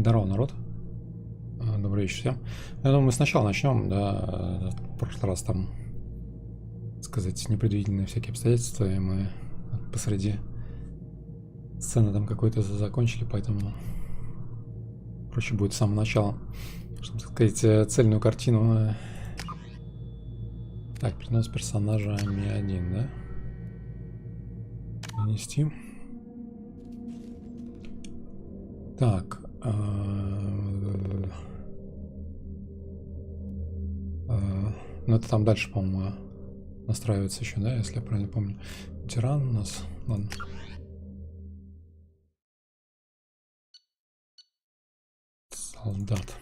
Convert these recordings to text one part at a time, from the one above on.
Здорово, народ. Добрый вечер всем. Я думаю, мы сначала начнем, да. В прошлый раз там, сказать, непредвиденные всякие обстоятельства, и мы посреди сцены там какой-то закончили, поэтому проще будет с самого начала, чтобы, так сказать, цельную картину. Так, перенос персонажа МЕ1, да? Нанести. Так. Ну это там дальше, по-моему, настраивается еще, да, если я правильно помню. Тиран у нас. Ладно. Солдат.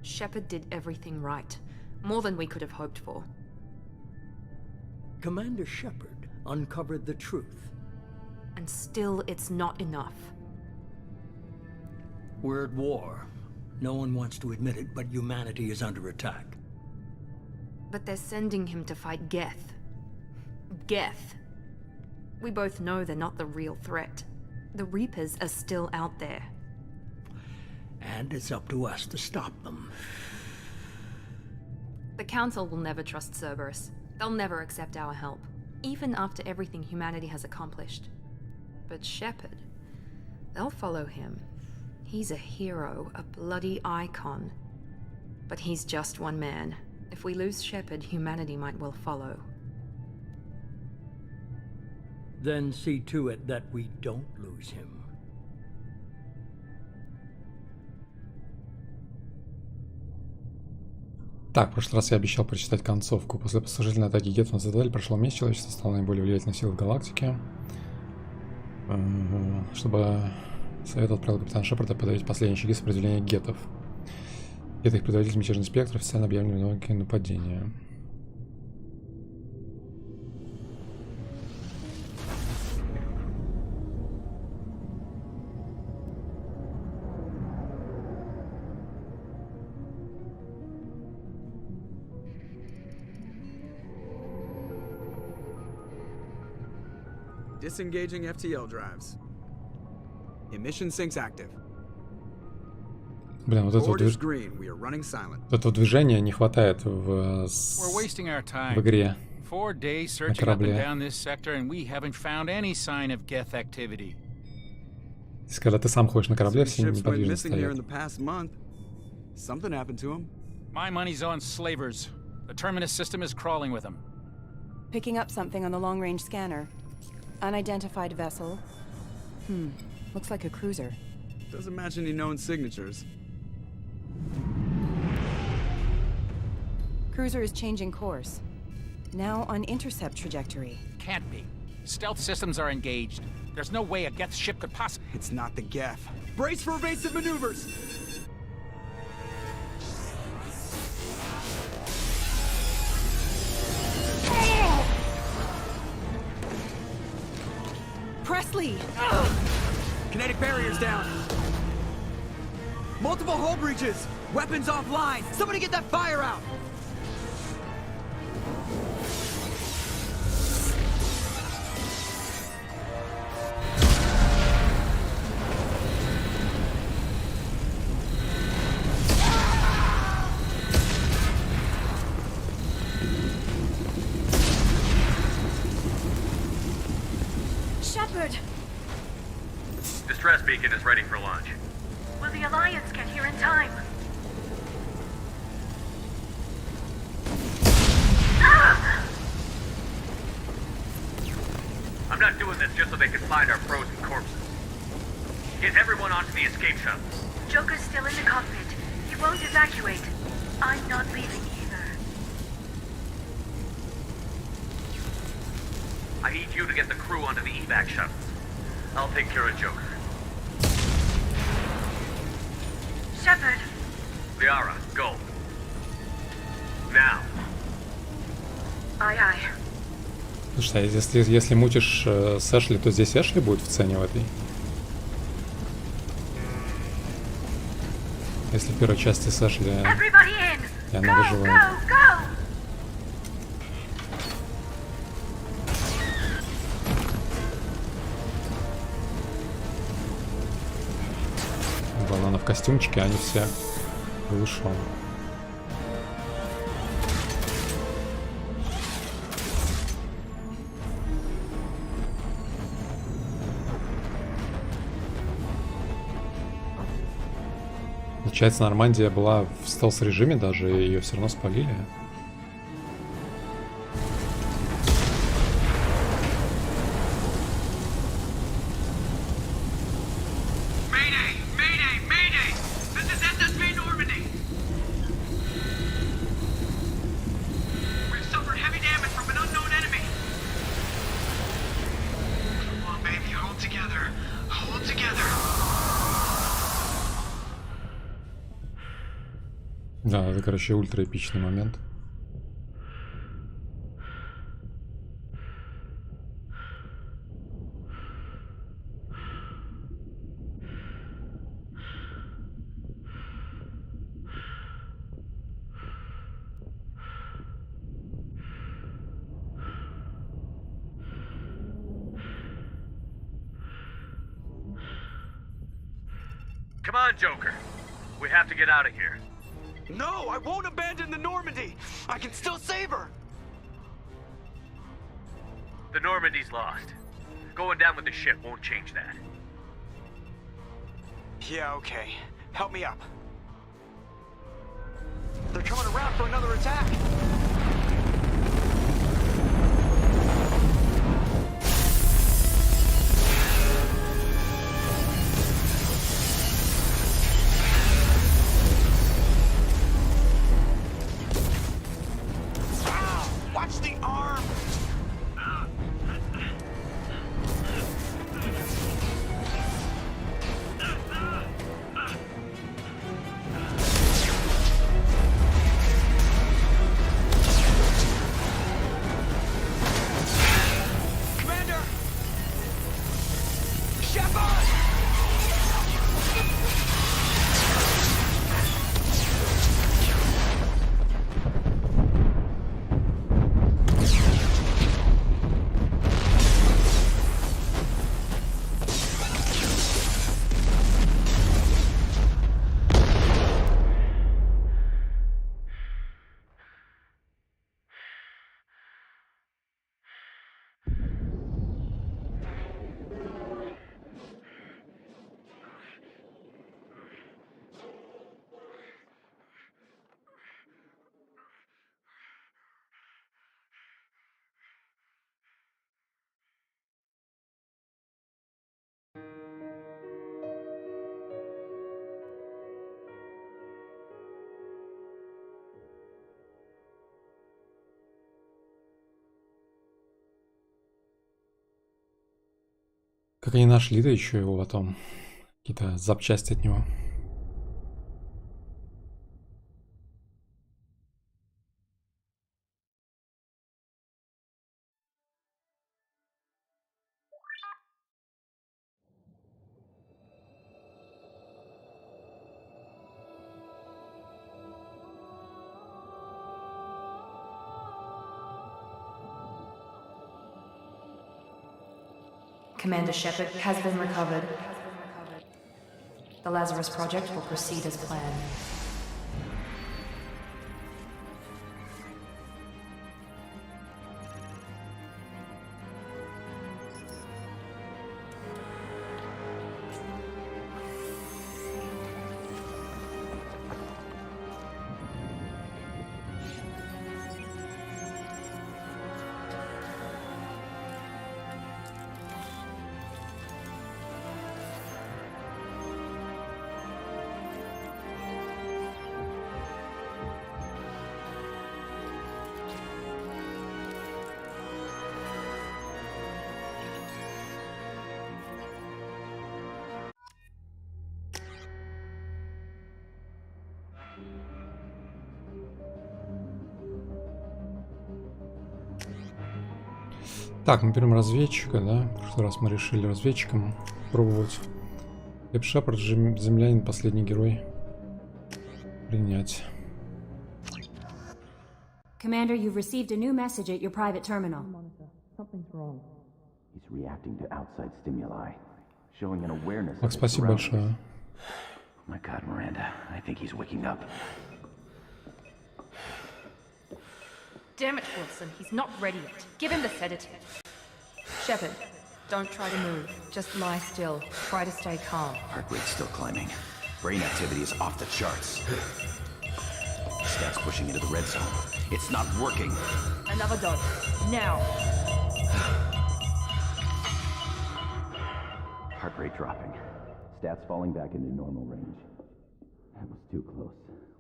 Shepard did everything right. More than we could have hoped for. Commander Shepard uncovered the truth. And still, it's not enough. We're at war. No one wants to admit it, but humanity is under attack. But they're sending him to fight Geth. Geth. We both know they're not the real threat. The Reapers are still out there. And it's up to us to stop them. The Council will never trust Cerberus. They'll never accept our help, even after everything humanity has accomplished. But Shepard, they'll follow him. He's a hero, a bloody icon. But he's just one man. If we lose Shepard, humanity might well follow. Then see to it that we don't lose him. Так, в прошлый раз я обещал прочитать концовку. После сокрушительной атаки Гет на Цитадель прошло месяц, человечество стало наиболее влиятельной силой в галактике. Чтобы Совет отправил капитана Шепарда подавить последние шаги сопротивления гетов. Гет их предводитель мятежный спектр официально объявлен виновниками нападения. Disengaging Ftl drives. Emission sinks active. Блин, вот этого движения не хватает в игре. 4 days searching up and down this sector, and we haven't found any sign of Geth activity. Когда ты сам ходишь на корабле, все неподвижно стоят. Something happened to him. My money's on slavers. The terminus system is crawling with them. Picking up something on the long-range scanner. Unidentified vessel. Looks like a cruiser. Doesn't match any known signatures. Cruiser is changing course. Now on intercept trajectory. Can't be. Stealth systems are engaged. There's no way a Geth ship could possibly... It's not the Geth. Brace for evasive maneuvers! Presley! Kinetic barriers down. Multiple hull breaches. Weapons offline. Somebody get that fire out. Distress beacon is ready for launch. Will the Alliance get here in time? I'm not doing this just so they can find our frozen corpses. Get everyone onto the escape shuttle. Joker's still in the cockpit. He won't evacuate. I'm not leaving either. I need you to get the crew onto the evac shuttles. I'll take care of Joker. Shepard. Liara, go. Now. Aye, aye. Слушай, а если мутишь с Эшли, то здесь Эшли будет в цене в этой? Если в первой части с Эшли Everybody in. и она Go, выживает. go, go. Главное, она в костюмчике, а они все голышом. Получается, Нормандия была в стелс-режиме даже, и ее все равно спалили. Mayday! Mayday! Mayday! This is SSB Normandy! We've suffered heavy damage from an unknown enemy. Come on, baby, hold together. Hold together. Да, это, короче, ультра эпичный момент. Come on, Joker. We have to get out of here. No, I won't abandon the Normandy. I can still save her. The Normandy's lost. Going down with the ship won't change that. Yeah, okay. Help me up. They're coming around for another attack. Watch the arm! Commander! Shepard! Как они нашли-то еще его потом? Какие-то запчасти от него. Commander Shepard has been recovered. The Lazarus Project will proceed as planned. Так, мы берем разведчика, да? В прошлый раз мы решили разведчиком пробовать. Шепард, землянин, последний герой. Принять. Commander, you've received a new message at your private terminal. Something's wrong. He's reacting to outside stimuli, showing an awareness. Так, спасибо большое. My God, Miranda, I think he's waking up. Damn it, Wilson, he's not ready yet. Give him the sedative. Shepard, don't try to move. Just lie still. Try to stay calm. Heart rate's still climbing. Brain activity is off the charts. Stats pushing into the red zone. It's not working. Another dose. Now. Heart rate dropping. Stats falling back into normal range. That was too close.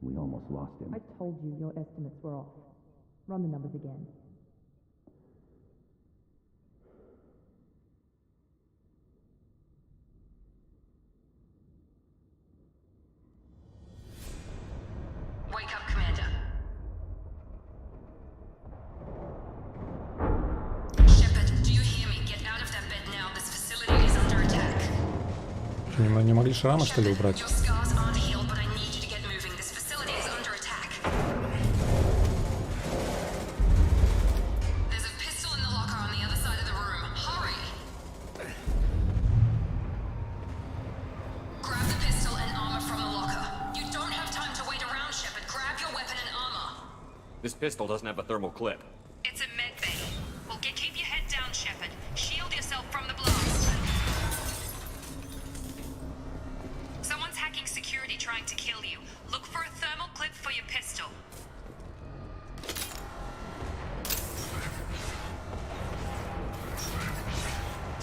We almost lost him. I told you your estimates were off. Run the numbers again. Wake up, Commander. Shepard, do you hear me? Get out of that bed now. This facility is under attack. Не могли шрамы, что ли, убрать? Your scars aren't healed, but I need you to get moving. This facility is under attack. There's a pistol in the locker on the other side of the room. Hurry! Grab the pistol and armor from the locker. You don't have time to wait around, Shepard. Grab your weapon and armor. This pistol doesn't have a thermal clip. It's a med bay. Well, keep your head down, Shepard. Shield yourself from the blast. Someone's hacking security trying to kill you. Look for a thermal clip for your pistol.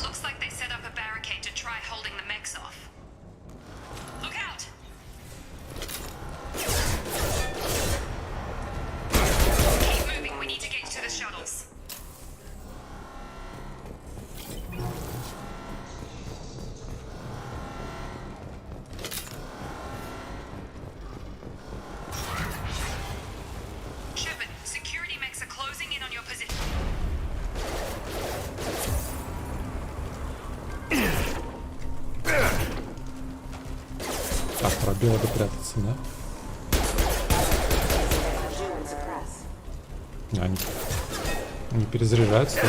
Looks like they set up a barricade to try holding the mechs off. Look out! Keep moving, we need to get to the shuttles. Shepard, security mechs are closing in on your position. Так, пробело допрятаться, да? Они перезаряжаются, да?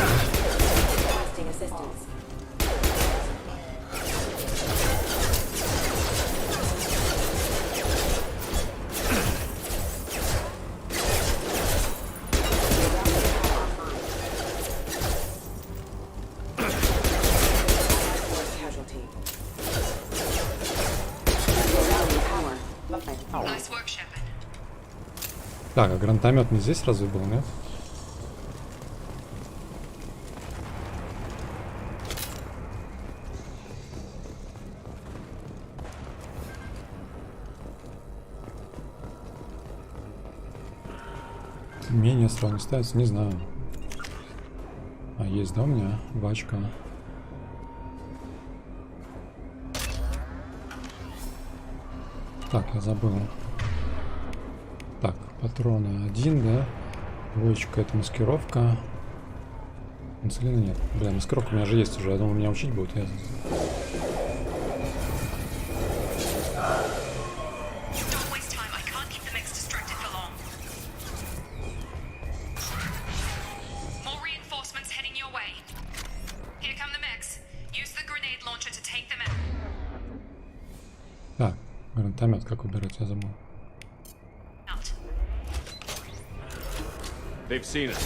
Nice work, Shepard. Так, а гранатомет не здесь разве был, нет? Менее сразу не ставится, не знаю. А есть, да, у меня бачка. Так, я забыл. Так, патроны 1, да? Двоечка — это маскировка. Инсулина нет. Бля, маскировка у меня же есть уже. Я думал, меня учить будут. Я... Так, гранатомет как убирать, я забыл. They've seen us.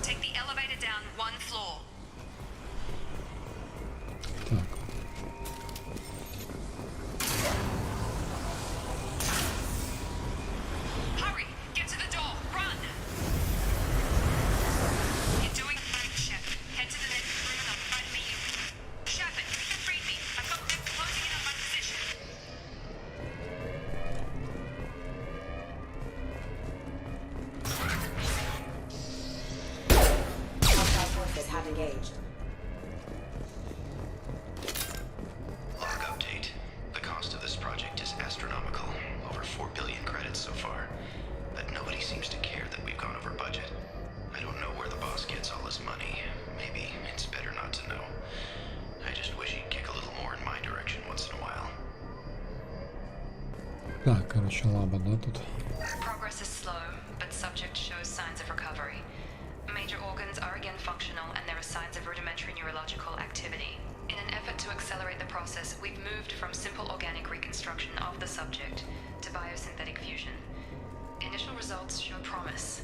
Take the elevator down one floor. Так. Hurry! Get to the door! Run! You're doing fine, Shepard. Head to the next room and I'll try to meet you. Shepard, you can read me. I've got them closing in on my position. Have engaged. Log update. The cost of this project is astronomical. Over 4 billion credits so far. Короче, лаба, да, тут? Progress is slow, but subject shows signs of recovery. Major organs are again functional, and there are signs of rudimentary neurological activity. In an effort to accelerate the process, we've moved from simple organic reconstruction of the subject to biosynthetic fusion. Initial results show promise.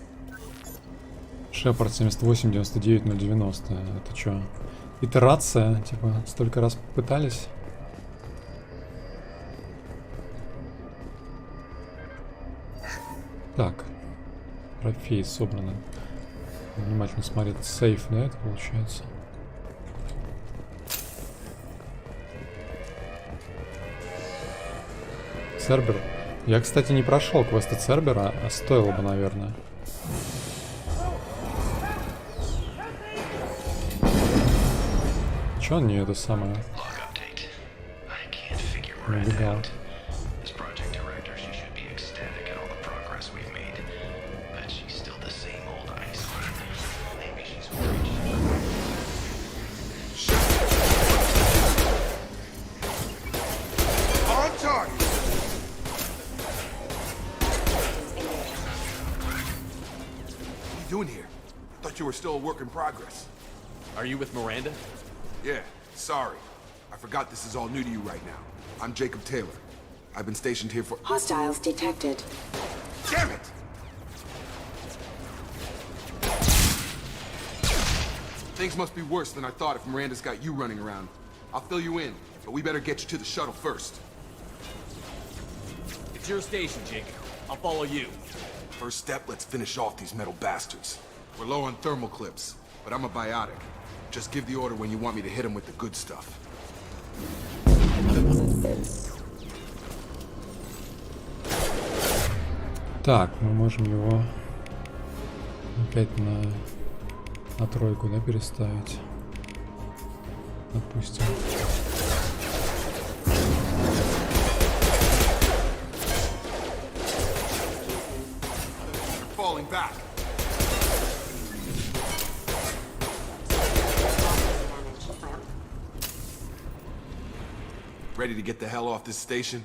Шепард 78 99 090. Это что? Итерация? Типа, столько раз пытались? Так. Трофей собраны. Внимательно смотреть. Сейф, да, это получается? Cerberus. Я, кстати, не прошел квесты Cerberus, а стоило бы, наверное. Че он не это самое? Не убегал. Doing here? I thought you were still a work in progress. Are you with Miranda? Yeah, sorry. I forgot this is all new to you right now. I'm Jacob Taylor. I've been stationed here for— Hostiles detected. Damn it! Things must be worse than I thought if Miranda's got you running around. I'll fill you in, but we better get you to the shuttle first. It's your station, Jacob. I'll follow you. First step, let's finish off these metal bastards. We're low on thermal clips, but I'm a biotic. Just give the order when you want me to hit them with the good stuff. Так, мы можем его опять на тройку, да, переставить. Допустим. Falling back. Ready to get the hell off this station?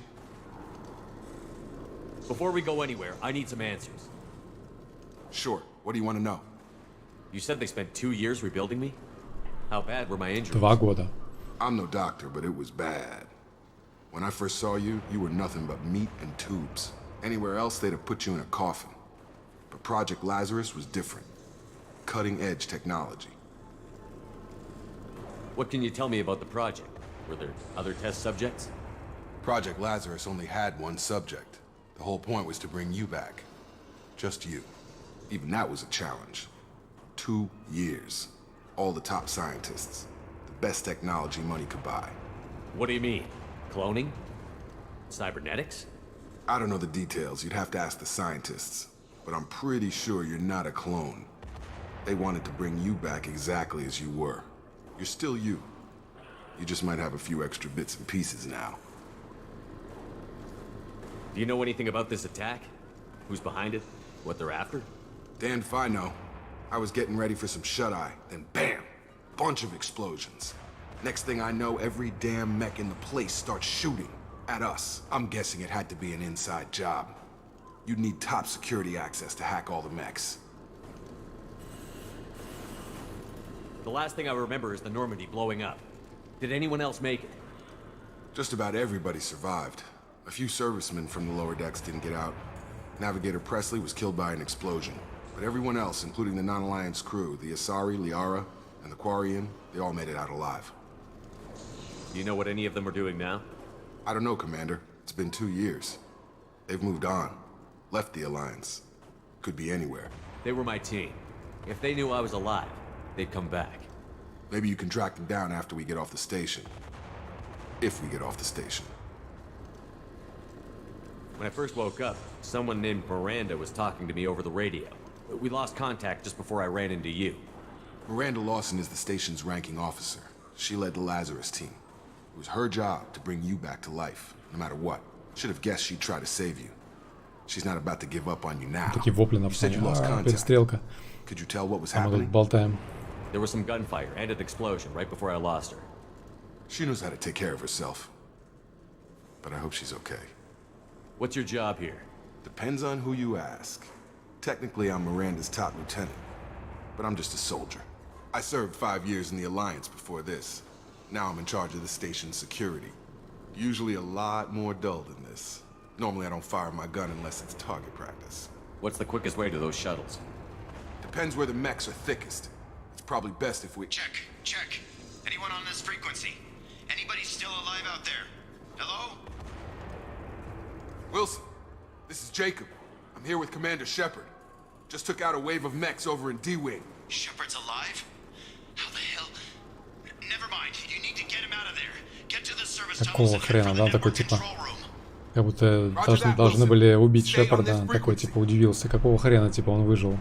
Before we go anywhere, I need some answers. Sure. What do you want to know? You said they spent 2 years rebuilding me? How bad were my injuries? 2 года. I'm no doctor, but it was bad. When I first saw you, you were nothing but meat and tubes. Anywhere else, they'd have put you in a coffin. But Project Lazarus was different. Cutting-edge technology. What can you tell me about the project? Were there other test subjects? Project Lazarus only had one subject. The whole point was to bring you back. Just you. Even that was a challenge. 2 years. All the top scientists. The best technology money could buy. What do you mean? Cloning? Cybernetics? I don't know the details. You'd have to ask the scientists. But I'm pretty sure you're not a clone. They wanted to bring you back exactly as you were. You're still you. You just might have a few extra bits and pieces now. Do you know anything about this attack? Who's behind it? What they're after? Damned if I know. I was getting ready for some shut-eye, then bam! Bunch of explosions. Next thing I know, every damn mech in the place starts shooting. At us. I'm guessing it had to be an inside job. You'd need top security access to hack all the mechs. The last thing I remember is the Normandy blowing up. Did anyone else make it? Just about everybody survived. A few servicemen from the lower decks didn't get out. Navigator Presley was killed by an explosion. But everyone else, including the non-Alliance crew, the Asari, Liara, and the Quarian, they all made it out alive. Do you know what any of them are doing now? I don't know, Commander. It's been 2 years. They've moved on. Left the Alliance. Could be anywhere. They were my team. If they knew I was alive, they'd come back. Maybe you can track them down after we get off the station. If we get off the station. When I first woke up, someone named Miranda was talking to me over the radio. We lost contact just before I ran into you. Miranda Lawson is the station's ranking officer. She led the Lazarus team. It was her job to bring you back to life, no matter what. Should have guessed she'd try to save you. She's not about to give up on you now. Такие вопли на фоне. Перестрелка. Could you tell what was А мы тут happening? болтаем. There was some gunfire and an explosion right before I lost her. She knows how to take care of herself. But I hope she's okay. What's your job here? Depends on who you ask. Technically, I'm Miranda's top lieutenant, but I'm just a soldier. I served 5 years in the Alliance before this. Now I'm in charge of the station's security. Usually a lot more dull than this. Normally I don't fire my gun unless it's target practice. What's the quickest way to those shuttles? Depends where the mechs are thickest. It's probably best if we... Check. Anyone on this frequency? Anybody still alive out there? Hello? Wilson, this is Jacob. I'm here with Commander Shepard. Just took out a wave of mechs over in D-Wing. Shepard's alive? How the hell? Never mind. You need to get him out of there. Get to the service tunnels and head for the network control room. Как будто должны были убить Шепарда. Такой, типа, удивился. Какого хрена, типа, он выжил?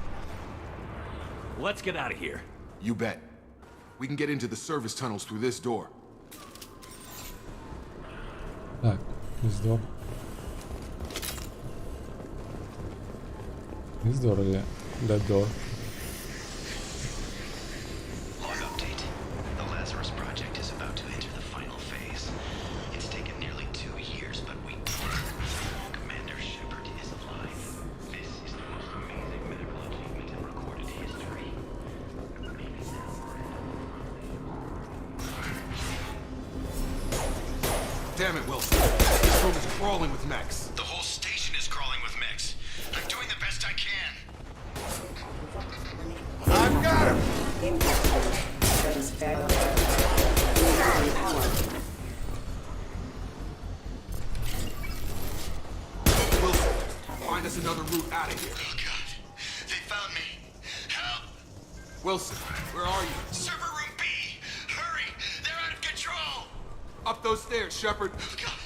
Let's get out of here. You bet. We can get into the service tunnels through this door. Так, this door. This door или that door? Log update. The Lazarus project is about to enter the final phase. It's taken nearly 2 years, but we did it. Commander Shepard is alive. This is the most amazing medical achievement in recorded history. Maybe now. Damn it, Wilson. This room is crawling with mechs. The whole station is crawling with mechs. I'm doing the best I can. I've got him! Wilson, find us another route out of here. Oh, God. They found me. Help! Wilson, where are you? Server room B! Hurry! They're out of control! Up those stairs, Shepard. Oh, God.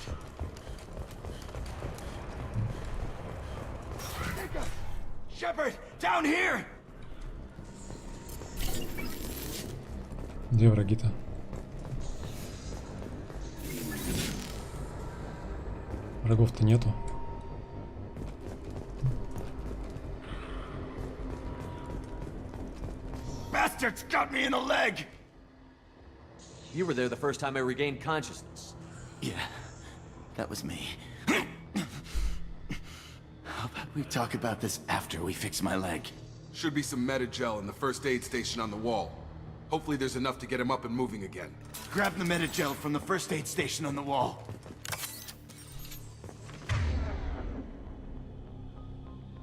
Shepard, down here! Где враги-то? Врагов-то нету. Bastards got me in the leg! You were there the first time I regained consciousness. Yeah, that was me. How about we talk about this after we fix my leg? Should be some Medi-gel in the first aid station on the wall. Hopefully there's enough to get him up and moving again. Grab the Medi-gel from the first aid station on the wall.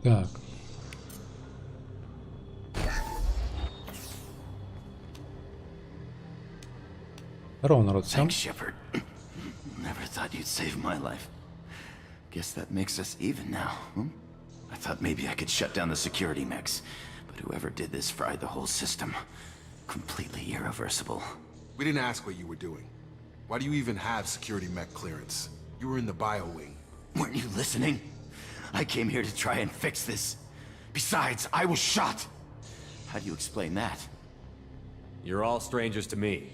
Так. Здорово, народ, всем. Thanks, Shepard. Never thought you'd save my life. Guess that makes us even now, hmm? I thought maybe I could shut down the security mechs, but whoever did this fried the whole system. Completely irreversible. We didn't ask what you were doing. Why do you even have security mech clearance? You were in the bio wing. Weren't you listening? I came here to try and fix this. Besides, I was shot. How do you explain that? You're all strangers to me.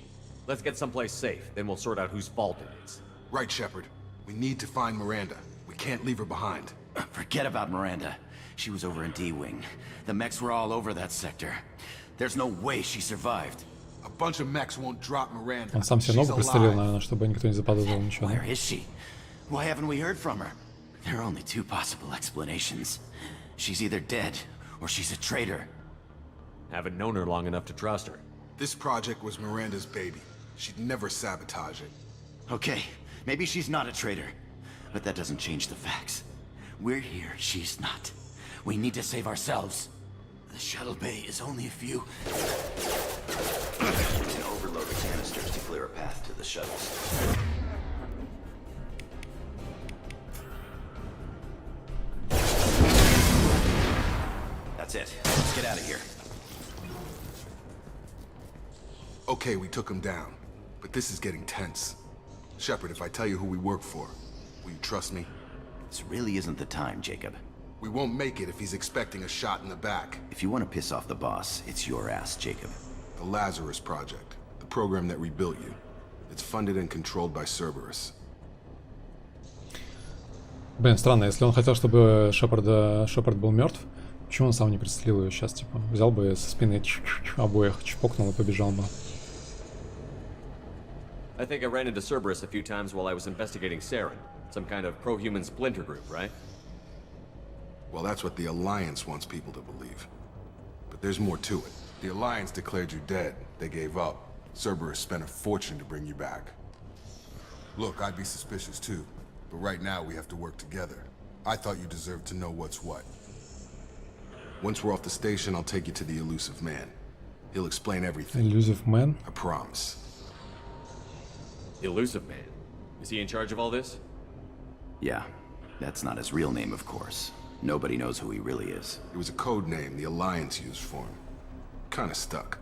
Let's get someplace safe, then we'll sort out whose fault it is. Right, Shepard. We need to find Miranda. We can't leave her behind. Forget about Miranda. She was over in D-Wing. The mechs were all over that sector. There's no way she survived. A bunch of mechs won't drop Miranda. Он сам себе ногу пристрелил, наверное, чтобы никто не заподозрил ничего. Where is she? Why haven't we heard from her? There are only 2 possible explanations. She's either dead, or she's a traitor. Haven't known her long enough to trust her. This project was Miranda's baby. She'd never sabotage it. Okay, maybe she's not a traitor. But that doesn't change the facts. We're here, she's not. We need to save ourselves. The shuttle bay is only a few... We can overload the canisters to clear a path to the shuttles. That's it. Let's get out of here. Okay, we took him down. But this is getting tense. Shepard, if I tell you who we work for, will you trust me? This really isn't the time, Jacob. We won't make it if he's expecting a shot in the back. If you want to piss off the boss, it's your ass, Jacob. The Lazarus Project. The program that rebuilt you. It's funded and controlled by Cerberus. Блин, странно, если он хотел, чтобы Шепард был мертв, почему он сам не пристрелил ее сейчас, типа? Взял бы со спины обоих, чпокнул и побежал бы. I think I ran into Cerberus a few times while I was investigating Saren. Some kind of pro-human splinter group, right? Well, that's what the Alliance wants people to believe. But there's more to it. The Alliance declared you dead. They gave up. Cerberus spent a fortune to bring you back. Look, I'd be suspicious too. But right now we have to work together. I thought you deserved to know what's what. Once we're off the station, I'll take you to the Elusive Man. He'll explain everything. Elusive Man? I promise. Elusive Man? Is he in charge of all this? Yeah. That's not his real name, of course. Nobody knows who he really is. It was a code name the Alliance used for him. Kinda stuck.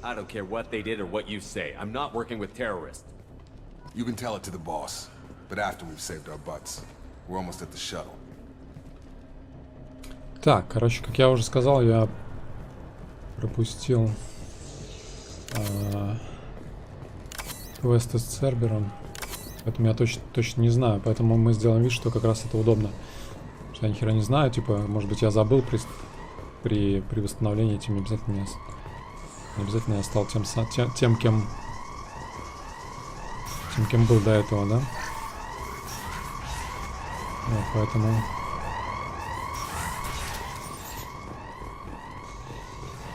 I don't care what they did or what you say. I'm not working with terrorists. You can tell it to the boss. But after we've saved our butts. We're almost at the shuttle. Так, короче, как я уже сказал, я пропустил квесты с Цербером. Поэтому я точно не знаю. Поэтому мы сделаем вид, что как раз это удобно. Потому что я ни хера не знаю. Типа, может быть, я забыл при восстановлении этим не обязательно я стал тем, кем был до этого, да? Вот, поэтому...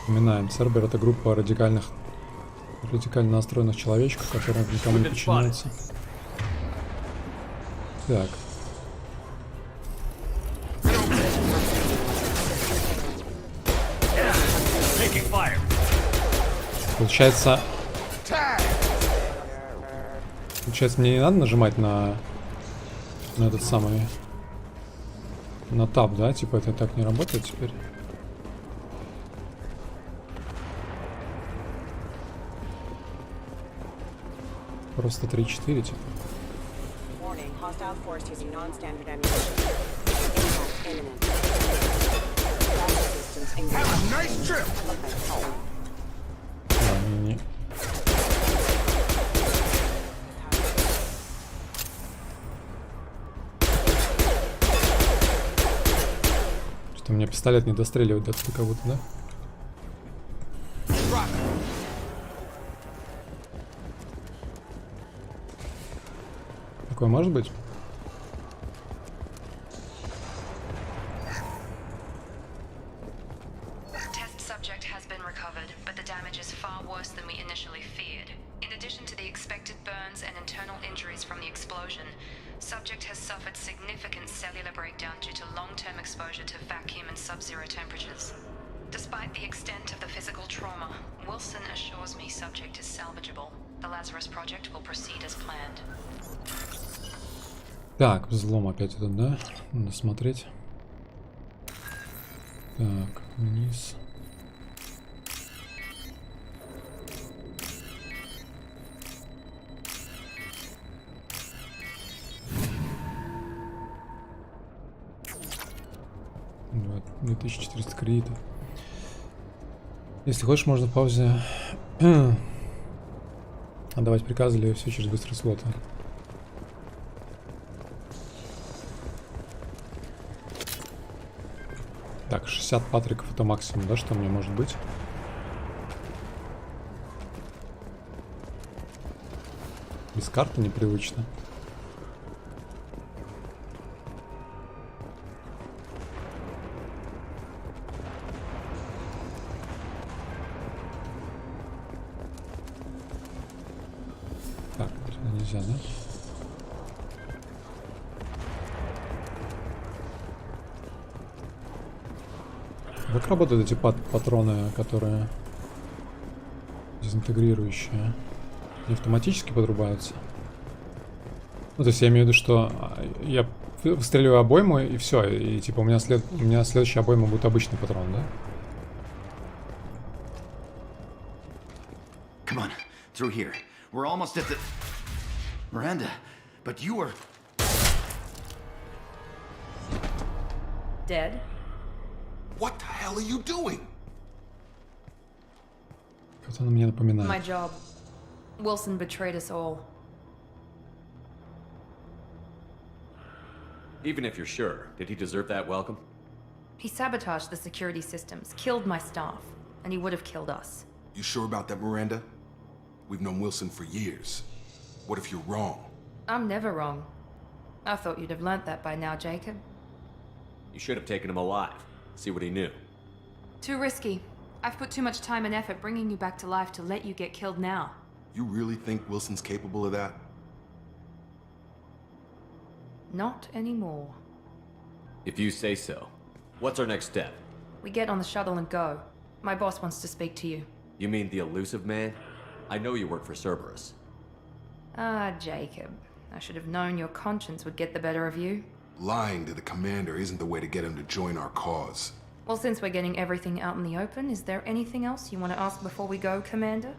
Напоминаем, Cerberus — это группа радикально настроенных человечков, которые никому не подчиняются. Так. Получается, мне не надо нажимать на этот самый, на таб, да? Типа это так не работает теперь. Просто 3-4, типа. Не. Что-то у меня пистолет не достреливает до туда кого-то, да? Такое может быть? Test subject has been recovered, but the damage is far worse than we initially feared. In addition to the expected burns and internal injuries from the explosion, subject has suffered significant cellular breakdown due to long-term exposure to vacuum and sub-zero temperatures. Despite the extent of the physical trauma, Wilson assures me subject is salvageable. The Lazarus project will proceed as planned. Так, взлом опять этот, да? Надо смотреть. Так, вниз. Вот, 2400 кредитов. Если хочешь, можно в паузе отдавать приказы или все через быстрые слоты. Так, 60 патриков это максимум, да, что у меня может быть? Без карты непривычно. Так, сюда нельзя, да? Как работают эти патроны, которые дезинтегрирующие? Они автоматически подрубаются? Ну, то есть я имею в виду, что я выстреливаю обойму и все, и типа у меня следующая обойма будет обычный патрон, да? Come on, through here. We're almost at the... Miranda, but you were... Dead? What the hell are you doing? Что-то она мне напоминает. My job. Wilson betrayed us all. Even if you're sure, did he deserve that welcome? He sabotaged the security systems, killed my staff, and he would have killed us. You sure about that, Miranda? We've known Wilson for years. What if you're wrong? I'm never wrong. I thought you'd have learnt that by now, Jacob. You should have taken him alive. See what he knew. Too risky. I've put too much time and effort bringing you back to life to let you get killed now. You really think Wilson's capable of that? Not anymore. If you say so. What's our next step? We get on the shuttle and go. My boss wants to speak to you. You mean the elusive man? I know you work for Cerberus. Ah, Jacob. I should have known your conscience would get the better of you. Lying to the commander isn't the way to get him to join our cause. Well, since we're getting everything out in the open, is there anything else you want to ask before we go, Commander?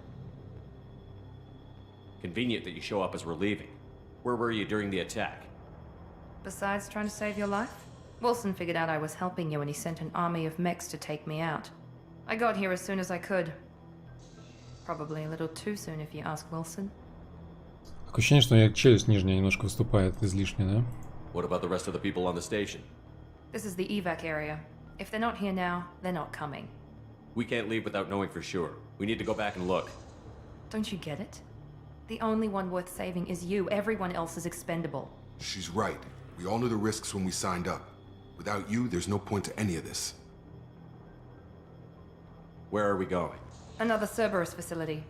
Convenient that you show up as we're leaving. Where were you during the attack? Besides trying to save your life? Wilson figured out I was helping you and he sent an army of mechs to take me out. I got here as soon as I could. Probably a little too soon if you ask Wilson. Такое ощущение, что у меня челюсть нижняя немножко выступает излишне, да? What about the rest of the people on the station? This is the evac area. If they're not here now, they're not coming. We can't leave without knowing for sure. We need to go back and look. Don't you get it? The only one worth saving is you. Everyone else is expendable. She's right. We all knew the risks when we signed up. Without you, there's no point to any of this. Where are we going? Another Cerberus facility.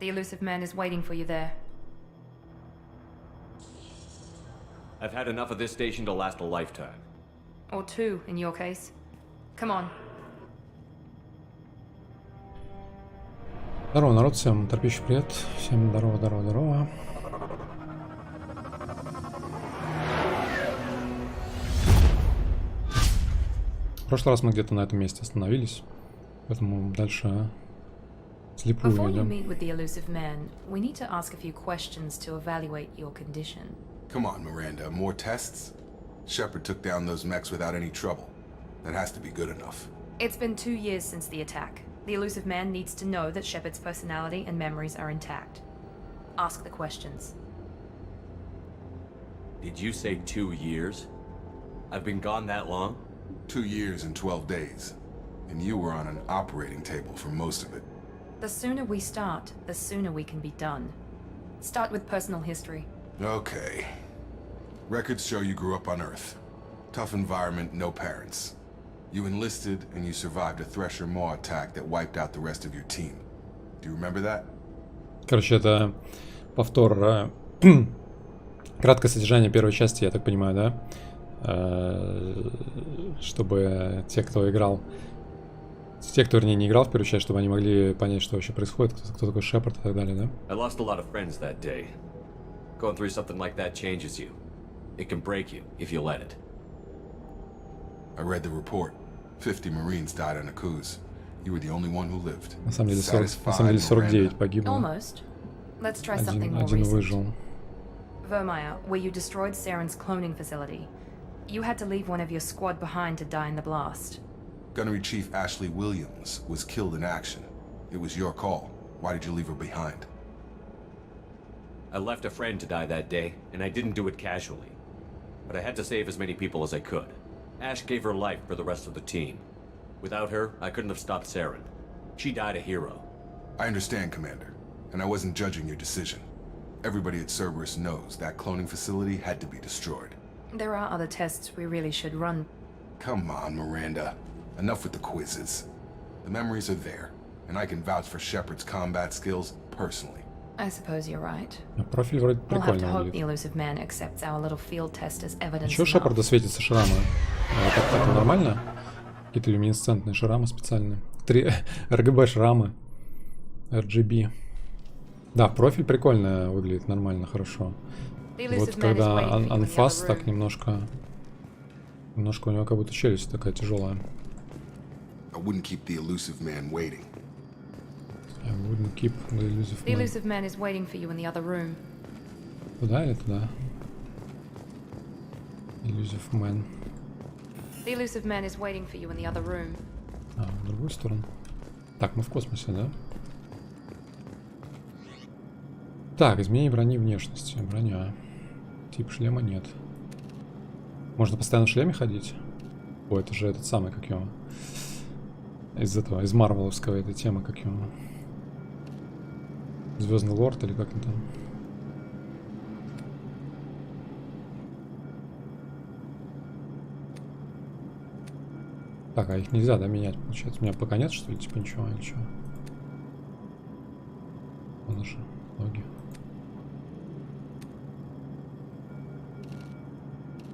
The elusive man is waiting for you there. I've had enough of this station to last a lifetime. Or two, in your case. Come on. Здорово, народ, всем торпищу привет. Всем здорово. В прошлый раз мы где-то на этом месте остановились, поэтому дальше слепую Before you идем. meet with the elusive man, we need to ask a few questions to evaluate your condition. Come on, Miranda, more tests? Shepard took down those mechs without any trouble. That has to be good enough. It's been 2 years since the attack. The elusive man needs to know that Shepard's personality and memories are intact. Ask the questions. Did you say 2 years? I've been gone that long? 2 years and 12 days. And you were on an operating table for most of it. The sooner we start, the sooner we can be done. Start with personal history. Okay. Records show you grew up on Earth. Tough environment, no parents. You enlisted and you survived a Thresher Maw attack that wiped out the rest of your team. Do you remember that? Короче, это повтор, краткое содержание первой части, я так понимаю, да? Чтобы те, кто играл, вернее, не играл в первую часть, чтобы они могли понять, что вообще происходит, кто такой Шепард и так далее, да? I lost a lot of friends that day. Going through something like that changes you. It can break you if you let it. I read the report. 50 Marines died on a cruise. You were the only one who lived. На самом деле 49 погибло. Almost. Let's try something more Один recent. выжил. Vermeer, where you destroyed Saren's cloning facility. You had to leave one of your squad behind to die in the blast. Gunnery Chief Ashley Williams was killed in action. It was your call. Why did you leave her behind? I left a friend to die that day, and I didn't do it casually. But I had to save as many people as I could. Ash gave her life for the rest of the team. Without her, I couldn't have stopped Saren. She died a hero. I understand, Commander, and I wasn't judging your decision. Everybody at Cerberus knows that cloning facility had to be destroyed. There are other tests we really should run. Come on, Miranda. Enough with the quizzes. The memories are there, and I can vouch for Shepard's combat skills personally. I suppose you're right. Профиль вроде We'll have to прикольно hope выглядит. the elusive man accepts our little field test as evidence. Чего Шепарда светятся шрамы? Это нормально? Какие-то люминесцентные шрамы специальные. 3 RGB шрамы. RGB. Да, профиль прикольно выглядит, нормально, хорошо. Вот когда анфас так немножко у него как будто челюсть такая тяжелая. I wouldn't keep the elusive man waiting. I wouldn't keep the elusive man. The elusive man is waiting for you in the other room. Туда или туда? Elusive man. The elusive man is waiting for you in the other room. А, в другую сторону. Так, мы в космосе, да? Так, изменение брони внешности. Броня. Тип шлема нет. Можно постоянно в шлеме ходить? О, это же этот самый, как его. Из этого, из марвеловского этой темы, как его. Звездный лорд или как он там. Так, а их нельзя, да, менять, получается? У меня пока нет, что ли, типа ничего, ничего. Вон же ноги.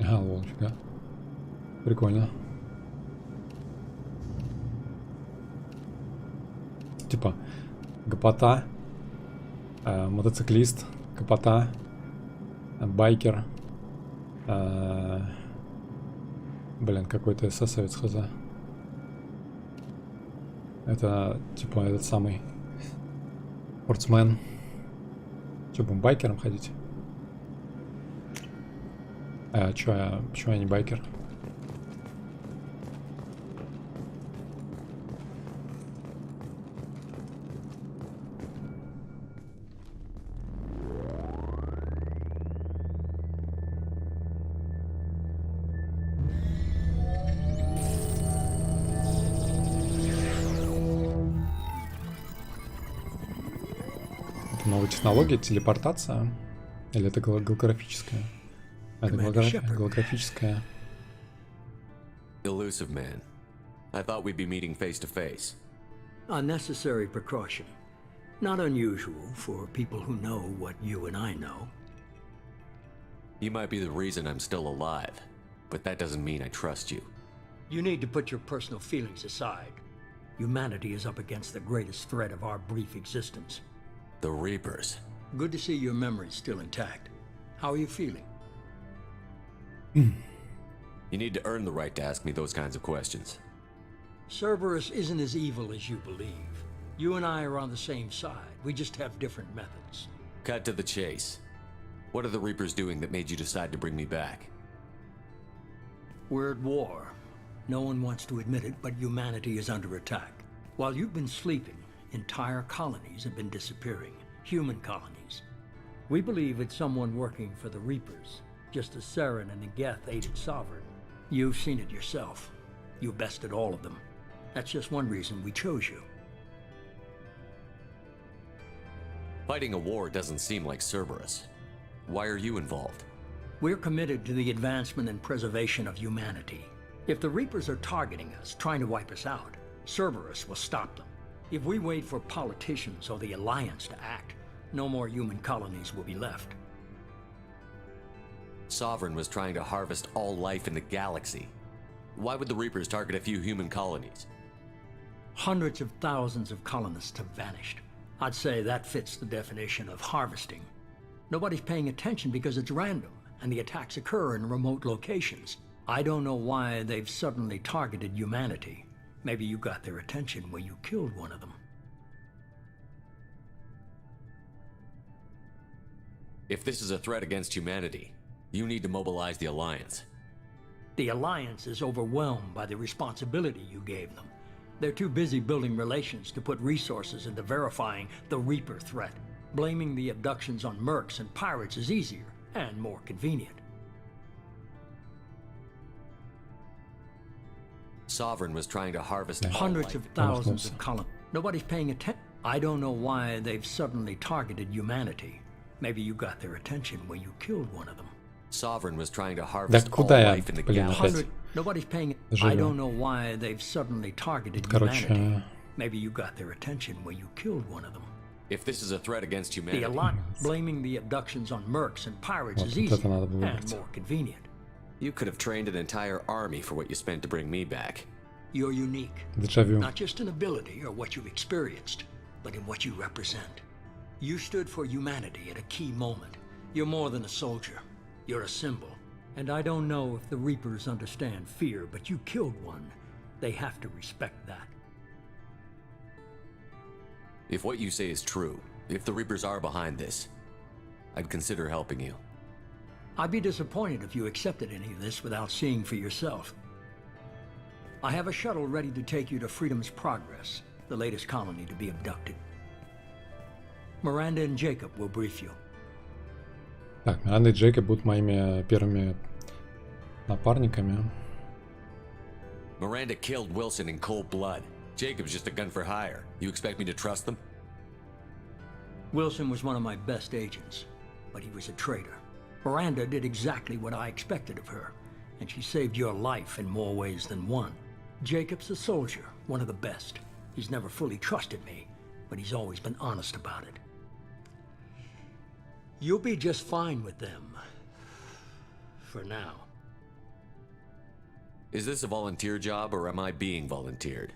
Ага, вон, фига. Прикольно. Типа, гопота, мотоциклист, гопота, байкер, блин, какой-то эсэсовец хз. Это, типа, этот самый спортсмен. Че, будем байкером ходить? Почему я не байкер? Новая технология, телепортация? Или это голографическая? Это голографическая. Elusive man. I thought we'd be meeting face to face. A necessary precaution. Not unusual for people who know what you and I know. You might be the reason I'm still alive, but that doesn't mean I trust you. You need to put your personal feelings aside. Humanity is up against the greatest threat of our brief existence. The Reapers. Good to see your memory's still intact. How are you feeling? You need to earn the right to ask me those kinds of questions. Cerberus isn't as evil as you believe. You and I are on the same side. We just have different methods. Cut to the chase. What are the Reapers doing that made you decide to bring me back? We're at war. No one wants to admit it, but humanity is under attack. While you've been sleeping, entire colonies have been disappearing. Human colonies. We believe it's someone working for the Reapers, just as Saren and the Geth aided Sovereign. You've seen it yourself. You bested all of them. That's just one reason we chose you. Fighting a war doesn't seem like Cerberus. Why are you involved? We're committed to the advancement and preservation of humanity. If the Reapers are targeting us, trying to wipe us out, Cerberus will stop them. If we wait for politicians or the Alliance to act, no more human colonies will be left. Sovereign was trying to harvest all life in the galaxy. Why would the Reapers target a few human colonies? Hundreds of thousands of colonists have vanished. I'd say that fits the definition of harvesting. Nobody's paying attention because it's random, and the attacks occur in remote locations. I don't know why they've suddenly targeted humanity. Maybe you got their attention when you killed one of them. If this is a threat against humanity, you need to mobilize the Alliance. The Alliance is overwhelmed by the responsibility you gave them. They're too busy building relations to put resources into verifying the Reaper threat. Blaming the abductions on mercs and pirates is easier and more convenient. Sovereign was trying to harvest hundreds of thousands of colonies. Nobody's paying attention. I don't know why they've suddenly targeted humanity. Maybe you got their attention when you killed one of them. Sovereign was trying to harvest all life in the galaxy. Nobody's paying. I don't know why they've suddenly targeted humanity. Maybe you got their attention when you killed one of them. If this is a threat against humanity, blaming the abductions on mercs and pirates is easier and more convenient. You could have trained an entire army for what you spent to bring me back. You're unique. Not just in ability or what you've experienced, but in what you represent. You stood for humanity at a key moment. You're more than a soldier. You're a symbol. And I don't know if the Reapers understand fear, but you killed one. They have to respect that. If what you say is true, if the Reapers are behind this, I'd consider helping you. I'd be disappointed if you accepted any of this without seeing for yourself. I have a shuttle ready to take you to Freedom's Progress, the latest colony to be abducted. Miranda and Jacob will brief you. Так, Миранда и Джейкоб будут моими первыми напарниками. Miranda killed Wilson in cold blood. Jacob's just a gun for hire. You expect me to trust them? Wilson was one of my best agents, but he was a traitor. Miranda did exactly what I expected of her, and she saved your life in more ways than one. Jacob's a soldier, one of the best. He's never fully trusted me, but he's always been honest about it. You'll be just fine with them. For now. Is this a volunteer job, or am I being volunteered?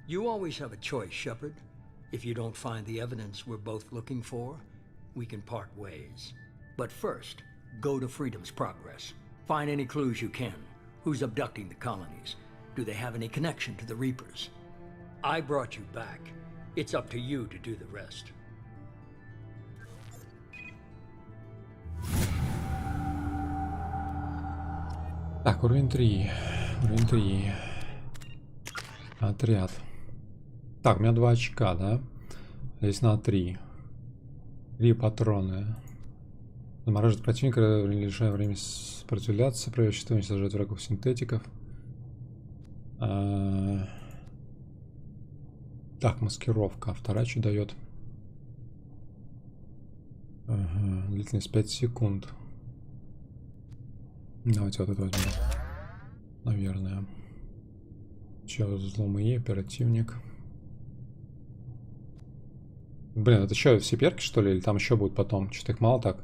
You always have a choice, Shepard. If you don't find the evidence we're both looking for, we can part ways. But first, go to Freedom's Progress. Find any clues you can. Who's abducting the colonies? Do they have any connection to the Reapers? I brought you back. It's up to you to do the rest. Так, уровень 3. Уровень 3. Отряд. Так, у меня 2 очка, да? Здесь на 3. 3 патрона. Замораживает противника, лишая время сопротивляться, проверяющий, что уничтожает врагов синтетиков. Так, маскировка. А вторая что дает? Ага, длительность 5 секунд. Давайте вот это возьмем. Наверное. Че, взлом ИИ, оперативник. Блин, это что, все перки, что ли? Или там еще будут потом? Что-то их мало так?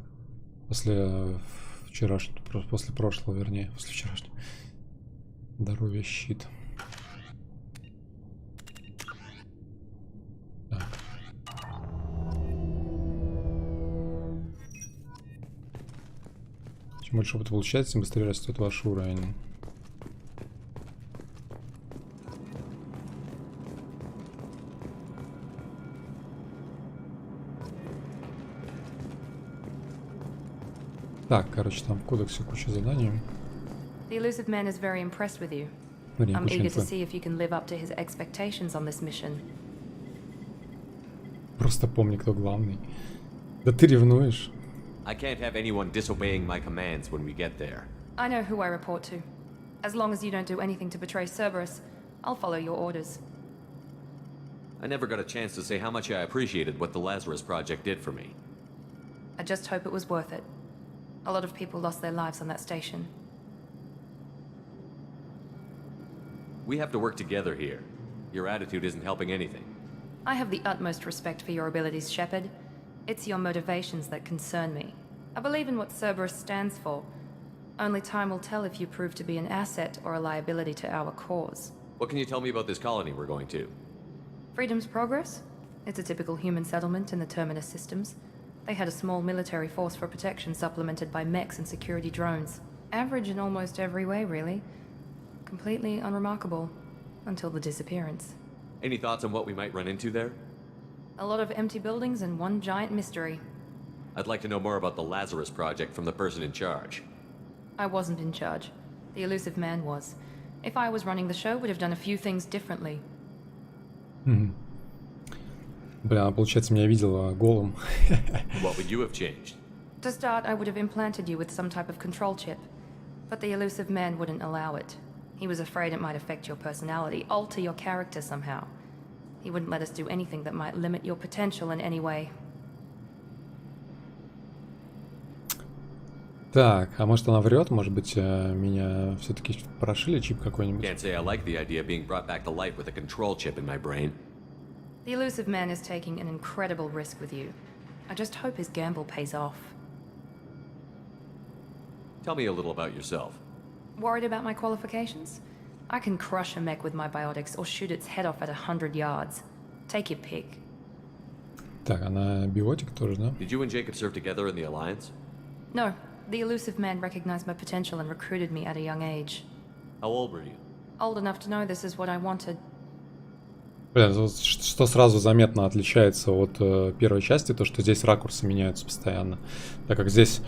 После вчерашнего, после прошлого, вернее, после вчерашнего. Здоровье, щит. Так. Чем больше опыта получается, тем быстрее растет ваш уровень. Так, короче, там в кодексе куча заданий. The elusive man is very impressed with you. I'm eager to see if you can live up to his expectations on this mission. Просто помни, кто главный. Да ты ревнуешь. I can't have anyone disobeying my commands when we get there. I know who I report to. As long as you don't do anything to betray Cerberus, I'll follow your orders. I never got a chance to say how much I appreciated what the Lazarus Project did for me. I just hope it was worth it. A lot of people lost their lives on that station. We have to work together here. Your attitude isn't helping anything. I have the utmost respect for your abilities, Shepard. It's your motivations that concern me. I believe in what Cerberus stands for. Only time will tell if you prove to be an asset or a liability to our cause. What can you tell me about this colony we're going to? Freedom's Progress? It's a typical human settlement in the Terminus systems. They had a small military force for protection supplemented by mechs and security drones. Average in almost every way, really. Completely unremarkable. Until the disappearance. Any thoughts on what we might run into there? A lot of empty buildings and one giant mystery. I'd like to know more about the Lazarus Project from the person in charge. I wasn't in charge. The elusive man was. If I was running the show, would have done a few things differently. Бля, она, получается, меня видела голым. What would you have changed? To start, I would have implanted you with some type of control chip. But the elusive man wouldn't allow it. He was afraid it might affect your personality, alter your character somehow. He wouldn't let us do anything that might limit your potential in any way. Так, а может она врет? Может быть, меня все-таки прошили чип какой-нибудь? Can't say I like the idea of being brought back to life with a control chip in my brain. The elusive man is taking an incredible risk with you. I just hope his gamble pays off. Tell me a little about yourself. Worried about my qualifications? I can crush a mech with my biotics or shoot its head off at 100 yards. Take your pick. Так, она биотик тоже, да? Did you and Jacob serve together in the Alliance? No. The elusive man recognized my potential and recruited me at a young age. How old were you? Old enough to know this is what I wanted. Блин, что сразу заметно отличается от первой части, то что здесь ракурсы меняются постоянно. Так как здесь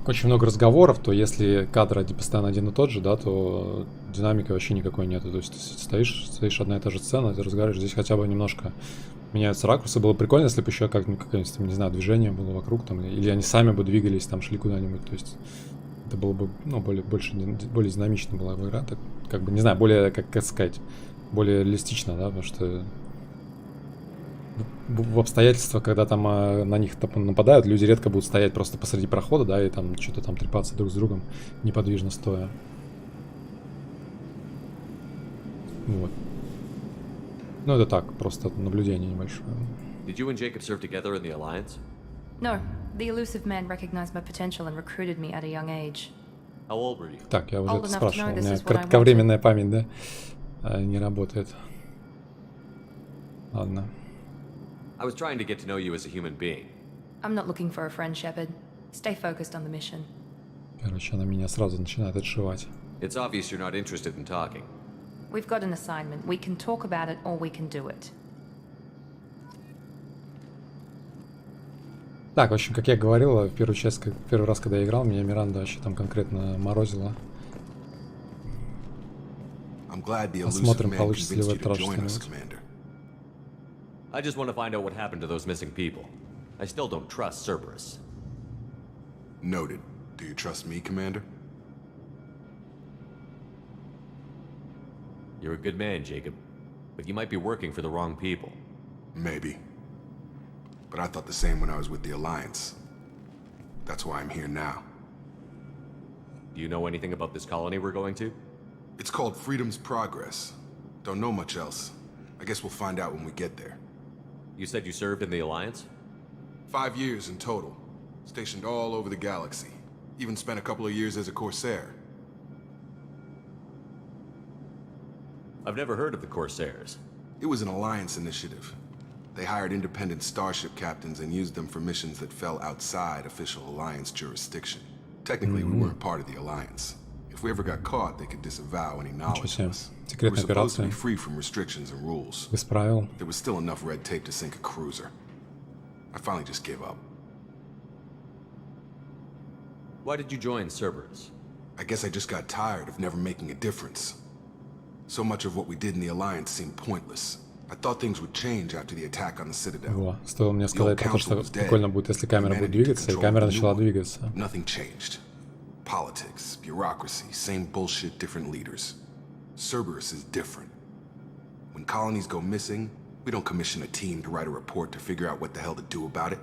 очень много разговоров, то если кадр постоянно один и тот же, да, то динамики вообще никакой нету. То есть ты стоишь одна и та же сцена, ты разговариваешь, здесь хотя бы немножко меняются ракурсы. Было прикольно, если бы еще как-нибудь, там, не знаю, движение было вокруг, там, или они сами бы двигались, там, шли куда-нибудь. То есть это было бы, ну, более динамично была бы игра. Так, как бы, не знаю, более, как сказать, более реалистично, да, потому что в обстоятельствах, когда там на них нападают, люди редко будут стоять просто посреди прохода, да, и там что-то там трепаться друг с другом, неподвижно стоя. Вот. Ну, это так, просто наблюдение небольшое. Did you and Jacob serve together in the Alliance? No, the elusive man recognized my potential and recruited me at a young age. How old were you? Так, я уже Old это enough to спрашивал. know У this меня is what I кратковременная память, да? Не работает. Ладно. I was trying to get to know you as a human being. I'm not looking for a friend, Shepard. Stay focused on the mission. Короче, она меня сразу начинает отшивать. It's obvious you're not interested in talking. We've got an assignment. We can talk about it or we can do it. Так, в общем, как я говорил, первый раз, когда я играл, меня Миранда вообще там конкретно морозила. Посмотрим, получится ли в этот раз что-нибудь. I just want to find out what happened to those missing people. I still don't trust Cerberus. Noted. Do you trust me, Commander? You're a good man, Jacob. But you might be working for the wrong people. Maybe. But I thought the same when I was with the Alliance. That's why I'm here now. Do you know anything about this colony we're going to? It's called Freedom's Progress. Don't know much else. I guess we'll find out when we get there. You said you served in the Alliance? 5 years in total. Stationed all over the galaxy. Even spent a couple of years as a Corsair. I've never heard of the Corsairs. It was an Alliance initiative. They hired independent starship captains and used them for missions that fell outside official Alliance jurisdiction. Technically, we weren't part of the Alliance. If we ever got caught, they could disavow any knowledge of us. We were supposed to be free from restrictions and rules. Без правил. There was still enough red tape to sink a cruiser. I finally just gave up. Why did you join Cerberus? I guess I just got tired of never making a difference. So much of what we did in the Alliance seemed pointless. I thought things would change after the attack on the Citadel. Во, стоило мне сказать про то, что прикольно будет, если камера будет двигаться, и камера начала двигаться. Nothing changed. Politics, bureaucracy, same bullshit, different leaders. Cerberus is different. When colonies go missing, we don't commission a team to write a report to figure out what the hell to do about it.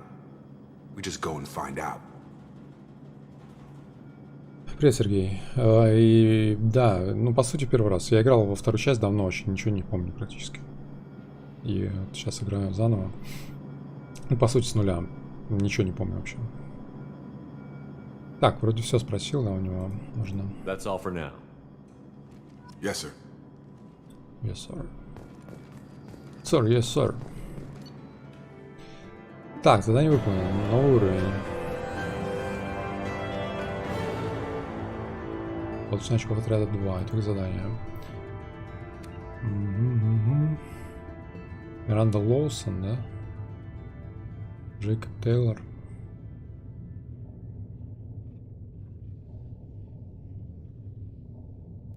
We just go and find out. Привет, Сергей. И да, ну по сути первый раз. Я играл во вторую часть давно, очень ничего не помню практически. И вот сейчас играю заново. Ну по сути с нуля. Ничего не помню вообще. Так, вроде все спросил, да, у него нужно. That's all for now. Yes, sir. Yes, sir. Sir, yes, sir. Так, задание выполнено. Новый уровень. Получено очков отряда 2. Итог задания. Миранда Лоусон, да? Джейкоб Тейлор.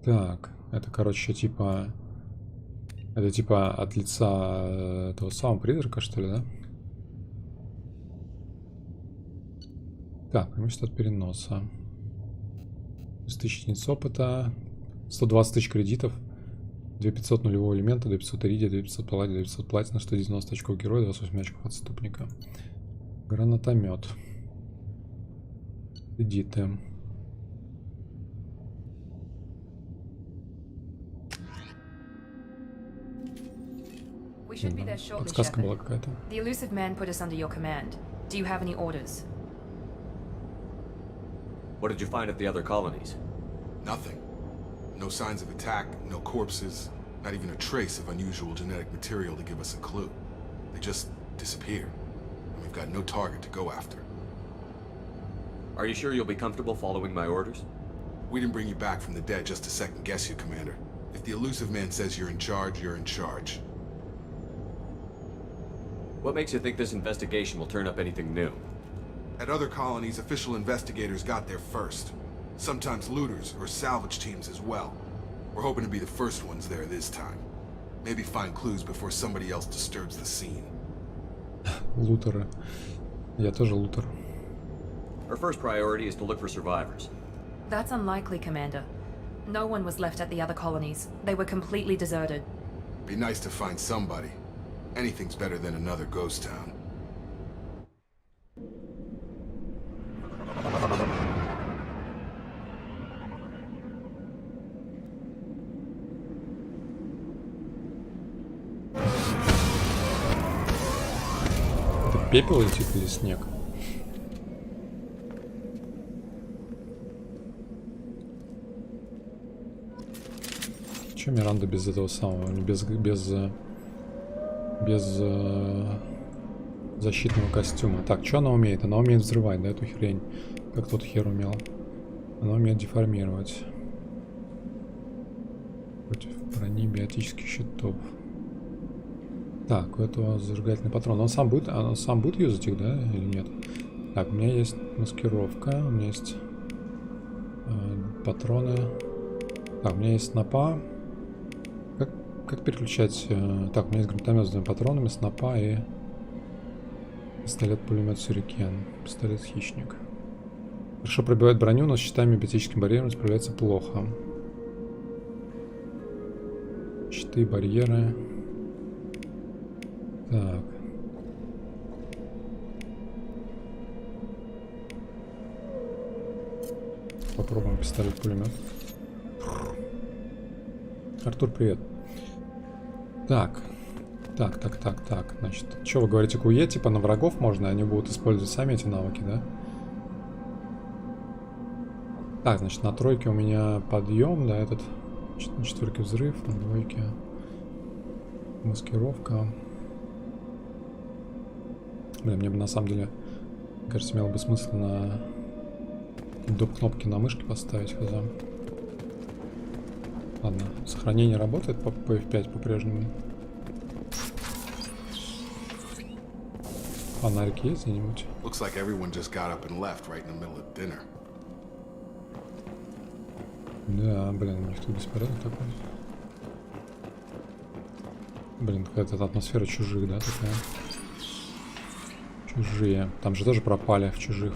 Так, это, короче, типа... Это типа от лица этого самого призрака, что ли, да? Так, преимущество от переноса. 1000 единиц опыта, 120 тысяч кредитов, 2500 нулевого элемента, 2500 иридия, 2500 палладия, 2500 платина, 190 очков героя, 28 очков отступника. Гранатомет. Кредиты. Подсказка была какая-то. The elusive man put us under your command. Do you have any orders? What did you find at the other colonies? Nothing. No signs of attack, no corpses, not even a trace of unusual genetic material to give us a clue. They just disappear, and we've got no target to go after. Are you sure you'll be comfortable following my orders? We didn't bring you back from the dead just to second guess you, Commander. If the elusive man says you're in charge, you're in charge. What makes you think this investigation will turn up anything new? At other colonies, official investigators got there first. Sometimes looters or salvage teams as well. We're hoping to be the first ones there this time. Maybe find clues before somebody else disturbs the scene. Лутеры. Я тоже лутер. Our first priority is to look for survivors. That's unlikely, Commander. No one was left at the other colonies. They were completely deserted. Be nice to find somebody. Anything's better than another ghost town. пепел летит или снег? Че Миранда без этого самого, без защитного костюма? Так, что она умеет? Она умеет взрывать, да, эту хрень, как тот хер умел. Она умеет деформировать. Против брони биотических щитов. Так, у этого зажигательный патрон. Он сам будет юзать их, да, или нет? Так, у меня есть маскировка, у меня есть патроны. Так, у меня есть снопа. Как переключать? Так, у меня есть гранатомет с 2 патронами, снопа и пистолет-пулемет Сюрикен. Пистолет-хищник. Хорошо пробивает броню, но с щитами и биотическим барьером справляется плохо. Щиты, барьеры. Так. Попробуем пистолет-пулемет. Артур, привет. Так. Значит, что вы говорите, КУЕ, типа на врагов можно, они будут использовать сами эти навыки, да? Так, значит, на тройке у меня подъем, да, этот. На четверке взрыв, на двойке маскировка. Блин, мне бы на самом деле, кажется, имело бы смысл на доп-кнопки на мышке поставить, хз. Ладно, сохранение работает по F5 по-прежнему. Фонарик есть где-нибудь? Да, блин, у них тут беспорядок такой. Блин, какая-то атмосфера чужих, да, такая? Чужие. Там же тоже пропали в чужих.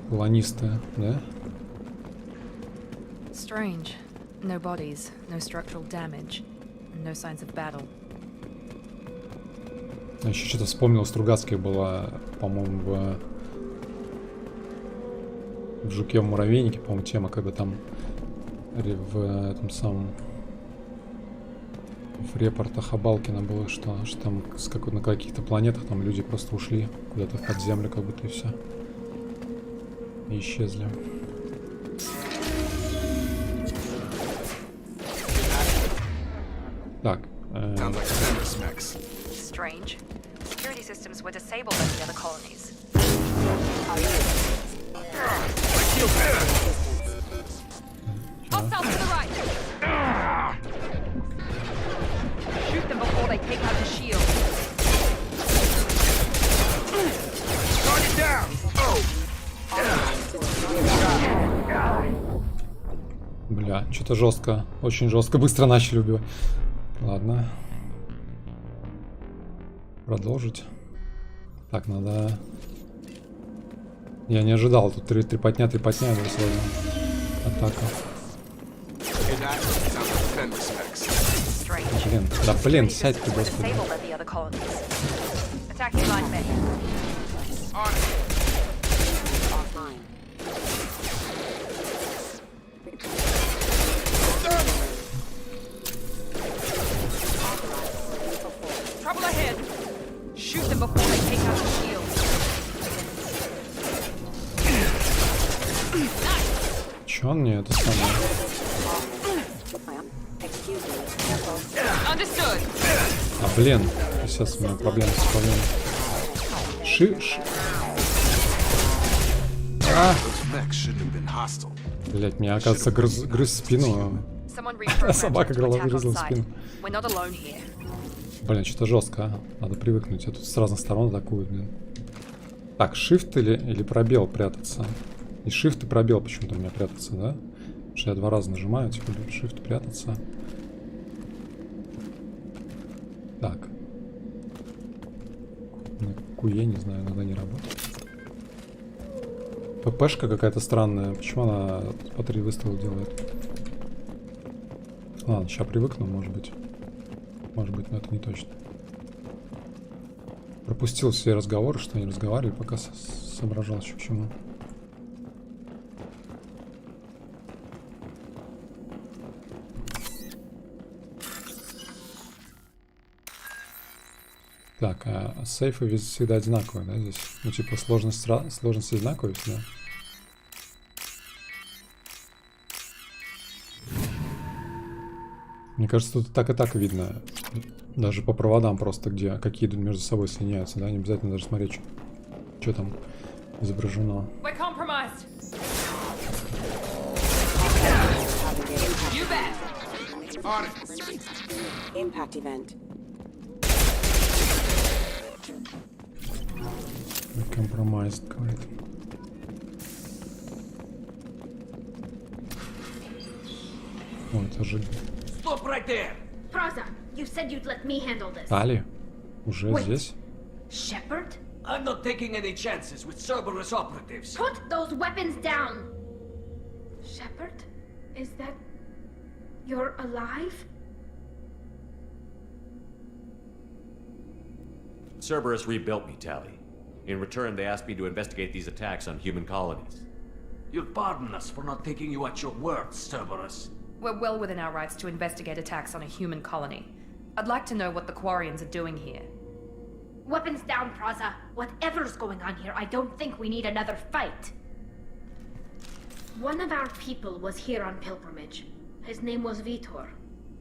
Колонисты, да? Strange. No bodies, no structural damage, no signs of battle. Я еще что-то вспомнил, Стругацких была, по-моему, в Жуке в муравейнике, по-моему, тема, когда там в этом самом в репортах Абалкина было, что там на каких-то планетах там люди просто ушли куда-то под землю, как будто и все. И исчезли. Так. Strange. Security systems were disabled at the other colonies. Hostiles to the right. Shoot them before they take out the shield. Target down. Бля, что-то жестко, очень жестко, быстро начали убивать. Ладно. Продолжить. Так, надо... Я не ожидал, тут трепотня, да, сегодня. Атака. Блин, сядь ты, господи. Trouble ahead. Shoot them before they take out the shield. Чё он мне это самое? А, блин, сейчас у меня проблемы с управлением. Блять, меня, оказывается, грыз спину. Собака грызла спину. Блин, что-то жестко, а? Надо привыкнуть. Я тут с разных сторон атакую, блин. Так, shift или пробел прятаться? И shift и пробел почему-то у меня прятаться, да? Потому что я 2 раза нажимаю, типа shift прятаться. Так. Куе, не знаю, иногда не работает. ППшка какая-то странная. Почему она по 3 выстрела делает? Ладно, сейчас привыкну, может быть. Может быть, но это не точно. Пропустил все разговоры, что они разговаривали, пока соображал еще к чему. Так, а сейфы ведь всегда одинаковые, да, здесь? Ну, типа, сложность одинаковая всегда. Мне кажется, тут так и так видно. Даже по проводам просто, где какие между собой соединяются, да? Не обязательно даже смотреть, что там изображено. Impact event. Compromised, говорит. О, это же... Stop right there! Praza, you said you'd let me handle this. Тали? Уже здесь? Shepard? I'm not taking any chances with Cerberus operatives. Put those weapons down! Shepard? Is that... You're alive? Cerberus rebuilt me, Tally. In return, they asked me to investigate these attacks on human colonies. You'll pardon us for not taking you at your word, Cerberus. We're well within our rights to investigate attacks on a human colony. I'd like to know what the Quarians are doing here. Weapons down, Praza. Whatever's going on here, I don't think we need another fight. One of our people was here on pilgrimage. His name was Vitor.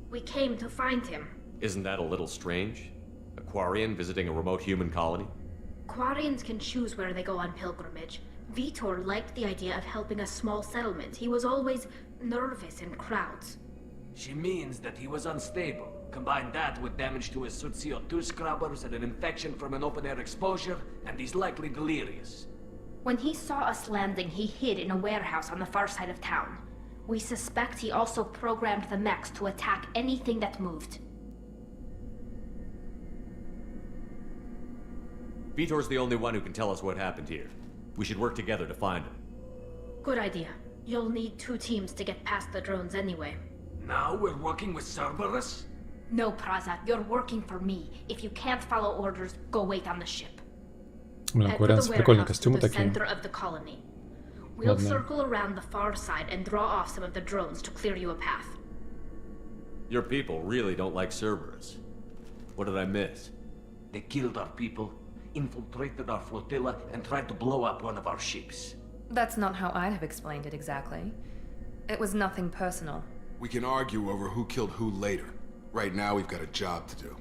We came to find him. Isn't that a little strange? A Quarian visiting a remote human colony? Quarians can choose where they go on pilgrimage. Vitor liked the idea of helping a small settlement. He was always nervous in crowds. She means that he was unstable. Combine that with damage to his suit CO2 scrubbers and an infection from an open-air exposure, and he's likely delirious. When he saw us landing, he hid in a warehouse on the far side of town. We suspect he also programmed the mechs to attack anything that moved. Vitor's the only one who can tell us what happened here. We should work together to find him. Good idea. You'll need 2 teams to get past the drones anyway. Now we're working with Cerberus? No, Praza, you're working for me. If you can't follow orders, go wait on the ship. Head for the warehouse to the center of the colony. We'll circle around the far side and draw off some of the drones to clear you a path. Your people really don't like Cerberus. What did I miss? They killed our people, infiltrated our flotilla, and tried to blow up one of our ships. That's not how I'd have explained it exactly. It was nothing personal. We can argue over who killed who later. Right now, we've got a job to do.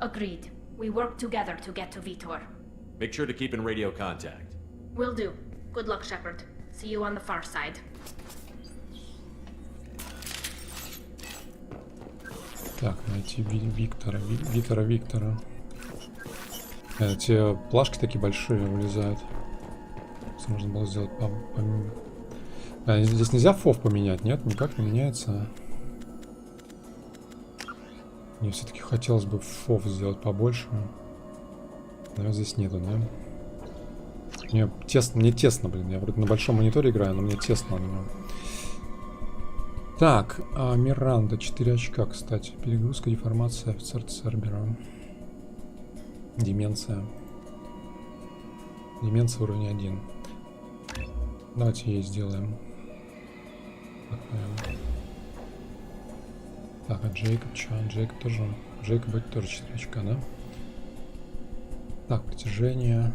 Agreed. We work together to get to Vitor. Make sure to keep in radio contact. Will do. Good luck, Shepard. See you on the far side. Так, найти Виктора. Эти плашки такие большие вылезают. Можно было сделать помимо. Здесь нельзя фов поменять, нет? Никак не меняется. Мне все-таки хотелось бы фов сделать побольше. Наверное, здесь нету, да? Мне тесно, блин. Я вроде на большом мониторе играю, но мне тесно. Так, Миранда, 4 очка, кстати. Перегрузка, деформация, офицер Cerberus. Деменция. Деменция уровня 1. Давайте ей сделаем. Так, а Джейкоб, что? Джейкоб тоже. Джейкоб это тоже 4 очка, да? Так, притяжение.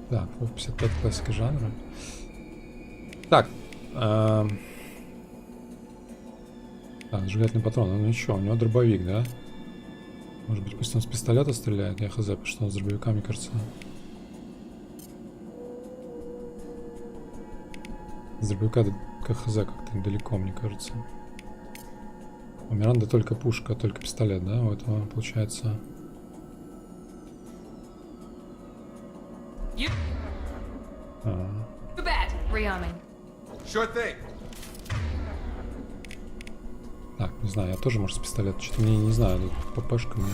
Так, 55 классика жанра. Так. Так, сжигательный патрон. Ну ничего, у него дробовик, да? Может быть, пусть он с пистолета стреляет? Я хз, потому что он с дробовика, мне кажется. С дробовика хз как-то недалеко, мне кажется. У Миранды только пушка, только пистолет, да? У этого получается... Так, не знаю, я тоже, может, с пистолета. Что-то мне, не знаю, тут ППшка мне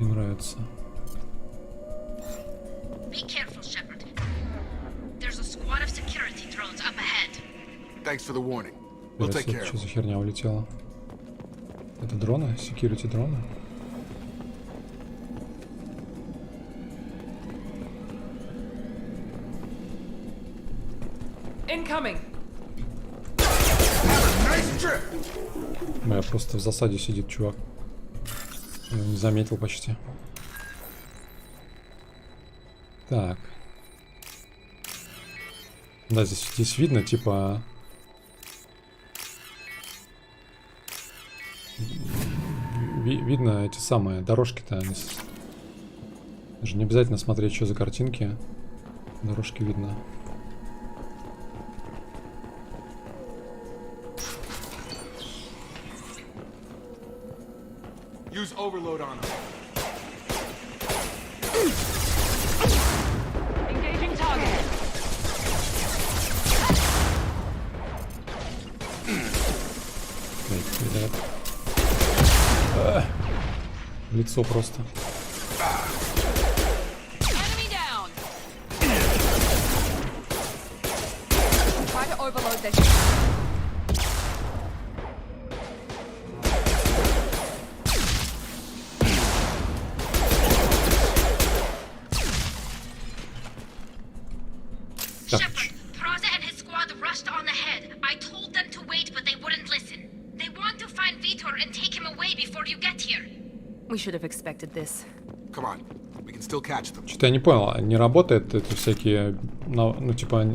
не нравится. Be careful, Shepard. There's a squad of security drones up ahead. Thanks for the warning. We'll take care. Что за херня улетела? Это дроны? Security дроны? Incoming! Бля, просто в засаде сидит чувак. Я его не заметил почти. Так. Да, здесь видно, типа... Видно эти самые дорожки-то. Даже не обязательно смотреть, что за картинки. Дорожки видно. Use overload on him. Engaging target. Лицо просто. Enemy down. Try to overload this. Shepard, Praza and his squad rushed on ahead. I told them to wait, but they wouldn't listen. They want to find Vitor and take him away before you get here. We should have expected this. Come on, we can still catch them. Что-то я не понял, не работает это всякие, ну типа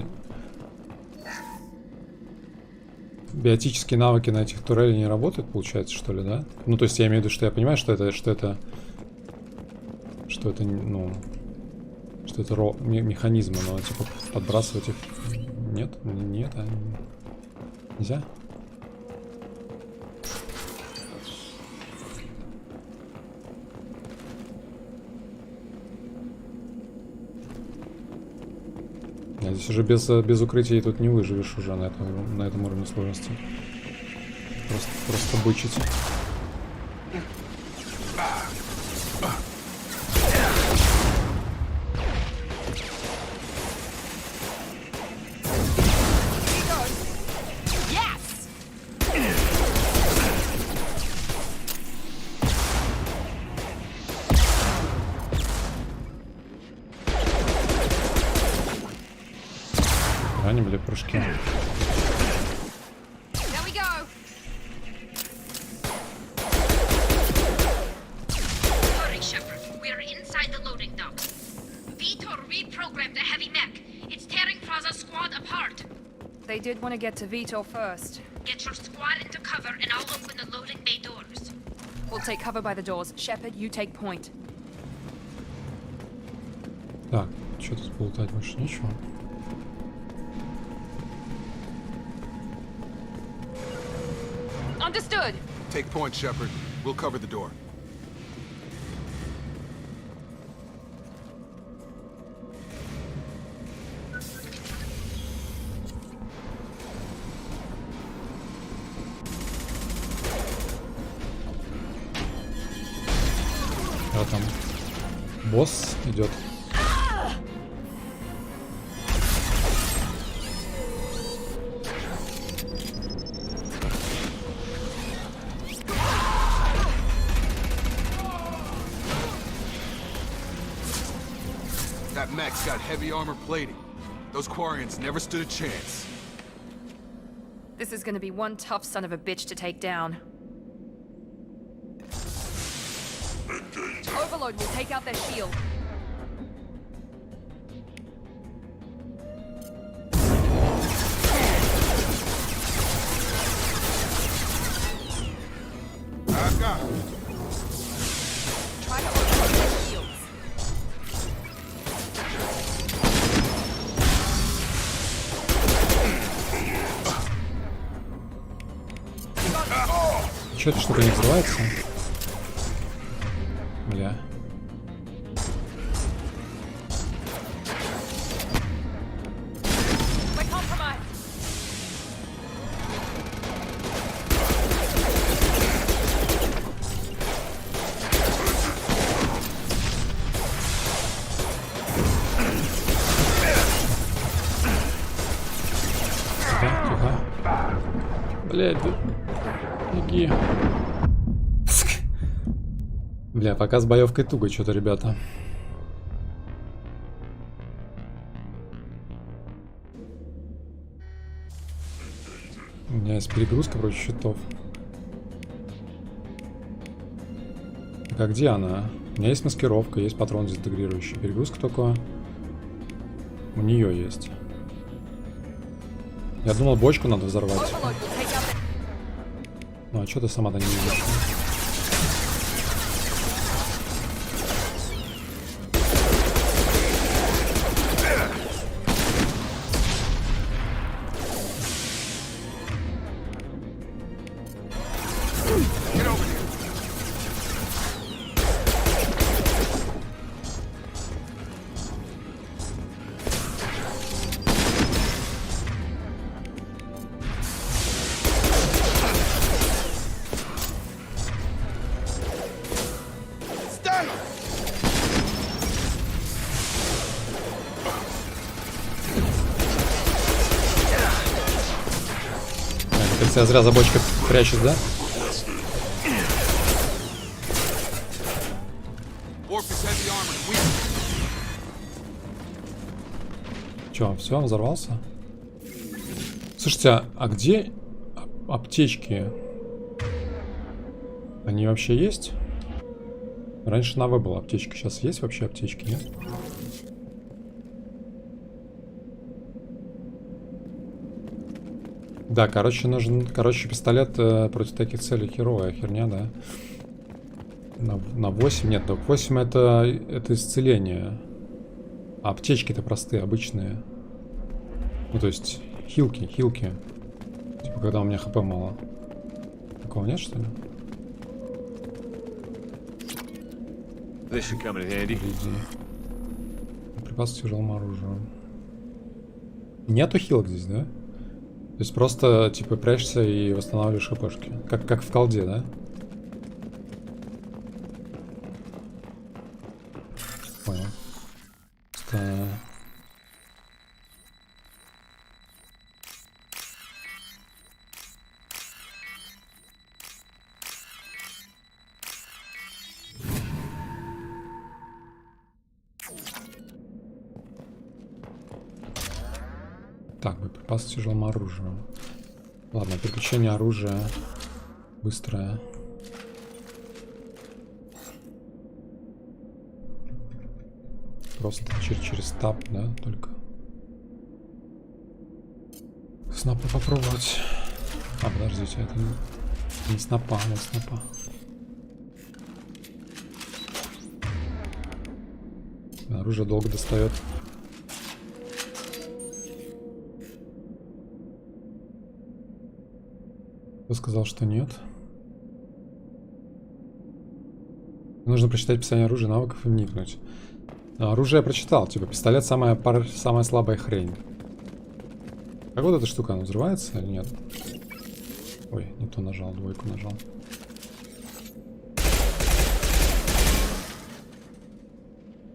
биотические навыки на этих турелей не работают, получается, что ли, да? Ну то есть я имею в виду, что я понимаю, что это ну, что это механизмы, но типа подбрасывать их нет, нельзя. А здесь уже без укрытия тут не выживешь уже на этом уровне сложности. Просто бычить. Ранили прыжки. They did want to get to Vitor first. Get your squad into cover and I'll open the loading bay doors. We'll take cover by the doors. Shepard, you take point. Так, что тут полутать больше ничего. Understood. Take point, Shepard. We'll cover the door. А там босс идет. That mech's got heavy armor plating. Those Quarians never stood a chance. This is gonna be one tough son of a bitch to take down. Overload will take out their shield. I've got it. Try to overload their shields. Чё эта штука не взрывается? Бля. Тихо. Блядь, беги. Бля, пока с боевкой туго что-то, ребята. У меня есть перегрузка против счетов. Так, а где она? У меня есть маскировка, есть патрон дезинтегрирующий. Перегрузка только у нее есть. Я думал, бочку надо взорвать. Ну а что ты сама-то не видишь? Я зря за бочкой прячусь, да? Чё, все, он взорвался? Слушайте, а где аптечки? Они вообще есть? Раньше на В была аптечка, сейчас есть вообще аптечки, нет? Да, короче, нужен, пистолет против таких целей херовая херня, да. На 8, нет, 8 это исцеление. А аптечки-то простые, обычные. Ну, то есть, хилки. Типа, когда у меня хп мало. Такого нет, что ли? Припас к тяжелому оружию. Нету хилок здесь, да? То есть просто, типа, прячешься и восстанавливаешь хпшки. Как в колде, да? Понял. Так, боеприпас к тяжелому оружию. Ладно, переключение оружия. Быстрое. Просто через таб, да, только. Снапа попробовать. А, подождите, это не снапа, а снапа. Оружие долго достает. Кто сказал, что нет? Нужно прочитать описание оружия, навыков и вникнуть. Оружие я прочитал. Типа, пистолет самая слабая хрень. Как вот эта штука, она взрывается или нет? Ой, не то нажал, двойку нажал.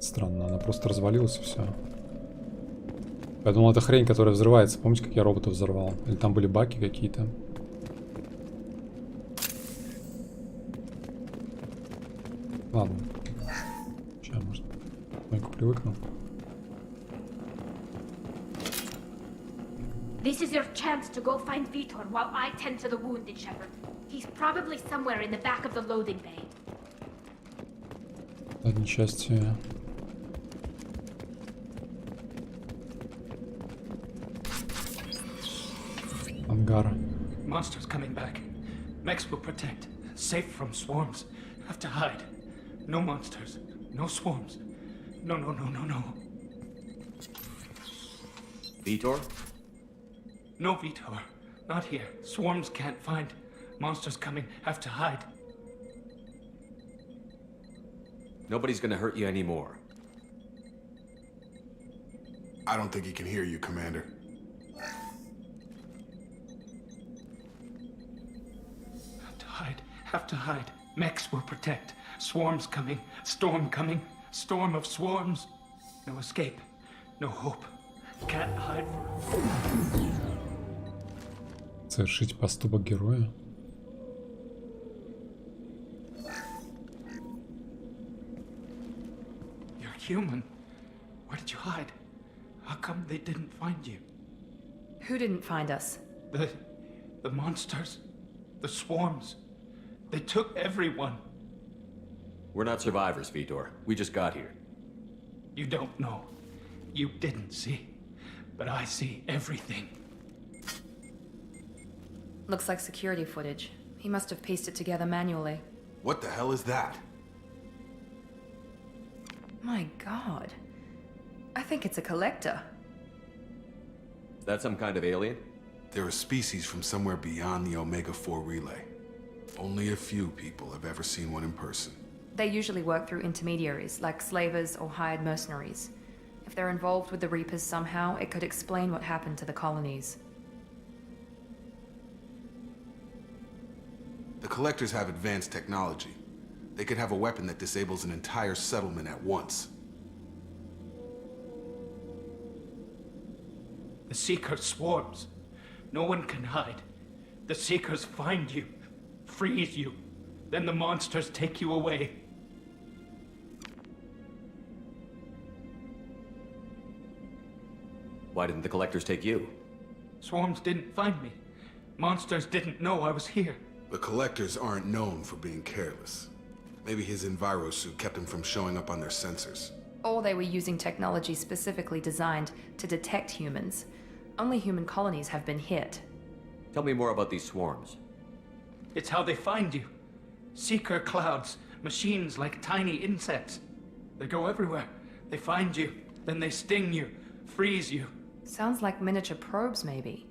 Странно, она просто развалилась и все. Я думал, это хрень, которая взрывается. Помните, как я робота взорвал? Или там были баки какие-то? Ладно. Сейчас, может, майку привыкну. This is your chance to go find Vitor while I tend to the wounded, Shepard. He's probably somewhere in the back of the loading bay. Одни части. Ангара. Monsters coming back. Mechs will protect. Safe from swarms. Have to hide. No monsters. No swarms. No. Vitor? No Vitor. Not here. Swarms can't find. Monsters coming. Have to hide. Nobody's gonna hurt you anymore. I don't think he can hear you, Commander. Have to hide. Mechs will protect. Swarms coming. Storm coming. Storm of swarms. No escape. No hope. Can't hide for... Совершить поступок героя. You're human. Where did you hide? How come they didn't find you? Who didn't find us? The monsters, the swarms, they took everyone. We're not survivors, Vitor. We just got here. You don't know. You didn't see. But I see everything. Looks like security footage. He must have pieced it together manually. What the hell is that? My god. I think it's a collector. Is that some kind of alien? They're a species from somewhere beyond the Omega-4 relay. Only a few people have ever seen one in person. They usually work through intermediaries, like slavers or hired mercenaries. If they're involved with the Reapers somehow, it could explain what happened to the colonies. The Collectors have advanced technology. They could have a weapon that disables an entire settlement at once. The Seeker swarms. No one can hide. The Seekers find you, freeze you. Then the monsters take you away. Why didn't the Collectors take you? Swarms didn't find me. Monsters didn't know I was here. The Collectors aren't known for being careless. Maybe his envirosuit kept him from showing up on their sensors. Or they were using technology specifically designed to detect humans. Only human colonies have been hit. Tell me more about these swarms. It's how they find you. Seeker clouds, machines like tiny insects. They go everywhere. They find you, then they sting you, freeze you. Sounds like miniature probes, maybe.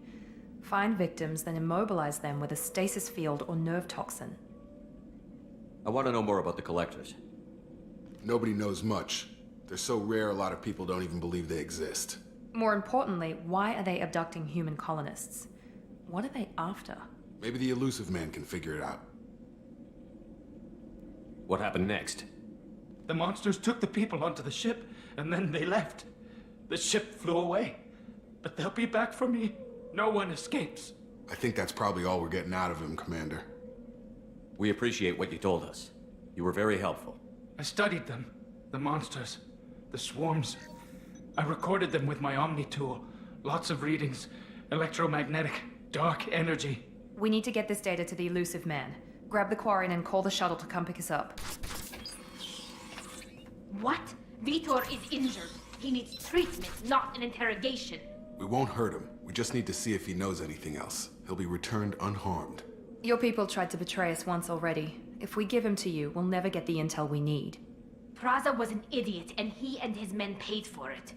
Find victims, then immobilize them with a stasis field or nerve toxin. I want to know more about the Collectors. Nobody knows much. They're so rare a lot of people don't even believe they exist. More importantly, why are they abducting human colonists? What are they after? Maybe the elusive man can figure it out. What happened next? The monsters took the people onto the ship, and then they left. The ship flew away. But they'll be back for me. No one escapes. I think that's probably all we're getting out of him, Commander. We appreciate what you told us. You were very helpful. I studied them. The monsters. The swarms. I recorded them with my Omni tool. Lots of readings. Electromagnetic. Dark energy. We need to get this data to the elusive man. Grab the Quarian and call the shuttle to come pick us up. What? Vitor is injured. He needs treatment, not an interrogation. We won't hurt him. We just need to see if he knows anything else. He'll be returned unharmed. Your people tried to betray us once already. If we give him to you, we'll never get the intel we need. Praza was an idiot, and he and his men paid for it.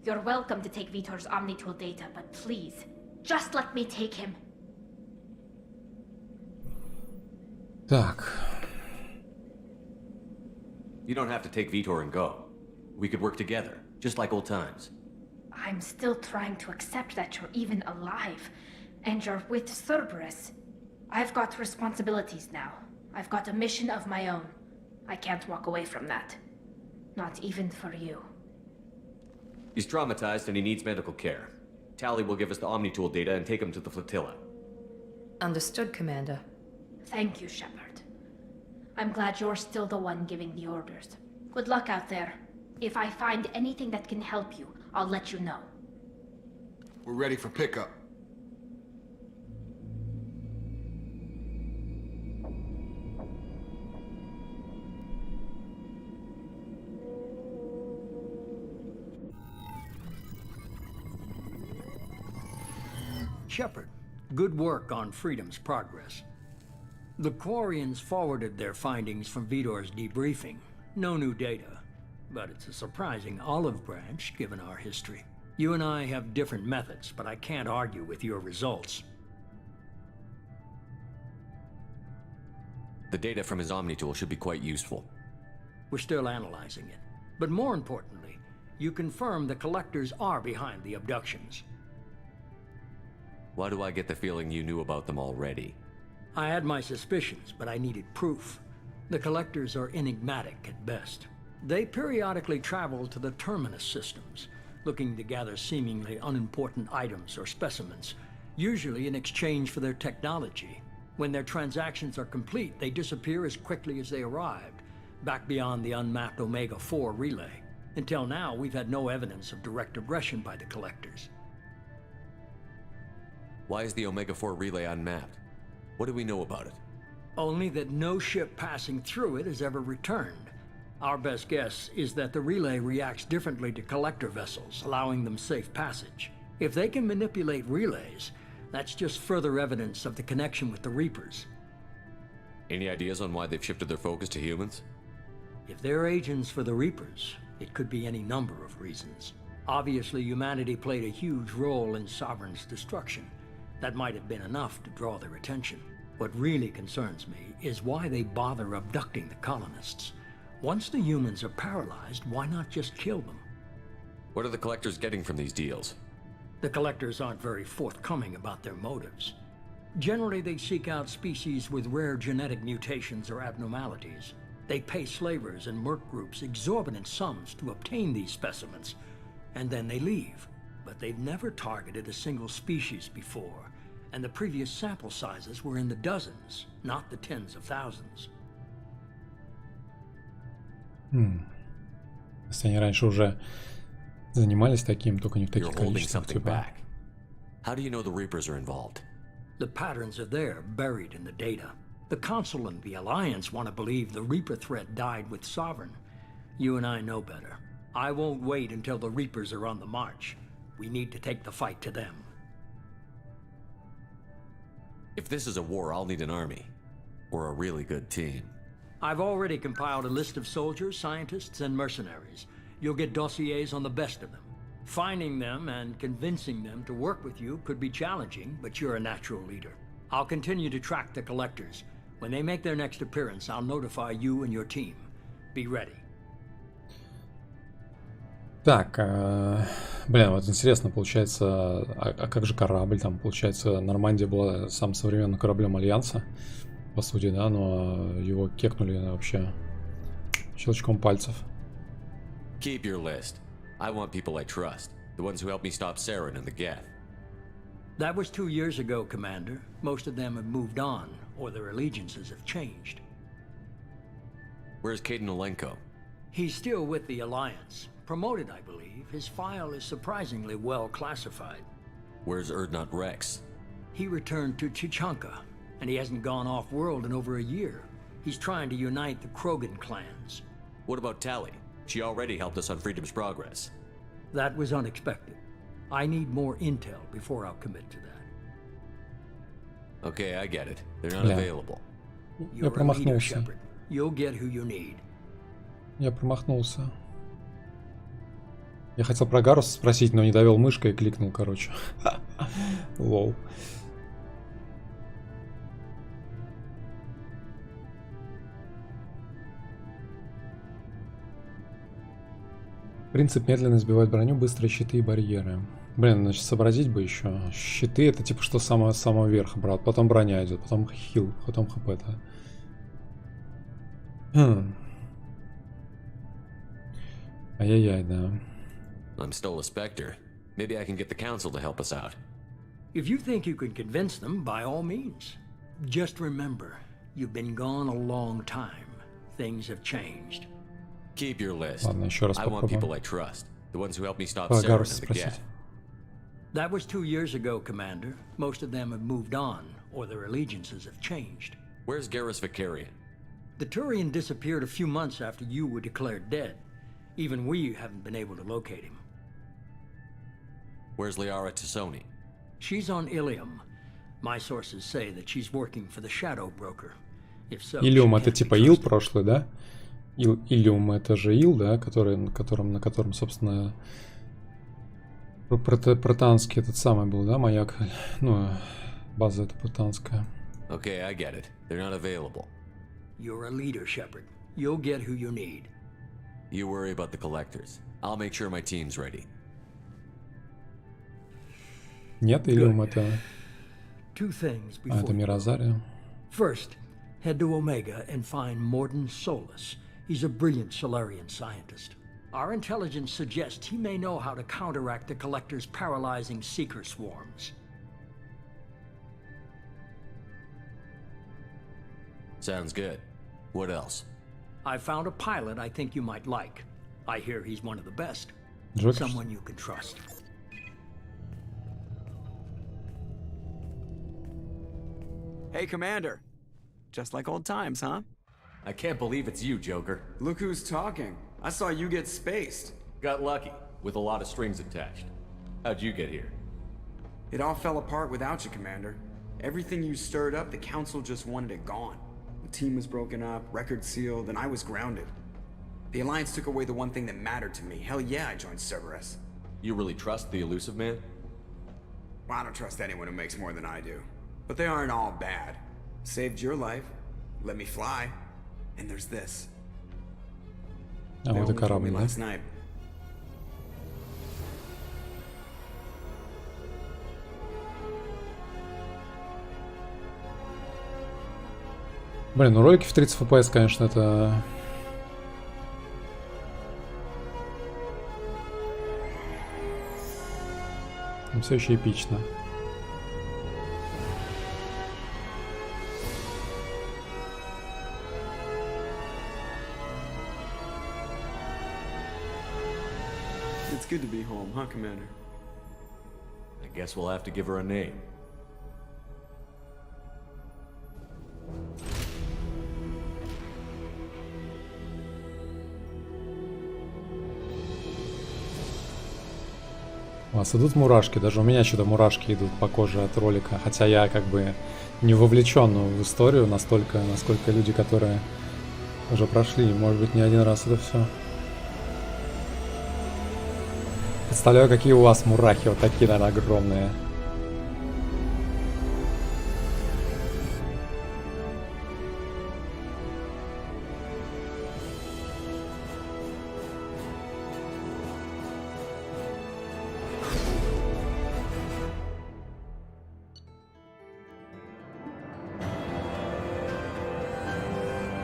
You're welcome to take Vitor's Omnitool data, but please, just let me take him. Так. You don't have to take Vitor and go. We could work together, just like old times. I'm still trying to accept that you're even alive, and you're with Cerberus. I've got responsibilities now. I've got a mission of my own. I can't walk away from that. Not even for you. He's traumatized and he needs medical care. Tally will give us the Omnitool data and take him to the flotilla. Understood, Commander. Thank you, Shepard. I'm glad you're still the one giving the orders. Good luck out there. If I find anything that can help you, I'll let you know. We're ready for pickup. Shepard, good work on Freedom's progress. The Quarians forwarded their findings from Vitor's debriefing. No new data, but it's a surprising olive branch given our history. You and I have different methods, but I can't argue with your results. The data from his Omnitool should be quite useful. We're still analyzing it. But more importantly, you confirm the Collectors are behind the abductions. Why do I get the feeling you knew about them already? I had my suspicions, but I needed proof. The Collectors are enigmatic at best. They periodically travel to the Terminus systems, looking to gather seemingly unimportant items or specimens, usually in exchange for their technology. When their transactions are complete, they disappear as quickly as they arrived, back beyond the unmapped Omega-4 relay. Until now, we've had no evidence of direct aggression by the Collectors. Why is the Omega-4 relay unmapped? What do we know about it? Only that no ship passing through it has ever returned. Our best guess is that the relay reacts differently to collector vessels, allowing them safe passage. If they can manipulate relays, that's just further evidence of the connection with the Reapers. Any ideas on why they've shifted their focus to humans? If they're agents for the Reapers, it could be any number of reasons. Obviously, humanity played a huge role in Sovereign's destruction. That might have been enough to draw their attention. What really concerns me is why they bother abducting the colonists. Once the humans are paralyzed, why not just kill them? What are the collectors getting from these deals? The collectors aren't very forthcoming about their motives. Generally, they seek out species with rare genetic mutations or abnormalities. They pay slavers and merc groups exorbitant sums to obtain these specimens, and then they leave. But they've never targeted a single species before, and the previous sample sizes were in the dozens, not the tens of thousands. Если они раньше уже занимались таким, только не в таких количествах, типа. How do you know the Reapers are involved? The patterns are there, buried in the data. The Council and the Alliance want to believe the Reaper threat died with Sovereign. You and I know better. I won't wait until the Reapers are on the march. We need to take the fight to them. If this is a war, I'll need an army. Or a really good team. I've already compiled a list of soldiers, scientists, and mercenaries. You'll get dossiers on the best of them. Finding them and convincing them to work with you could be challenging, but you're a natural leader. I'll continue to track the collectors. When they make their next appearance, I'll notify you and your team. Be ready. Так, блин, вот интересно, получается, а как же корабль там, получается, Нормандия была самым современным кораблем Альянса, по сути, да, но его кекнули вообще щелчком пальцев. Keep your list. I want people I trust. The ones who helped me stop Saren and the Geth. That was 2 years ago, Commander. Most of them have moved on, or their allegiances have changed. Where's Caden Olenko? He's still with the Alliance. Promoted, I believe. His file is surprisingly well classified. Where's Erdnot Rex? He returned to Chichanka, and he hasn't gone off-world in over a year. He's trying to unite the Krogan clans. What about Tali? She already helped us on Freedom's Progress. That was unexpected. I need more intel before I'll commit to that. Okay, I get it. They're not available. Я промахнулся. You'll get who you need. Я промахнулся. Я хотел про Гаруса спросить, но не довел мышкой и кликнул, короче. Лол. Принцип медленно сбивает броню, быстрые щиты и барьеры. Блин, значит, сообразить бы еще. Щиты — это типа что с самого верха, брат. Потом броня идет, потом хил, потом хп-то. Ай-яй-яй, да. I'm still a Spectre. Maybe I can get the Council to help us out. If you think you can convince them, by all means. Just remember, you've been gone a long time. Things have changed. Keep your list. Ладно, еще раз I want people I trust. The ones who helped me stop Saren and the Geth. That was 2 years ago, Commander. Most of them have moved on, or their allegiances have changed. Where's Garrus Vicarian? The Turian disappeared a few months after you were declared dead. Even we haven't been able to locate him. Where's Liara Tassoni? She's on Ilium. My sources say that she's working for the Shadow Broker. If so, Ilium — это типа Ил прошлый, да? Ilium — это же Ил, да, на котором, собственно, протанский этот самый был, да, маяк. Ну, база эта протанская. Okay, I get it. They're not available. You're a leader, Shepard. You'll get who you need. You worry about the collectors. I'll make sure my team's ready. Нет, Ilium — это... Two things А, это Мирозария. First, head to Omega and find Morden Solus. He's a brilliant Solarian scientist. Our intelligence suggests he may know how to counteract the Collector's paralyzing Seeker swarms. Sounds good. What else? I found a pilot I think you might like. I hear he's one of the best. Someone you can trust. Hey, Commander. Just like old times, huh? I can't believe it's you, Joker. Look who's talking. I saw you get spaced. Got lucky, with a lot of strings attached. How'd you get here? It all fell apart without you, Commander. Everything you stirred up, the Council just wanted it gone. The team was broken up, record sealed, and I was grounded. The Alliance took away the one thing that mattered to me. Hell yeah, I joined Cerberus. You really trust the Elusive Man? Well, I don't trust anyone who makes more than I do. But they aren't all bad. Saved your life, let me fly, and there's this. А вот и корабль, да? Last night. Блин, ну ролики в 30 FPS, конечно, это... Все еще эпично. It's good to be home, huh, Commander? I guess we'll have to give her a name. У вас идут мурашки, даже у меня что-то мурашки идут по коже от ролика, хотя я как бы не вовлечен в историю настолько, насколько люди, которые уже прошли, может быть, не один раз это все. Представляю, какие у вас мурахи, вот такие, наверное, огромные.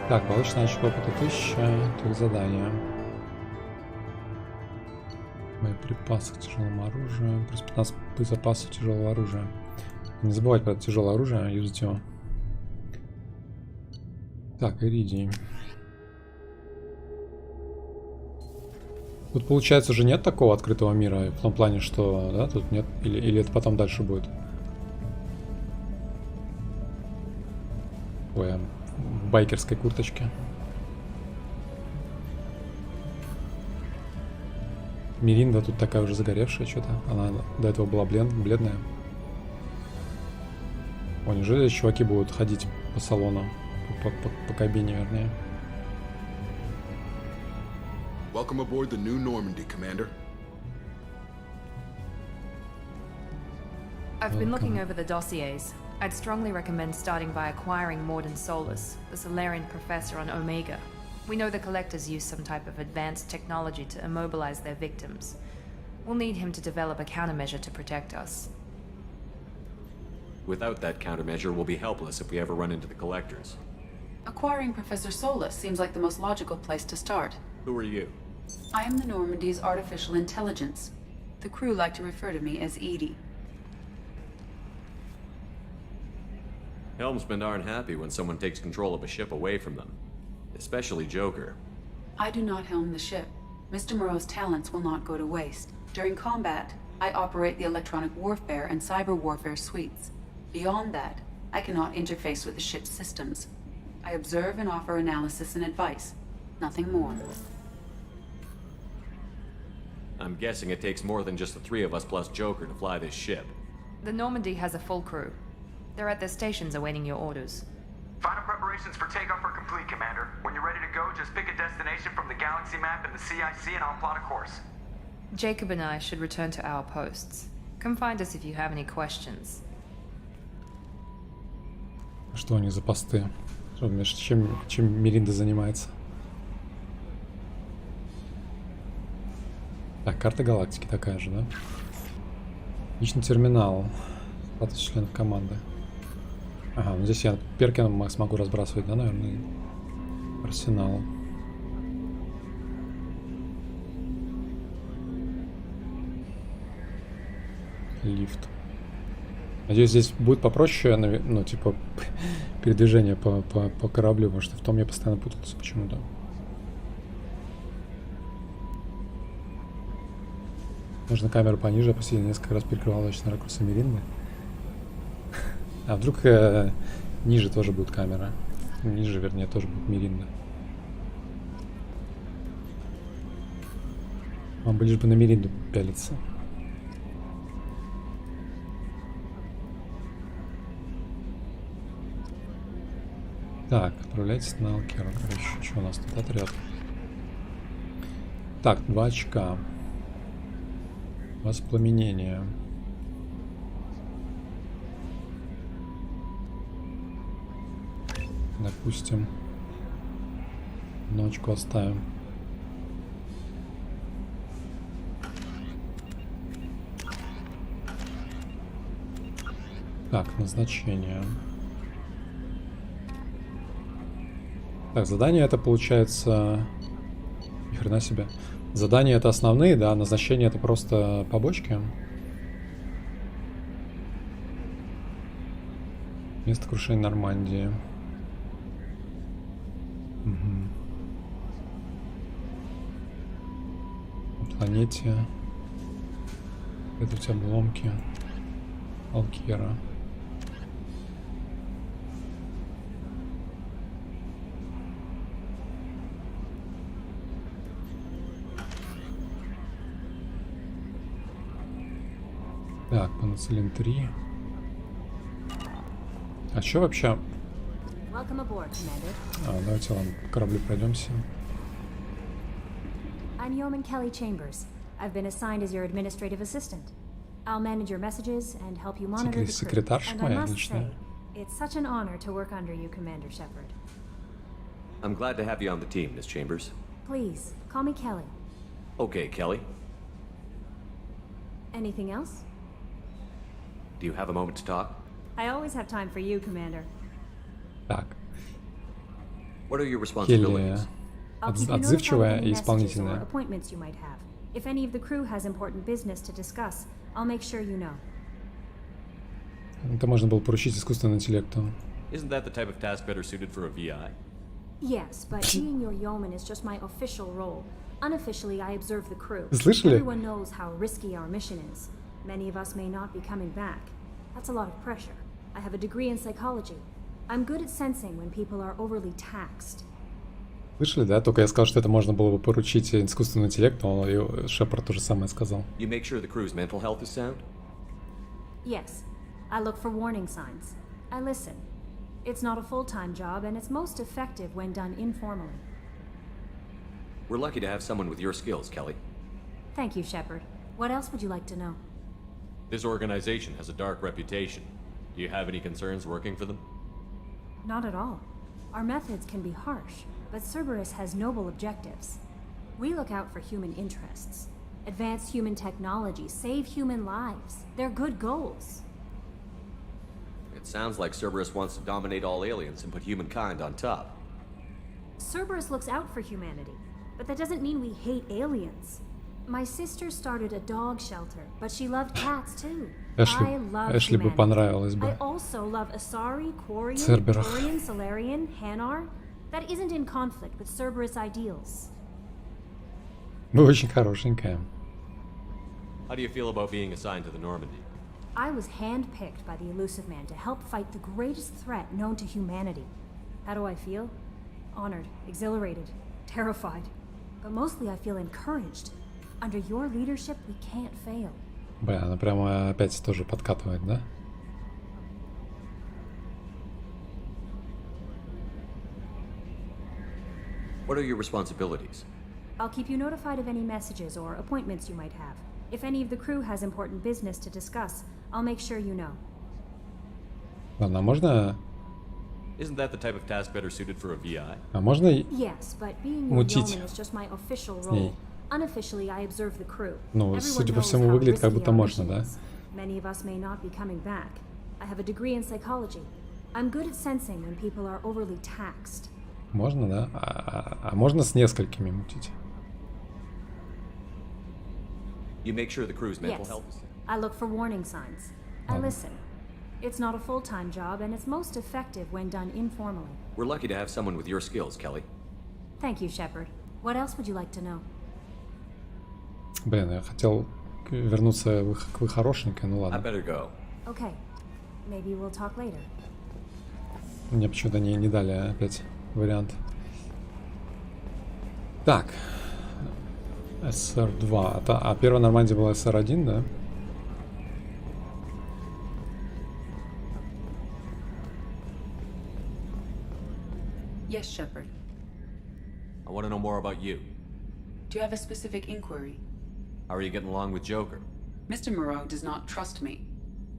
Так, получено очко опыта 1000, тут задание. Боеприпасы к тяжелому оружию, плюс 15 запасов тяжелого оружия. Не забывайте про тяжелое оружие, юзать его. Так, иридий. Тут, получается, уже нет такого открытого мира, в том плане, что, да, тут нет, или это потом дальше будет? Ой, в байкерской курточке. Миринда тут такая уже загоревшая что-то. Она до этого была бледная. О, неужели чуваки будут ходить по салону? По кабине, вернее. Welcome aboard the new Normandy, Commander. I've been looking over the dossiers. I'd strongly recommend starting by acquiring Morden Solus, the Solarian professor on Omega. We know the Collectors use some type of advanced technology to immobilize their victims. We'll need him to develop a countermeasure to protect us. Without that countermeasure, we'll be helpless if we ever run into the Collectors. Acquiring Professor Solus seems like the most logical place to start. Who are you? I am the Normandy's artificial intelligence. The crew like to refer to me as Edie. Helmsmen aren't happy when someone takes control of a ship away from them. Especially Joker. I do not helm the ship. Mr. Moreau's talents will not go to waste. During combat, I operate the electronic warfare and cyber warfare suites. Beyond that, I cannot interface with the ship's systems. I observe and offer analysis and advice. Nothing more. I'm guessing it takes more than just the three of us plus Joker to fly this ship. The Normandy has a full crew. They're at their stations awaiting your orders. Final preparations for takeoff are complete, Commander. When you're ready to go, just pick a destination from the galaxy map and the CIC and I'll plot a course. Jacob and I should return to our posts. Come find us if you have any questions. Что у них за посты? Что, чем Миринда занимается? Так, карта галактики такая же, да? Личный терминал. Статус членов команды. Ага, ну здесь я перки смогу разбрасывать, да, наверное, арсенал. Лифт. Надеюсь, здесь будет попроще, ну, типа, передвижение по кораблю, потому что в том я постоянно путался почему-то. Можно камеру пониже опустить, несколько раз перекрывал точно ракурсы Миринды. А вдруг Ниже тоже будет камера. Ниже, вернее, тоже будет Миринда. Вам бы лишь бы на Миринду пялиться. Так, отправляйтесь на Алкеру. Короче, что у нас тут отряд? Так, 2 очка. Воспламенение. Допустим, ночку оставим. Так, назначение. Так, задание это получается... Ни хрена себе. Задания это основные, да, назначение это просто побочки. Место крушения Нормандии. Угу. На планете. Это у тебя обломки. Алкера. Так, панацелин 3. А что вообще? Давайте ладно, по кораблю пройдемся. I'm Yeoman Kelly Chambers. I've been assigned as your administrative assistant. I'll manage your messages and help you monitor the crew. Секретарша And I моя must личная. say, it's such an honor to work under you, Commander Shepard. I'm glad to have you on the team, Miss Chambers. Please, call me Kelly. Okay, Kelly. Anything else? Do you have a moment to talk? I always have time for you, Commander. Так. What are your Келли responsibilities? отзывчивая и исполнительная. Appointments you might have. If any of the crew has important business to discuss, I'll make sure you know. Это можно было поручить искусственному интеллекту. Isn't that the type of task better suited for a VI? Yes, but being your yeoman is just my official role. Unofficially, I observe the crew. Слышали? Everyone knows how risky our mission is. Many of us may not be coming back. That's a lot of pressure. I have a degree in psychology. I'm good at sensing when people are overly taxed. Слышали, да? Только я сказал, что это можно было бы поручить искусственному интеллекту, но и Шепард то же самое сказал. You make sure the crew's mental health is sound? Yes. I look for warning signs. I listen. It's not a full-time job, and it's most effective when done informally. We're lucky to have someone with your skills, Kelly. Thank you, Shepard. What else would you like to know? This organization has a dark reputation. Do you have any concerns working for them? Not at all. Our methods can be harsh, but Cerberus has noble objectives. We look out for human interests. Advance human technology, save human lives. They're good goals. It sounds like Cerberus wants to dominate all aliens and put humankind on top. Cerberus looks out for humanity, but that doesn't mean we hate aliens. My sister started a dog shelter, but she loved cats too. I love Эшли бы понравилось бы. I also love Asari, Quarian, Cerberus. Turian, Solarian, Hanar. That isn't in conflict with Cerberus ideals. Вы очень хорошенькая. How do you feel about being assigned to the Normandy? I was handpicked by the Elusive Man to help fight the greatest threat known to humanity. How do I feel? Honored, exhilarated, terrified. But mostly I feel encouraged. Under your leadership, we can't fail. Бля, она прямо опять тоже подкатывает, да? What are your responsibilities? I'll keep you notified of any messages or appointments you might have. If any of the crew has important business to discuss, I'll make sure you know. Ладно, а можно... Isn't that the type of task better suited for a VI? А можно Yes, but being your мутить yeoman is just my official с role. ней? Unofficially, I observe the crew. Ну, Everyone судя по knows всему, how выглядит как risky будто our можно, mission да? is. Many of us may not be coming back. I have a degree in psychology. I'm good at sensing when people are overly taxed. Можно, да? А можно с несколькими мутить? You make sure the crew's mental Yes. health is sound? I look for warning signs. I listen. It's not a full-time job, and it's most effective when done informally. We're lucky to have someone with your skills, Kelly. Thank you, Shepard. What else would you like to know? Блин, я хотел вернуться к вы хорошенькой, ну I ладно. better go. Okay. Maybe we'll talk later. Мне почему-то не дали опять вариант. Так. СР-2. А первая Нормандия была СР-1, да? Yes, Shepard. I want to know more about you. Do you have a specific inquiry? How are you getting along with Joker? Mr. Moreau does not trust me.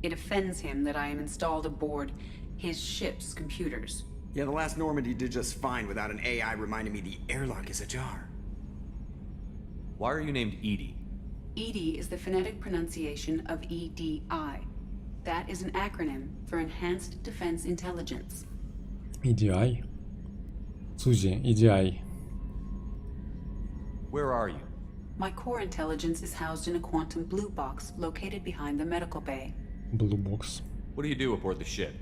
It offends him that I am installed aboard his ship's computers. Yeah, the last Normandy did just fine without an AI reminding me the airlock is ajar. Why are you named Edie? EDI is the phonetic pronunciation of EDI. That is an acronym for Enhanced Defense Intelligence. EDI? Suzy, EDI. Where are you? My core intelligence is housed in a quantum blue box located behind the medical bay. Blue box. What do you do aboard the ship?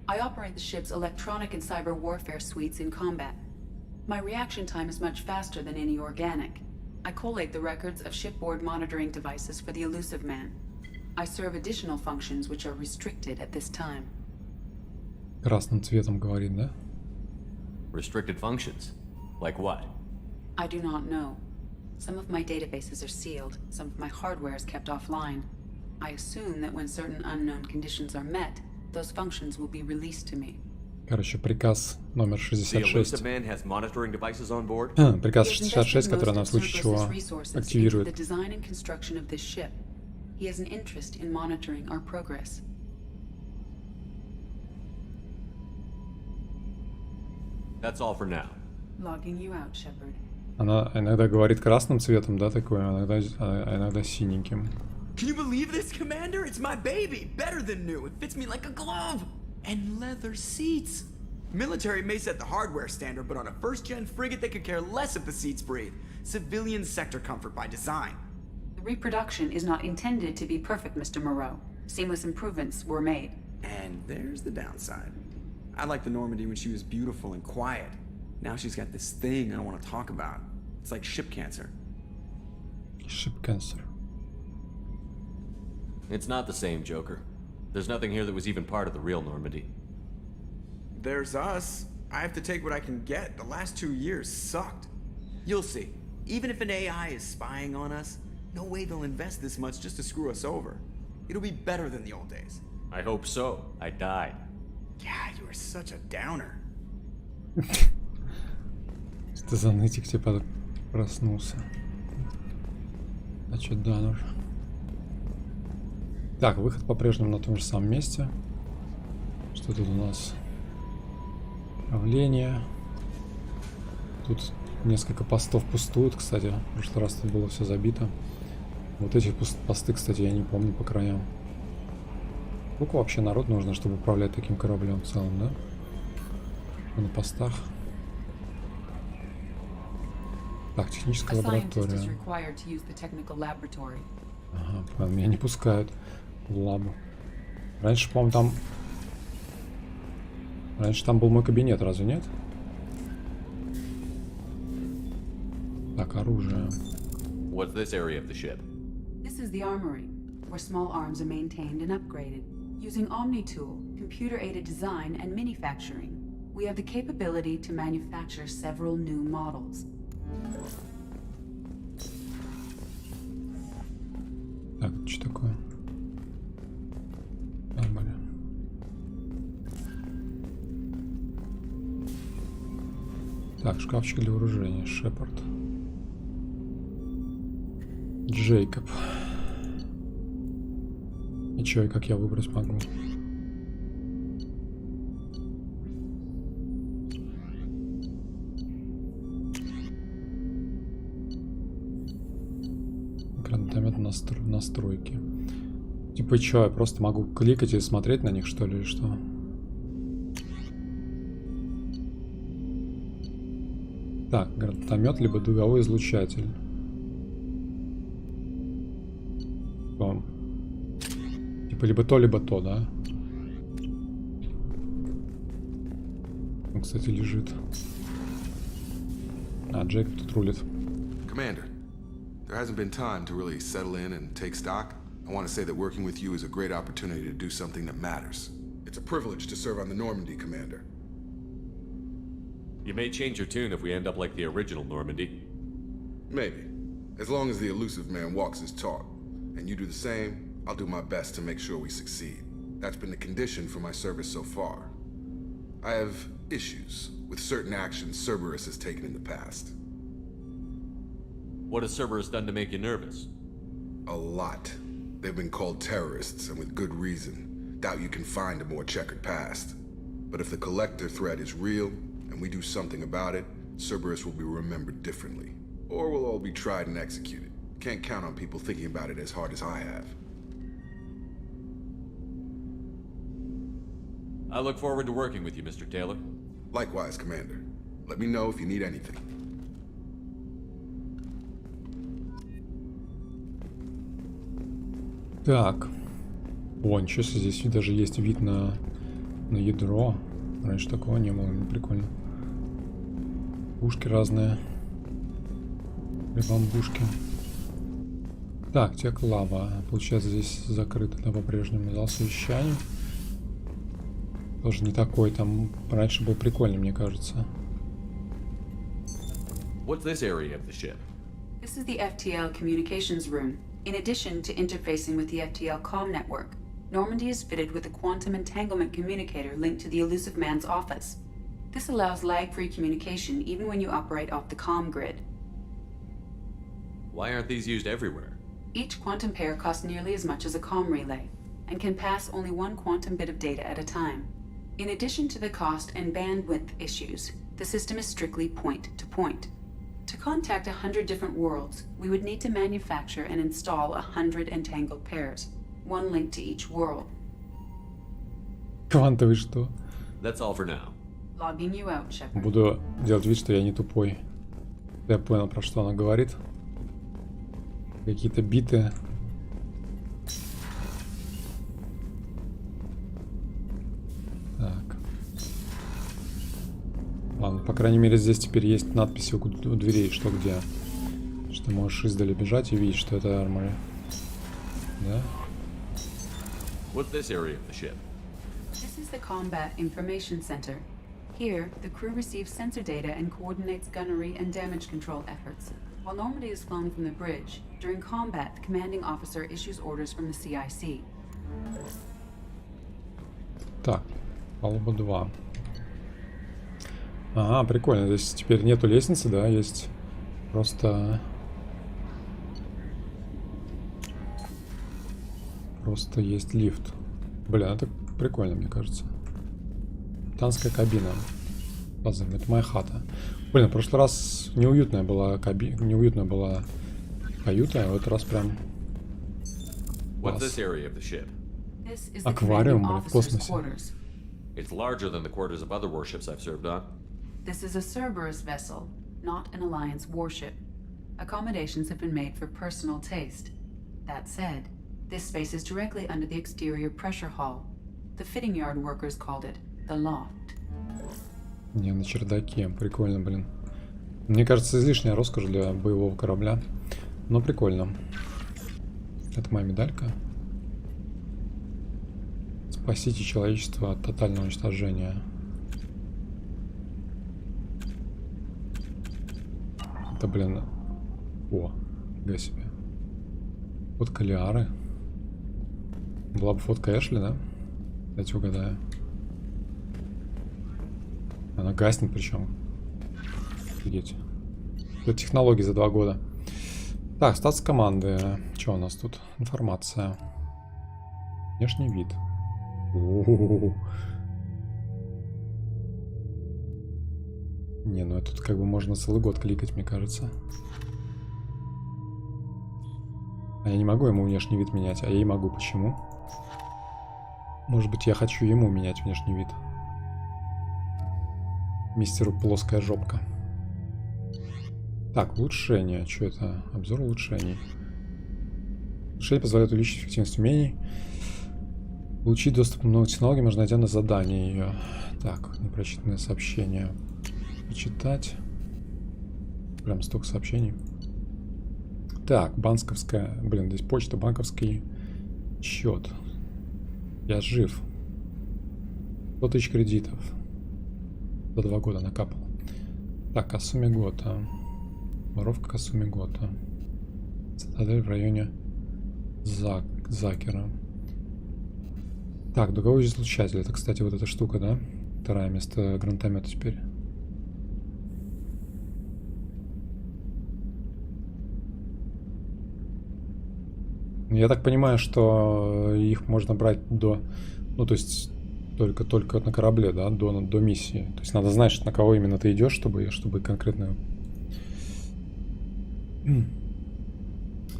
I operate the ship's electronic and cyber warfare suites in combat. My reaction time is much faster than any organic. I collate the records of shipboard monitoring devices for the Elusive Man. I serve additional functions which are restricted at this time. Красным цветом говорит, да? Restricted functions? Like what? I do not know. Some of my databases are sealed, some of my hardware is kept offline. I assume that when certain unknown conditions are met, those functions will be released to me. Короче, приказ номер 66. Приказ 66, который на случай чего активирует. That's all for now. Logging you out, Shepard. Она иногда говорит красным цветом, да, такое, а иногда синеньким. Can you believe this, Commander? It's my baby! Better than new. It fits me like a glove! And leather seats! Military may set the hardware standard, but on a first-gen frigate they could care less if the seats breathe. Civilian sector comfort by design. The reproduction is not intended to be perfect, Mr. Moreau. Seamless improvements were made. And there's the downside. I liked the Normandy when she was beautiful and quiet. Now she's got this thing I don't want to talk about. It's like ship cancer. Ship cancer. It's not the same, Joker. There's nothing here that was even part of the real Normandy. There's us. I have to take what I can get. The last 2 years sucked. You'll see. Even if an AI is spying on us, no way they'll invest this much just to screw us over. It'll be better than the old days. I hope so. I died. Yeah, you are such a downer. Что за нытик типа проснулся? А чё Данур? Так, выход по-прежнему на том же самом месте. Что тут у нас? Управление. Тут несколько постов пустуют, кстати. В прошлый раз тут было все забито. Вот эти посты, кстати, я не помню по краям. Сколько вообще народ нужно, чтобы управлять таким кораблем в целом, да? На постах. Так, техническая лаборатория. Ага, понял, меня не пускают в лабу. Раньше, по-моему, там... Раньше там был мой кабинет, разве нет? Так, оружие. What's this area of the ship? This is the armory, where small arms are maintained and upgraded. Using Omni-Tool, computer-aided design, and manufacturing, we have the capability to manufacture several new models. Так, что такое? Нормально. Так, шкафчик для вооружения. Шепард. Джейкоб. И чё, и как я выбрать могу? Гранатомет настройки. Типа чё, я просто могу кликать и смотреть на них, что ли, или что? Так, гранатомет либо дуговой излучатель. Типа либо то, да? Он, кстати, лежит. А, Джейк тут рулит. Commander, there hasn't been time to really settle in and take stock. I want to say that working with you is a great opportunity to do something that matters. It's a privilege to serve on the Normandy, Commander. You may change your tune if we end up like the original Normandy. Maybe. As long as the elusive man walks his talk, and you do the same, I'll do my best to make sure we succeed. That's been the condition for my service so far. I have issues with certain actions Cerberus has taken in the past. What has Cerberus done to make you nervous? A lot. They've been called terrorists, and with good reason. Doubt you can find a more checkered past. But if the Collector threat is real, and we do something about it, Cerberus will be remembered differently. Or we'll all be tried and executed. Can't count on people thinking about it as hard as I have. I look forward to working with you, Mr. Taylor. Likewise, Commander. Let me know if you need anything. Так. О, ничего себе, здесь даже есть вид на ядро. Раньше такого не было, прикольно. Пушки разные. И бамбушки. Так, тек лава. Получается, здесь закрыто, да, по-прежнему. Зал совещаний. Тоже не такой, там раньше был прикольный, мне кажется. What's this area of the ship? This is the Ftl Communications Room. In addition to interfacing with the Ftl comm network, Normandy is fitted with a quantum entanglement communicator linked to the elusive man's office. This allows lag-free communication even when you operate off the comm grid. Why aren't these used everywhere? Each quantum pair costs nearly as much as a comm relay, and can pass only one quantum bit of data at a time. In addition to the cost and bandwidth issues, the system is strictly point-to-point. To contact 100 different worlds, we would need to manufacture and install 100 entangled pairs, one link to each world. Квантовый что? That's all for now. Logging you out, Shepard. Буду делать вид, что я не тупой. Я понял, про что она говорит. Какие-то биты. Так. Ладно, по крайней мере, здесь теперь есть надписи у дверей, что где. Что можешь издали бежать и видеть, что это армори. Да? What's this area of the ship? This is the Combat Information Center. Here, the crew receives sensor data and coordinates gunnery and damage control efforts. While Normandy is flown from the bridge, during combat, the commanding officer issues orders from the CIC. Так, палуба 2. Ага, прикольно. Здесь теперь нету лестницы, да, есть просто есть лифт. Блин, это прикольно, мне кажется. Капитанская кабина. Это моя хата. Блин, в прошлый раз неуютная была каюта, а в этот раз прям класс. Аквариум, блин, в космосе. It's larger than the quarters of other warships I've served on. This is a Cerberus vessel, not an Alliance warship. Accommodations have been made for personal taste. That said, this space is directly under the exterior pressure hull. The fitting yard workers called it the loft. Не, на чердаке. Прикольно, блин. Мне кажется, излишняя роскошь для боевого корабля. Но прикольно. Это моя медалька. Спасите человечество от тотального уничтожения. Это, блин... О, фига себе. Фотка Лиары. Была бы фотка Эшли, да? Дайте угадаю. Она гаснет причем. Офигеть. Это технологии за 2 года. Так, статус команды. Что у нас тут? Информация. Внешний вид. У-у-у-у. Не, ну это тут как бы можно целый год кликать, мне кажется. А я не могу ему внешний вид менять, а я и могу. Почему? Может быть, я хочу ему менять внешний вид. Мистеру плоская жопка. Так, улучшение. Что это? Обзор улучшений. Улучшение позволяет увеличить эффективность умений. Получить доступ к новым технологиям можно, найдя на задание ее. Так, непрочитанное сообщение. Почитать. Прям столько сообщений. Так, банковская. Блин, здесь почта, банковский счет. Я жив. 100 000 кредитов. За 2 года накапал. Так, Касумигота. Воровка Касумигота. Цитадель в районе Закера. Так, дуговой излучатель. Это, кстати, вот эта штука, да? Второе место гранатомета теперь. Я так понимаю, что их можно брать до... Ну, то есть, только на корабле, да? До миссии. То есть, надо знать, на кого именно ты идешь, чтобы конкретно...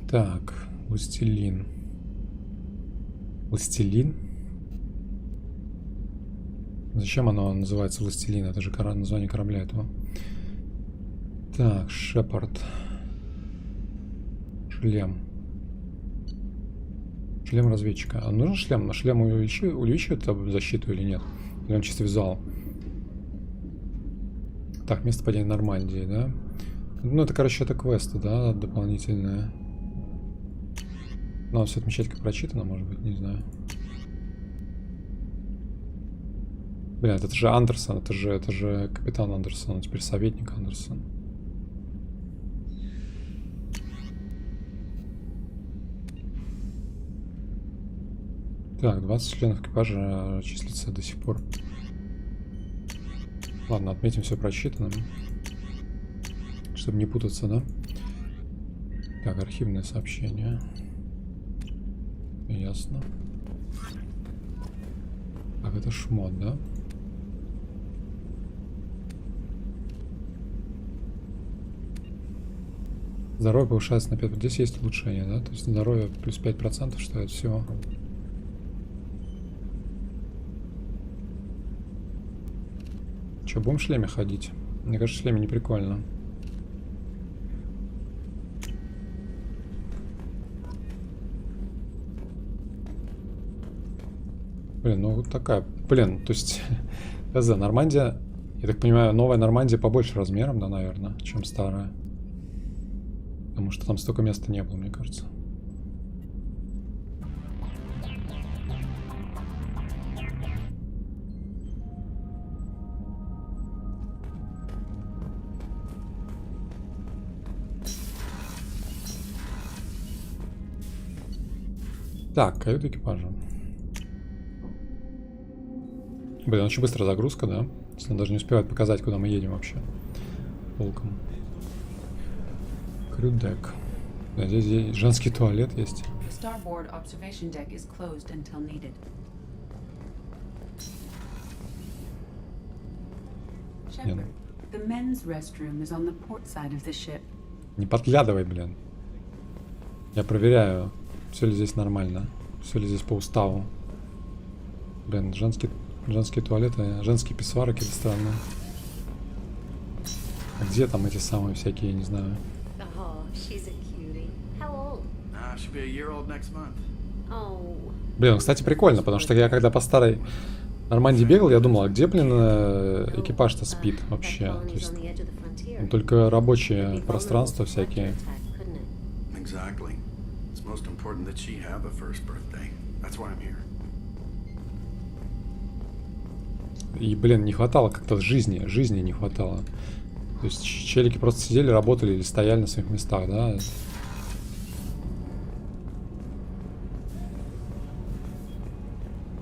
Так, властелин. Властелин? Зачем оно называется властелин? Это же название корабля этого. Так, Шепард. Шлем. Шлем разведчика. А нужен шлем? На шлем увеличивает защиту или нет? Или он чисто визуал? Так, место падения Нормандии, да? Ну, это, короче, это квесты, да, дополнительные. Надо все отмечать, как прочитано, может быть, не знаю. Блин, это же Андерсон, это же капитан Андерсон, теперь советник Андерсон. Так, 20 членов экипажа числится до сих пор. Ладно, отметим все прочитанным. Чтобы не путаться, да? Так, архивное сообщение. Ясно. Так, это шмот, да? Здоровье повышается на 5%. Здесь есть улучшение, да? То есть здоровье плюс 5%, что это всего. Че, будем в шлеме ходить? Мне кажется, в шлеме не прикольно. Блин, ну вот такая. Блин, то есть... Нормандия... Я так понимаю, новая Нормандия побольше размером, да, наверное, чем старая. Потому что там столько места не было, мне кажется. Так, каюта экипажа. Блин, очень быстрая загрузка, да? Если он даже не успевает показать, куда мы едем вообще. Толком. Крюдек. Да, здесь женский туалет есть. Не подглядывай, блин. Я проверяю, все ли здесь нормально. Все ли здесь по уставу. Блин, женские туалеты, женские писсуары какие-то странные. А где там эти самые всякие, я не знаю. Блин, кстати, прикольно, потому что я когда по старой Нормандии бегал, я думал, а где, блин, экипаж-то спит вообще? То есть, только рабочее пространство всякие. И, блин, не хватало как-то жизни не хватало. То есть челики просто сидели, работали или стояли на своих местах, да?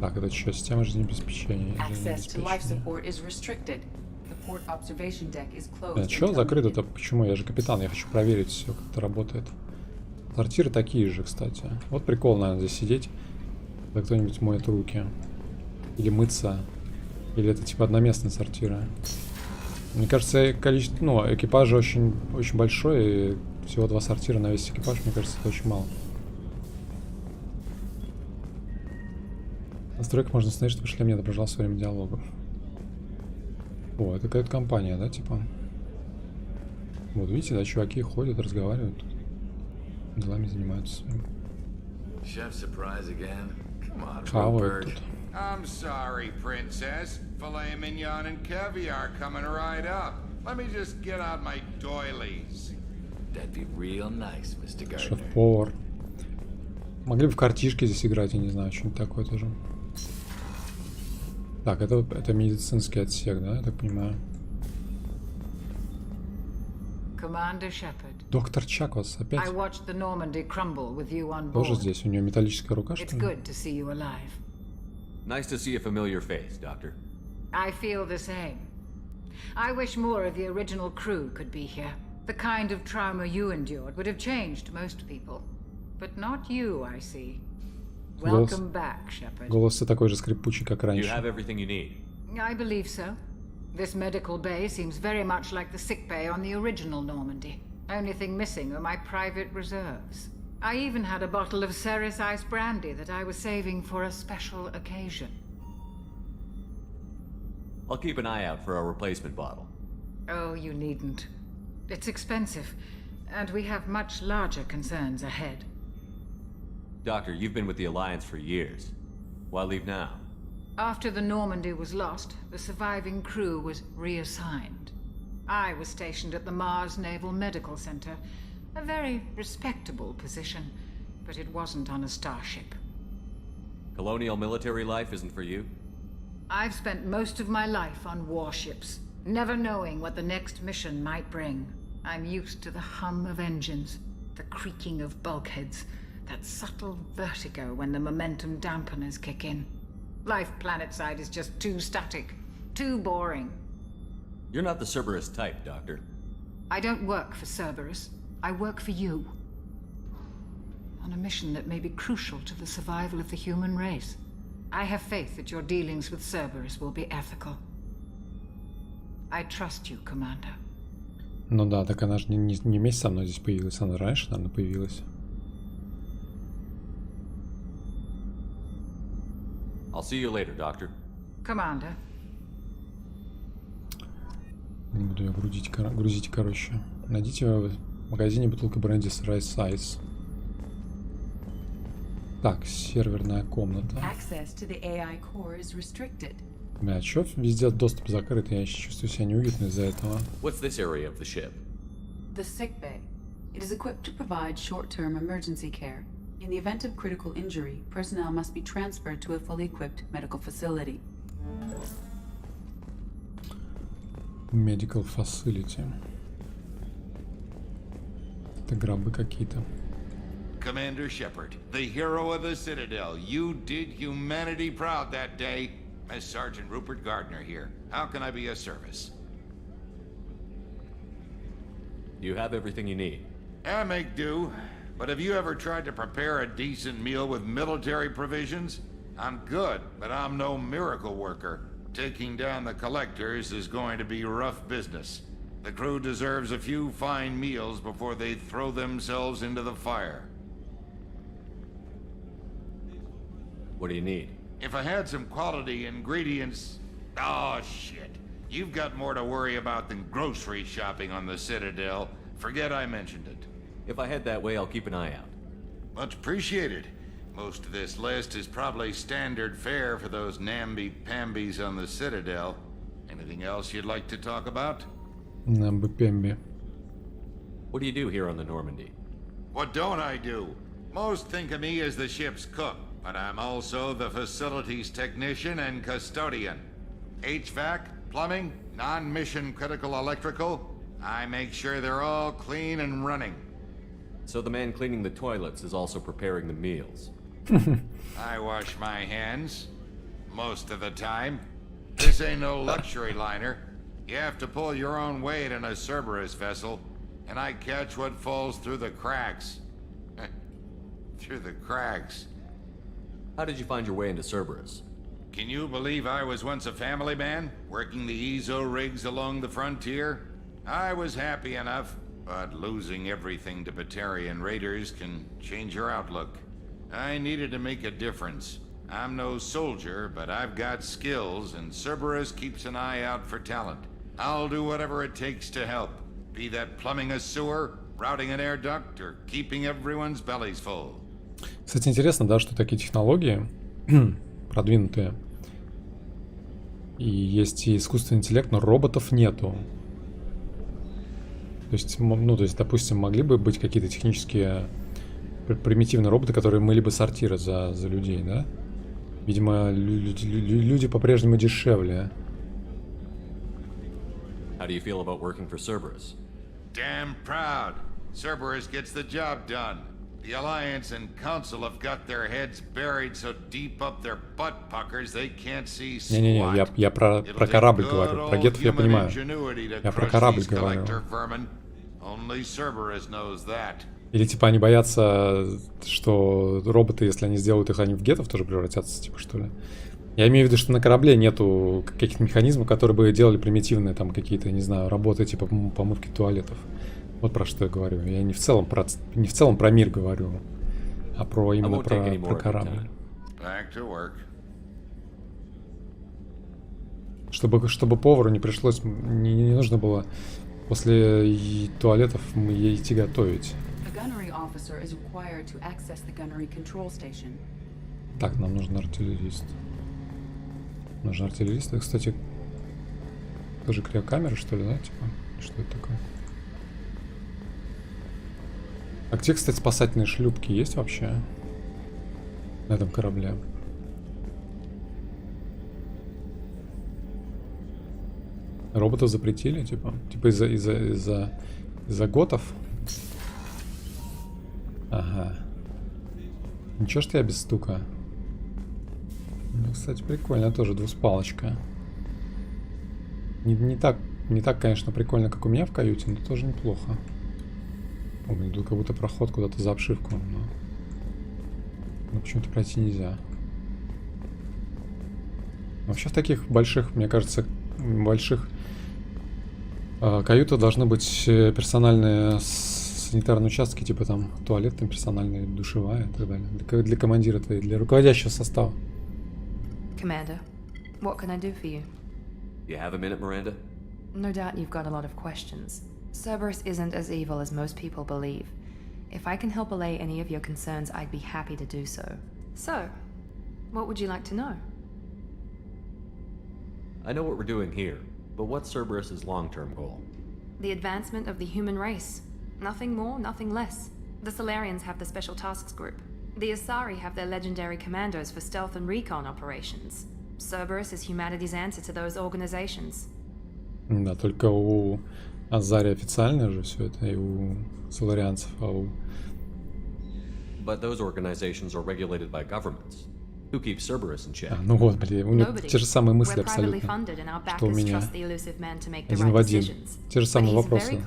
Так, это что? Система жизнеобеспечения. Что закрыто-то? Почему? Я же капитан, я хочу проверить все, как это работает. Сортиры такие же, кстати. Вот прикол, наверное, здесь сидеть, когда кто-нибудь моет руки. Или или это типа одноместные сортиры. Мне кажется, количество, экипажа очень большое, и всего 2 сортира на весь экипаж, мне кажется, это очень мало. В настройках можно установить, чтобы шлем не отображался во время диалогов. О, это какая-то компания, да, типа? Вот, видите, да, чуваки ходят, разговаривают. Делами занимаются своим. Хавают тут. I'm sorry, princess. Filet mignon and caviar coming right up. Let me just get out my doilies. That'd be real nice, Mr. Gardner. Шеф-повар. Могли бы в картишки здесь играть, я не знаю, что-нибудь такое тоже. Так, это медицинский отсек, да, я так понимаю. Commander Shepard. Доктор Чакос опять. I watched the Normandy crumble with you on board. Тоже здесь, у нее металлическая рука, что It's ли? good to see you alive. Nice to see a familiar face, Doctor. I feel the same. I wish more of the original crew could be here. The kind of trauma you endured would have changed most people. But not you, I see. Welcome back, Shepard. Голос такой же скрипучий, как раньше. You have everything you need. I believe so. This medical bay seems very much like the sick bay on the original Normandy. Only thing missing are my private reserves. I even had a bottle of Cerberus ice brandy that I was saving for a special occasion. I'll keep an eye out for a replacement bottle. Oh, you needn't. It's expensive, and we have much larger concerns ahead. Doctor, you've been with the Alliance for years. Why leave now? After the Normandy was lost, the surviving crew was reassigned. I was stationed at the Mars Naval Medical Center, a very respectable position, but it wasn't on a starship. Colonial military life isn't for you? I've spent most of my life on warships, never knowing what the next mission might bring. I'm used to the hum of engines, the creaking of bulkheads, that subtle vertigo when the momentum dampeners kick in. Life planetside is just too static, too boring. You're not the Cerberus type, Doctor. I don't work for Cerberus. I work for you. On a mission that may be crucial to the survival of the human race. I have faith that your dealings with Cerberus will be ethical. I trust you, Commander. Ну да, так она же не вместе со мной здесь появилась, она раньше, наверное, появилась. I'll see you later, Doctor. Commander. Не буду ее грузить, короче. Найдите в магазине бутылку бренди с Rice Ice. Так, серверная комната. Бля, чё везде доступ закрыт? Я еще чувствую себя неуютно из-за этого. What's this area of the ship? The sick bay. It is equipped to provide short-term emergency care. In the event of critical injury, personnel must be transferred to a fully equipped medical facility. Medical facility. Это гробы какие-то. Commander Shepard, the hero of the Citadel. You did humanity proud that day. As Sergeant Rupert Gardner here. How can I be of service? You have everything you need. I make do. But have you ever tried to prepare a decent meal with military provisions? I'm good, but I'm no miracle worker. Taking down the collectors is going to be rough business. The crew deserves a few fine meals before they throw themselves into the fire. What do you need? If I had some quality ingredients... Oh, shit. You've got more to worry about than grocery shopping on the Citadel. Forget I mentioned it. If I head that way, I'll keep an eye out. Much appreciated. Most of this list is probably standard fare for those namby-pambies on the Citadel. Anything else you'd like to talk about? Namby-pamby. What do you do here on the Normandy? What don't I do? Most think of me as the ship's cook, but I'm also the facilities technician and custodian. HVAC, plumbing, non-mission critical electrical. I make sure they're all clean and running. So the man cleaning the toilets is also preparing the meals. I wash my hands. Most of the time. This ain't no luxury liner. You have to pull your own weight in a Cerberus vessel, and I catch what falls through the cracks. Through the cracks. How did you find your way into Cerberus? Can you believe I was once a family man, working the EZO rigs along the frontier? I was happy enough, but losing everything to Batarian raiders can change your outlook. I needed to make a difference. I'm no soldier, but I've got skills, and Cerberus keeps an eye out for talent. I'll do whatever it takes to help, be that plumbing a sewer, routing an air duct, or keeping everyone's bellies full. Кстати, интересно, да, что такие технологии продвинутые. И есть и искусственный интеллект, но роботов нету. То есть, ну, то есть, допустим, могли бы быть какие-то технические примитивные роботы, которые мыли бы сортиры за людей, да? Видимо, люди по-прежнему дешевле. How do you feel about working for Cerberus? damn proud. Cerberus gets the job done. The Alliance and Council have got their heads buried so deep up their butt puckers they can't see squat. Не-не-не, я про корабль говорю. Про гетов я понимаю. Я про корабль говорю. Only Cerberus knows that. Или типа они боятся, что роботы, если они сделают их, они в гетов тоже превратятся, типа, что ли? Я имею в виду, что на корабле нету каких-то механизмов, которые бы делали примитивные там какие-то, не знаю, работы типа помывки туалетов. Вот про что я говорю. Я не в целом про мир говорю, а про именно про корабль. Чтобы повару не пришлось, не нужно было после туалетов ей идти готовить. Так, нам нужен артиллерист. Нужен артиллерист. Это, кстати, тоже криокамера, что ли, да? Типа, что это такое? А где, кстати, спасательные шлюпки есть вообще на этом корабле? Роботов запретили, типа из-за готов? Ага. Ничего, что я без стука. Ну, кстати, прикольно, тоже двуспалочка. Не так, конечно, прикольно, как у меня в каюте, но тоже неплохо. О, блин, тут как будто проход куда-то за обшивку, но почему-то пройти нельзя. Вообще в таких больших, мне кажется, больших каютах должны быть персональные санитарные участки, типа там туалет, там персональная душевая и так далее. Для командира твоей, для руководящего состава. Commander, what can I do for you? You have a minute, Miranda? No doubt you've got a lot of questions. Cerberus isn't as evil as most people believe. If I can help allay any of your concerns, I'd be happy to do so. So, what would you like to know? I know what we're doing here, but what's Cerberus's long-term goal? The advancement of the human race. Nothing more, nothing less. The Solarians have the Special Tasks Group. The Asari have their legendary commandos for stealth and recon operations. Cerberus is humanity's answer to those organizations. Да, только у Азари официально же все это, и у соларианцев, а у... But those organizations are regulated by governments. Who keeps Cerberus in check? Ну вот, блин, у него те же самые мысли абсолютно, что у меня. Один в один. Те же самые вопросы.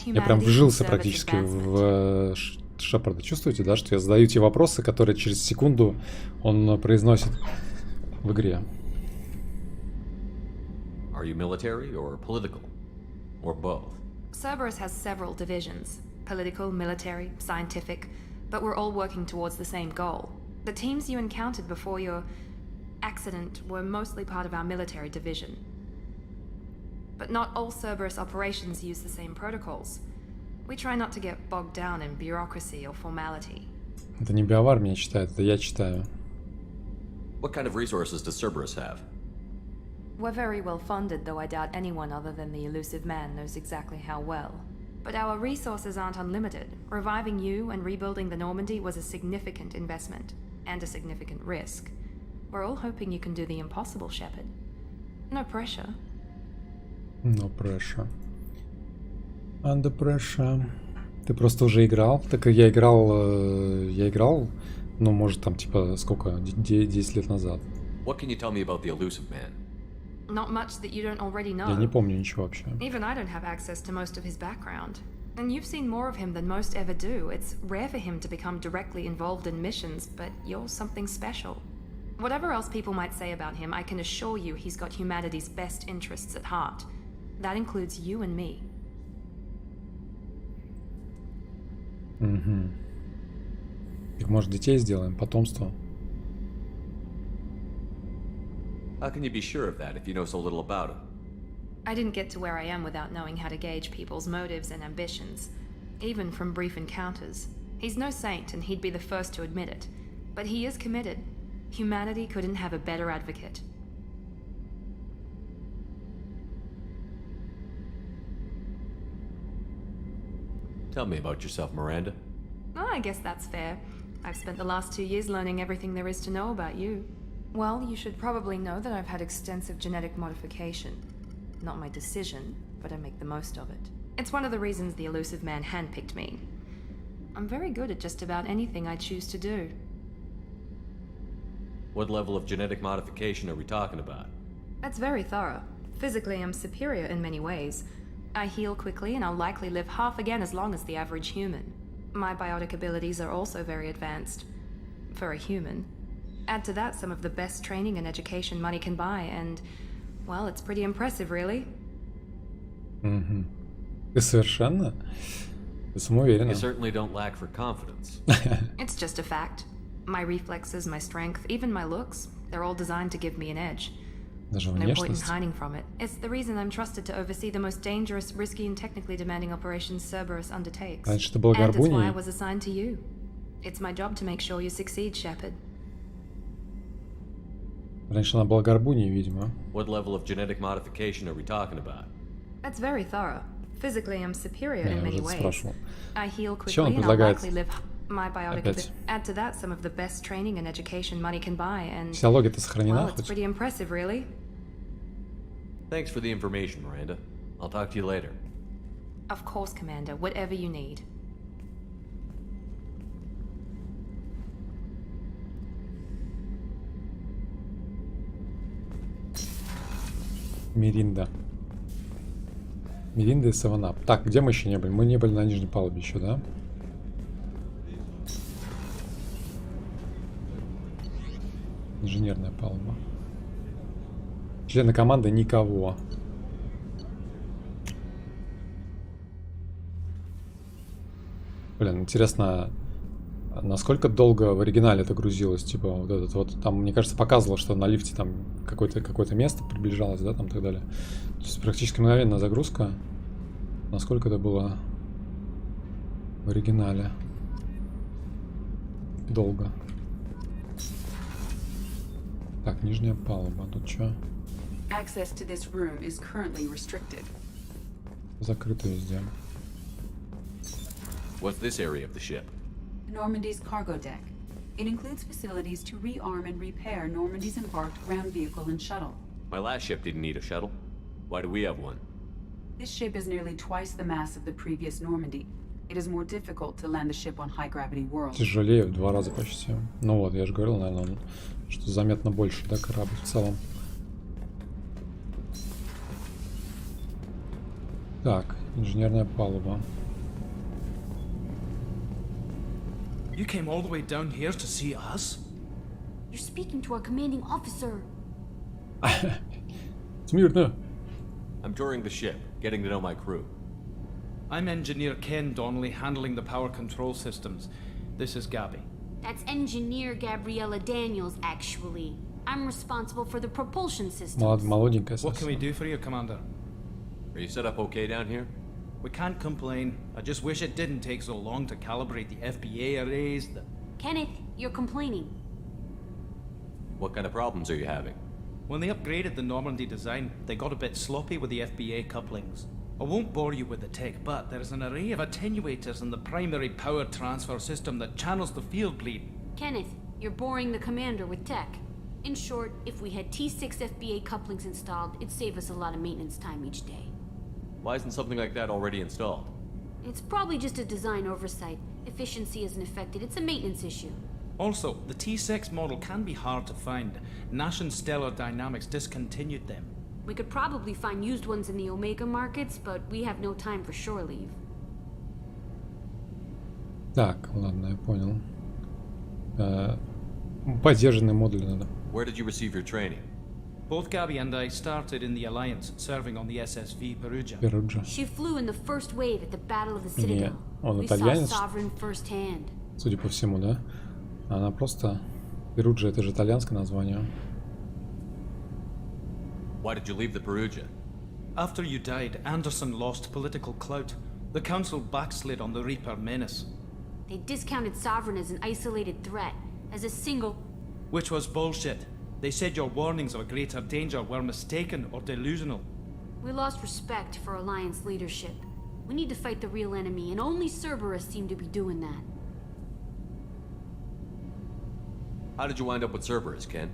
Я прям вжился практически в Шепарда. Чувствуете, да, что я задаю те вопросы, которые через секунду он произносит в игре. Are you military or political? Or both? Cerberus has several divisions. Political, military, scientific. But we're all working towards the same goal. The teams you encountered before your accident were mostly part of our military division. But not all Cerberus operations use the same protocols. We try not to get bogged down in bureaucracy or formality. Это не биовар меня читает, это я читаю. What kind of resources does Cerberus have? We're very well funded, though I doubt anyone other than the elusive man knows exactly how well. But our resources aren't unlimited. Reviving you and rebuilding the Normandy was a significant investment, and a significant risk. We're all hoping you can do the impossible, Shepard. No pressure. No pressure. Under pressure. Ты просто уже играл? Так я играл, ну, может, там, типа, сколько, 10 лет назад. What can you tell me about the elusive man? Not much that you don't already know. Я не помню ничего вообще. Even I don't have access to most of his background. And you've seen more of him than most ever do. It's rare for him to become directly involved in missions, but you're something special. Whatever else people might say about him, I can assure you he's got humanity's best interests at heart. That includes you and me. Угу. Так, может, детей сделаем, потомство? How can you be sure of that if you know so little about him? I didn't get to where I am without knowing how to gauge people's motives and ambitions, even from brief encounters. He's no saint, and he'd be the first to admit it. But he is committed. Humanity couldn't have a better advocate. Tell me about yourself, Miranda. Oh, I guess that's fair. I've spent the last 2 years learning everything there is to know about you. Well, you should probably know that I've had extensive genetic modification. Not my decision, but I make the most of it. It's one of the reasons the elusive man handpicked me. I'm very good at just about anything I choose to do. What level of genetic modification are we talking about? That's very thorough. Physically, I'm superior in many ways. I heal quickly, and I'll likely live half again as long as the average human. My biotic abilities are also very advanced. For a human. Add to that some of the best training and education money can buy, and, well, it's pretty impressive, really. Угу. Ты совершенно? Ты самоуверена. You certainly don't lack for confidence. It's just a fact. My reflexes, my strength, even my looks, they're all designed to give me an edge. Даже No point in внешность. hiding from it. It's the reason I'm trusted to oversee the most dangerous, risky, and technically demanding operations Cerberus undertakes. Раньше ты был And it's why I горбуней. was assigned to you. It's my job to make sure you succeed, Shepard. Раньше она была горбуней, видимо. What level of genetic modification are we talking about? That's very thorough. Physically, I'm superior in Я many уже ways. спрашивал. I heal Чё он quickly, and I'll предлагает? likely live my biotic. Опять. Add to that some of the best training and education money can buy, and Вся логика сохранена well, it's хоть? pretty impressive, really. Thanks for the information, Miranda. I'll talk to you later. Of course, Commander. Whatever you need. Миринда. Миринда и Саванап. Так, где мы еще не были? Мы не были на нижней палубе еще, да? Инженерная палуба. Члены команды никого. Блин, интересно, насколько долго в оригинале это грузилось? Типа вот этот вот, там, мне кажется, показывало, что на лифте там какое-то место приближалось, да, там и так далее. То есть практически мгновенная загрузка. Насколько это было в оригинале? Долго. Так, нижняя палуба. Тут что? Access to this room is currently restricted. Закрыто везде. What's this area of the ship? Normandy's cargo deck. It includes facilities to rearm and repair Normandy's embarked ground vehicle and shuttle. My last ship didn't need a shuttle. Why do we have one? This ship is nearly twice the mass of the previous Normandy. It is more difficult to land the ship on high-gravity worlds. Тяжелее в 2 раза почти. Ну вот, я же говорил, наверное, что заметно больше, да, корабль в целом. Так, инженерная палуба. You came all the way down here to see us? You're speaking to our commanding officer. Смирно. I'm touring the ship, getting to know my crew. I'm Engineer Ken Donnelly, handling the power control systems. This is Gabby. That's Engineer Gabriella Daniels, actually. I'm responsible for the propulsion systems. Молоденькая What can we совсем. do for you, Commander? Are you set up okay down here? We can't complain. I just wish it didn't take so long to calibrate the FBA arrays. Kenneth, you're complaining. What kind of problems are you having? When they upgraded the Normandy design, they got a bit sloppy with the FBA couplings. I won't bore you with the tech, but there is an array of attenuators in the primary power transfer system that channels the field bleed. Kenneth, you're boring the commander with tech. In short, if we had T6 FBA couplings installed, it'd save us a lot of maintenance time each day. Why isn't something like that already installed? It's probably just a design oversight. Efficiency isn't affected, it's a maintenance issue. Also, the T6 model can be hard to find. Nash and Stellar Dynamics discontinued them. We could probably find used ones in the Omega markets, but we have no time for shore leave. Так, ладно, я понял. Поддержанные модули надо. Where did you receive your training? Both Gabby and I started in the Alliance, serving on the SSV Perugia. Perugia. She flew in the first wave at the Battle of the Citadel. Он We saw итальянец, Sovereign firsthand. судя по всему, да? Она просто... Перуджа, это же итальянское название. Why did you leave the Perugia? After you died, Anderson lost political clout. The Council backslid on the Reaper menace. They discounted Sovereign as an isolated threat, as a single... Which was bullshit. They said your warnings of a greater danger were mistaken or delusional. We lost respect for Alliance leadership. We need to fight the real enemy, and only Cerberus seemed to be doing that. How did you wind up with Cerberus, Ken?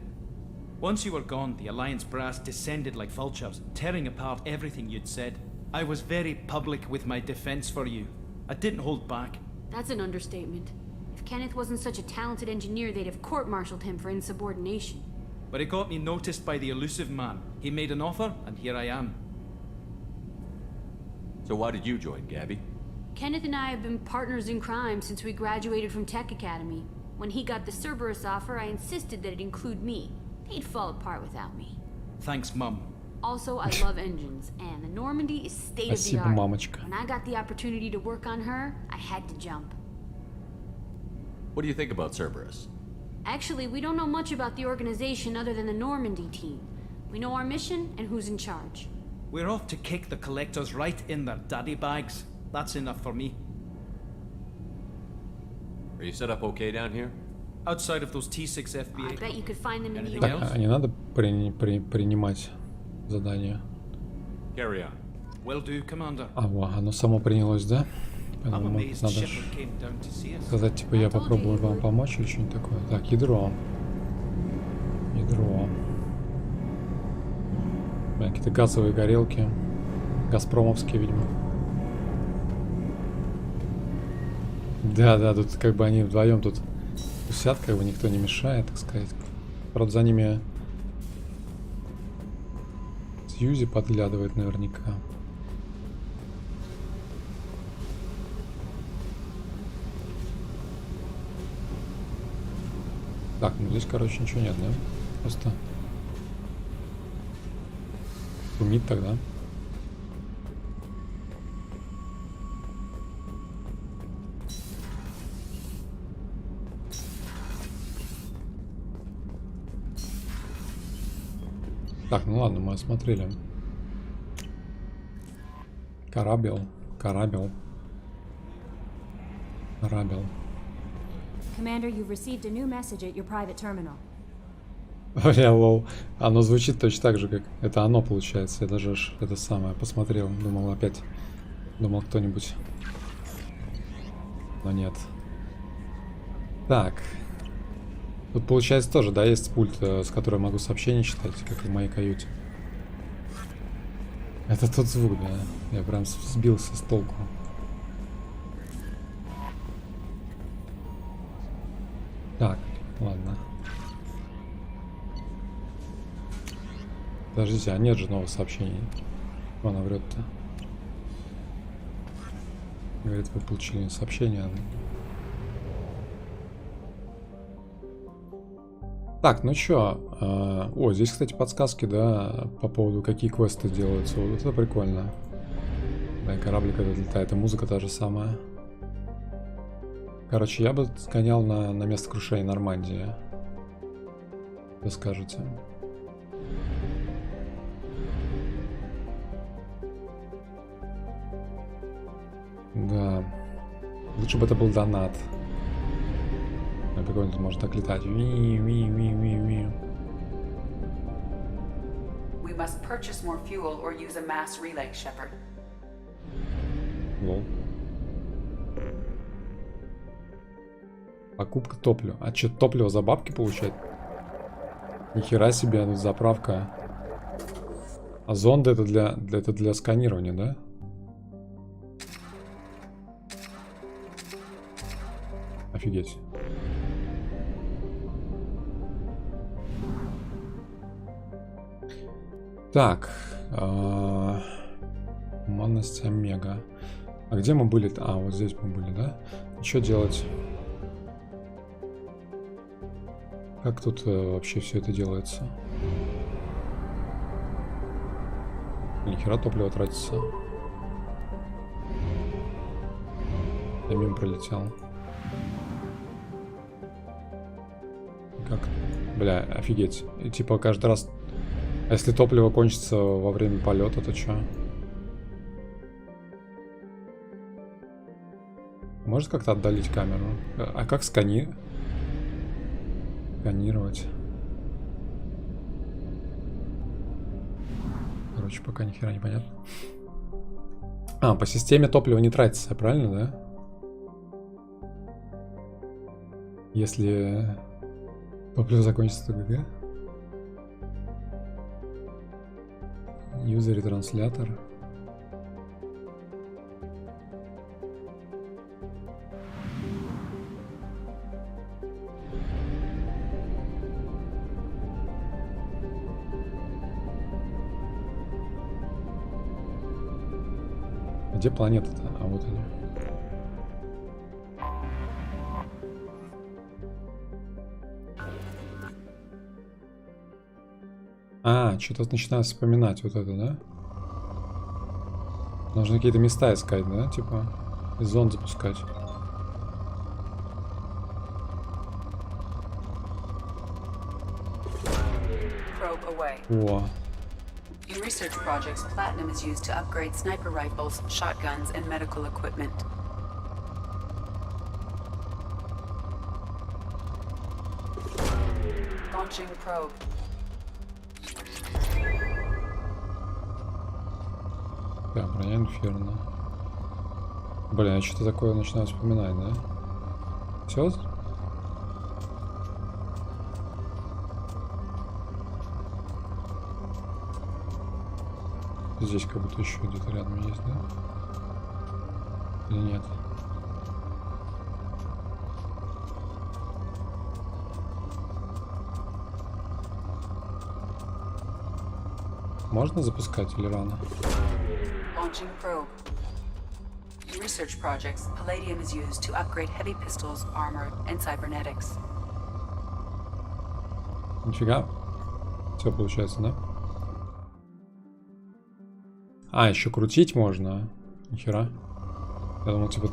Once you were gone, the Alliance brass descended like vultures, tearing apart everything you'd said. I was very public with my defense for you. I didn't hold back. That's an understatement. If Kenneth wasn't such a talented engineer, they'd have court-martialed him for insubordination. But it got me noticed by the elusive man. He made an offer, and here I am. So why did you join, Gabby? Kenneth and I have been partners in crime since we graduated from Tech Academy. When he got the Cerberus offer, I insisted that it include me. They'd fall apart without me. Thanks, Mum. Also, I love engines, and the Normandy is state-of-the-art. When I got the opportunity to work on her, I had to jump. What do you think about Cerberus? Actually, we don't know much about the organization other than the Normandy team. We know our mission and who's in charge. We're off to kick the collectors right in their daddy bags. That's enough for me. Are you set up okay down here? Outside of those T6 FBA. I bet you could find them in the Так, а не надо принимать задание? Carry on. Will do, Commander. А, во, оно само принялось, да? Поэтому надо сказать, типа, я попробую вам помочь или что-нибудь такое. Так, ядро. Ядро. Какие-то газовые горелки. Газпромовские, видимо. Да, тут как бы они вдвоем тут тусят, как бы никто не мешает, так сказать. Правда, за ними Сьюзи подглядывает наверняка. Так, ну здесь, короче, ничего нет, да? Просто шумит тогда. Так, ну ладно, мы осмотрели. Корабел. Commander, you've received a new message at your private terminal. Лол. Оно звучит точно так же, как это оно получается. Я даже это самое посмотрел. Думал опять. Думал кто-нибудь. Но нет. Так. Тут получается тоже, да, есть пульт, с которым могу сообщения читать, как и в моей каюте. Это тот звук, да. Я прям сбился с толку. Так, ладно. Подождите, а нет же новых сообщений. Она врет-то. Говорит, вы получили сообщение. Так, ну чё? О, здесь, кстати, подсказки, да, по поводу, какие квесты делаются. Вот это прикольно. Да, кораблик этот летает, и музыка та же самая. Короче, я бы сгонял на место крушения Нормандии. Что скажете? Да. Лучше бы это был донат. Какой-нибудь может так летать. We must purchase more fuel or use a mass relay, Shepard. Лол. Покупка топлива. А что, топливо за бабки получать? Нихера себе, тут заправка. А зонды это для сканирования, да? Офигеть. Так. Манность Омега. А где мы были? А, вот здесь мы были, да? Что делать? Как тут вообще все это делается? Нихера топливо тратится. Я мимо пролетел. Как? Бля, офигеть. И типа каждый раз... А если топливо кончится во время полета, то что? Может как-то отдалить камеру? А как сканировать? Короче, пока ни хера не понятно. А, по системе топливо не тратится, правильно, да? Если топливо закончится, то ГГ. Юзер и транслятор. Где планета-то? А вот они. А, что-то начинаю вспоминать вот это, да? Нужно какие-то места искать, да? Типа, зонд запускать. О. In research projects, platinum is used to upgrade sniper rifles, shotguns, and medical equipment. Launching probe. Да, броня инферно. Блин, я что-то такое начинаю вспоминать, да? Все? Здесь как будто еще где-то рядом есть, да? Или нет? Можно запускать или рано? Launching probe. In research projects, palladium is used to upgrade heavy pistols, armor, and cybernetics. Нифига. Все получается, да? А, еще крутить можно. Нихера. Я думал, типа...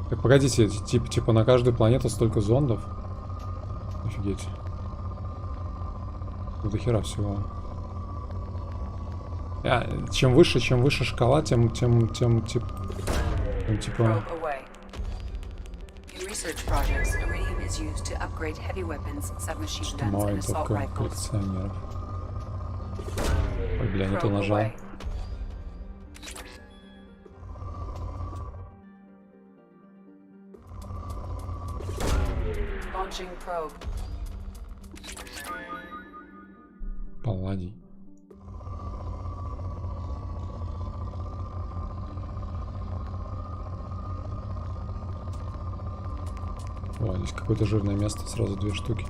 Так, погодите, типа на каждую планету столько зондов? Офигеть. Ну, до хера всего. Чем выше шкала, тем типа... Что маленьких коллекционеров. Ой, бля, не то нажал. Палладий. О, здесь какое-то жирное место, сразу 2 штуки.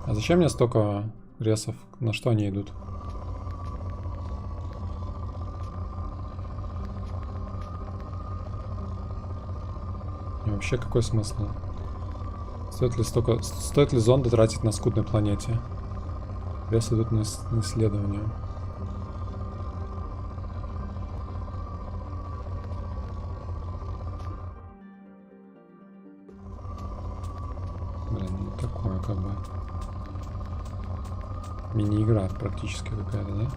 А зачем мне столько ресов? На что они идут? И вообще какой смысл? Стоит ли зонды тратить на скудной планете? Рес идут на исследование. Блин, ну такое как бы мини-игра практически какая-то, да?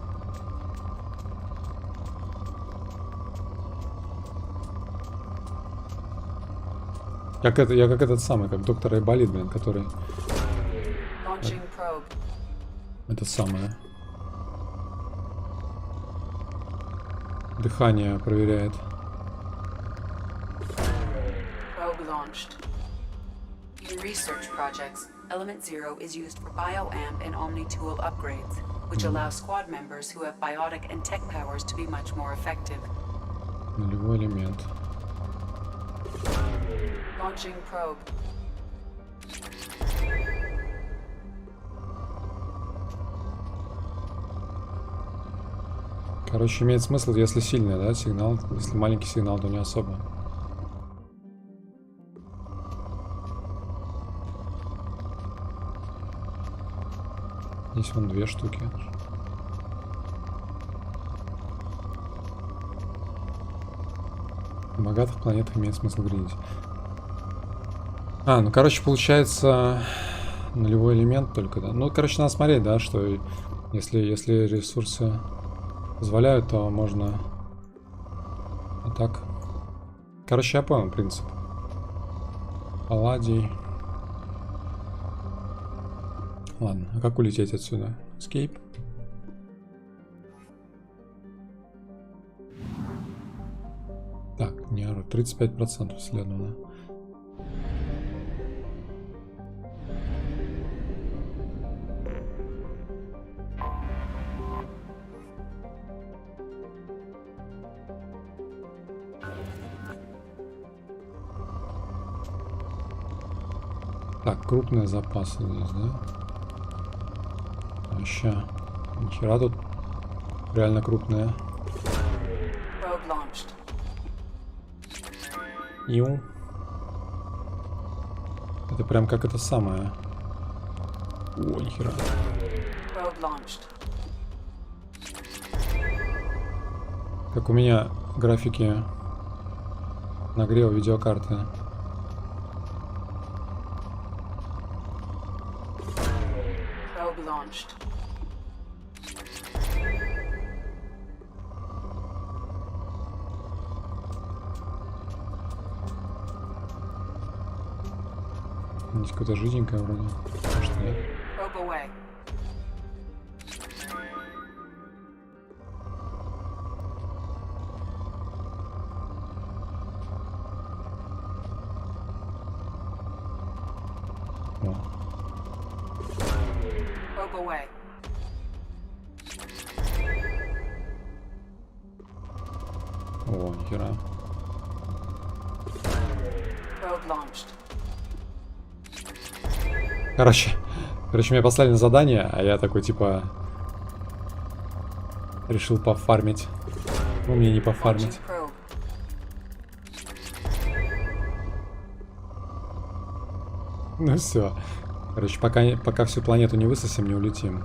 Я как этот самый, как доктор Айболит, блин, который... Это самое. Дыхание проверяет. Probe launched. In research projects, Element Zero is used for bioamp and omni-tool upgrades, which allow squad members who have biotic and tech powers to be much more effective. Нулевой элемент. Launching probe. Короче, имеет смысл, если сильный, да, сигнал. Если маленький сигнал, то не особо. Здесь вон 2 штуки. На богатых планетах имеет смысл гринить. А, ну, короче, получается нулевой элемент только, да. Ну, короче, надо смотреть, да, что если ресурсы позволяют, то можно... А так. Короче, я понял принцип. Палладий. Ладно, а как улететь отсюда? Escape. Так, не 35% исследовано. Так, крупные запасы здесь, да? Вообще, нихера тут реально крупные. Иу. Это прям как это самое. О, нихера. Как у меня графики нагрева видеокарты. Здесь какая-то жиденькая вроде. Может, нет? О, нихера. Короче, меня послали на задание, а я такой, типа, решил пофармить. Ну, мне не пофармить. Ну все. Короче, пока всю планету не высосим, не улетим.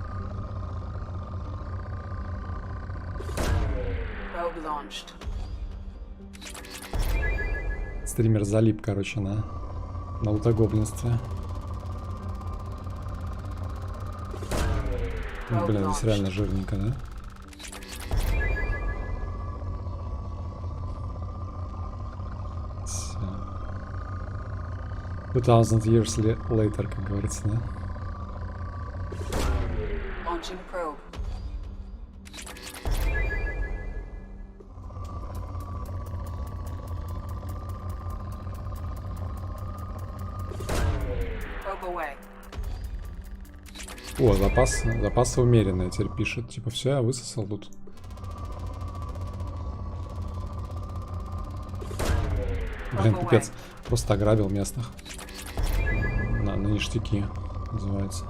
Стример залип, короче, на лутогоблинстве. Блин, здесь реально жирненько, да? Все. 2000 years later, как говорится, да? О, запасы умеренные теперь пишет. Типа, все, я высосал тут. Блин, пипец. Просто ограбил местных. На ништяки называется.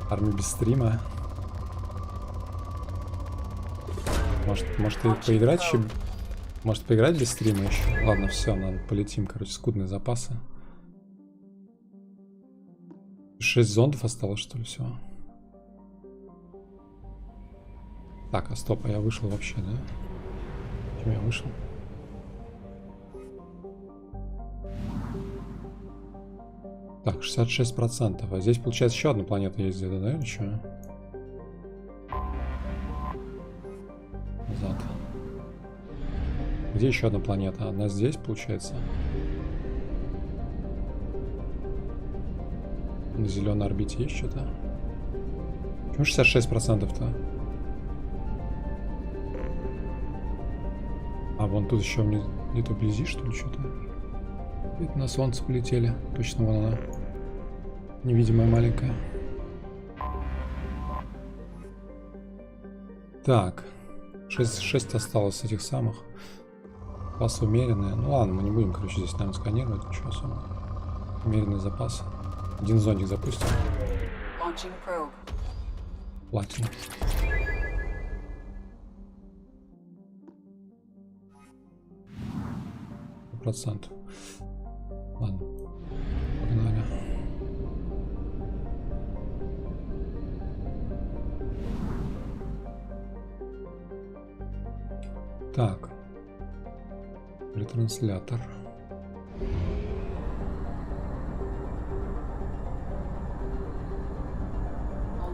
Армия без стрима. Может и поиграть еще? Может поиграть без стрима еще? Ладно, все, надо полетим, короче, скудные запасы. 6 зондов осталось, что ли, всего? Так, а стоп, а я вышел вообще, да? Почему я вышел? Так, 66%. А здесь, получается, еще одна планета есть где-то, да, или что? Назад. Где еще одна планета? Одна здесь, получается. На зеленой орбите есть что-то? Почему 66%-то? А вон тут еще где-то вблизи, что ли, что-то? Это на солнце полетели. Точно вон она. Невидимая маленькая. Так. 6 осталось этих самых. Запасы умеренные. Ну ладно, мы не будем, короче, здесь, наверное, сканировать. Ничего особого. Умеренные запасы. Один зондик запустим. Платим. %. Ладно. Погнали. Так. Ретранслятор.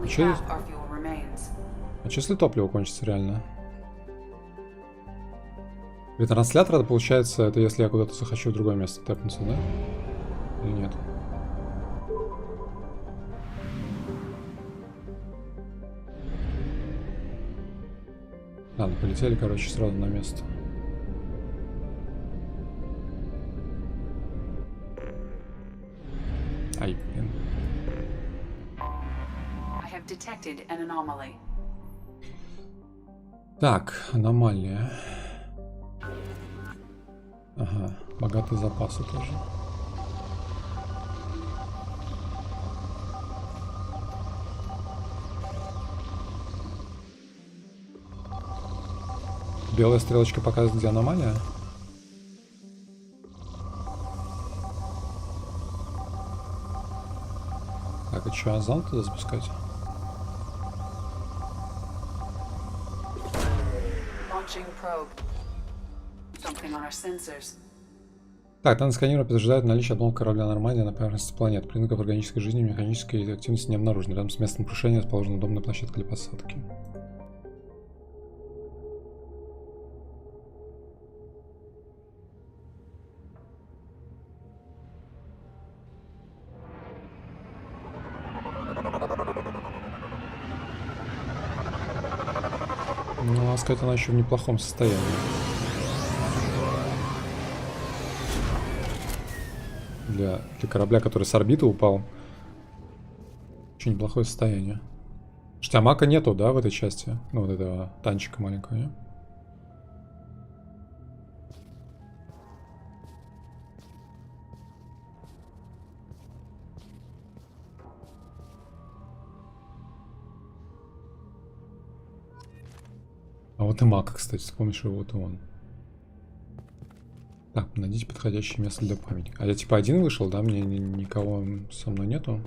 А что если топливо кончится реально? Ретранслятор, это получается, это если я куда-то захочу в другое место тэпнуться, да? Или нет? Ладно, полетели, короче, сразу на место. Ай, блин. I have detected an anomaly. Так, аномалия. Ага, богатые запасы тоже. Белая стрелочка показывает, где аномалия. Так, а что, зонд туда запускать? Так, данные сканера подтверждают наличие обломков корабля Нормандия на поверхности планеты. Признаков органической жизни и механической активности не обнаружено. Рядом с местом крушения расположена удобная площадка для посадки. Ну, надо сказать, она еще в неплохом состоянии. Для корабля, который с орбиты упал. Очень неплохое состояние. Штамака нету, да, в этой части? Ну, вот этого танчика маленького, не? А вот и Мака, кстати, с помощью вот и он. Так, найдите подходящее место для памяти. А я типа один вышел, да? Мне никого со мной нету.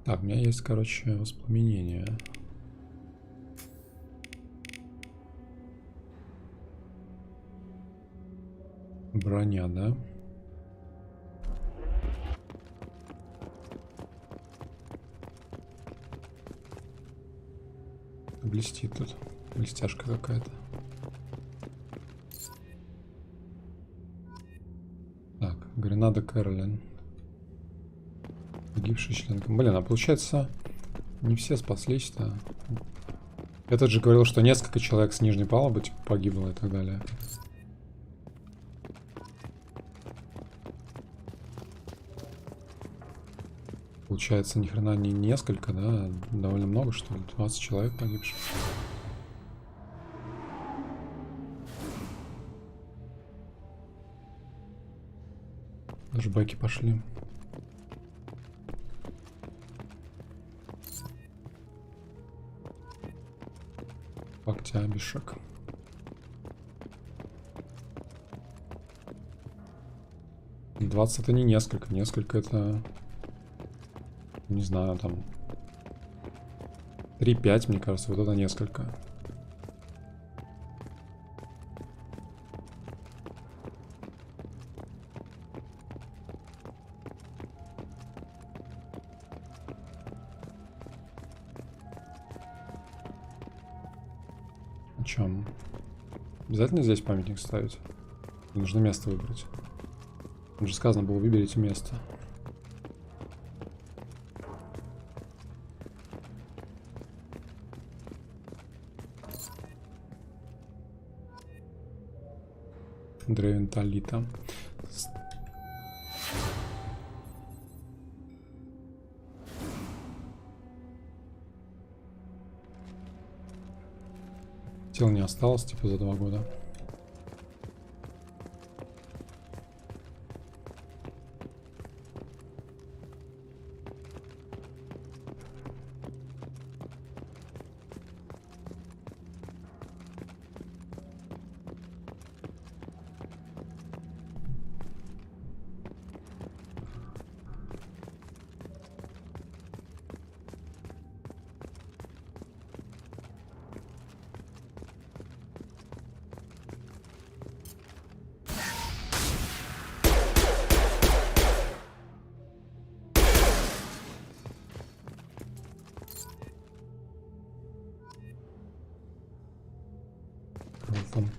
Так, у меня есть, короче, воспламенение. Броня, да? Блестит тут. Блестяшка какая-то. Так, гренада Кэролин. Погибший член. Блин, а получается, не все спаслись-то. Этот же говорил, что несколько человек с нижней палубы типа погибло и так далее. Получается, ни хрена не несколько, да? Довольно много, что ли? 20 человек погибших. Даже баки пошли. Октябрьшек. — 20 это не несколько. Несколько это... Не знаю, там... 3-5, мне кажется. Вот это несколько. О чем? Обязательно здесь памятник ставить? Нужно место выбрать. Там же сказано было, выберите место. Древенталита. Тел не осталось, типа, за 2 года.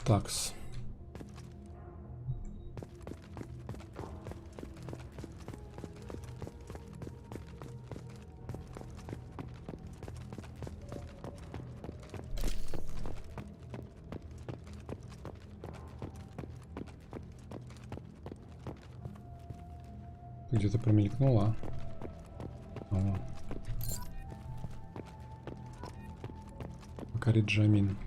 Такс. где-то промелькнула. О. Джамин.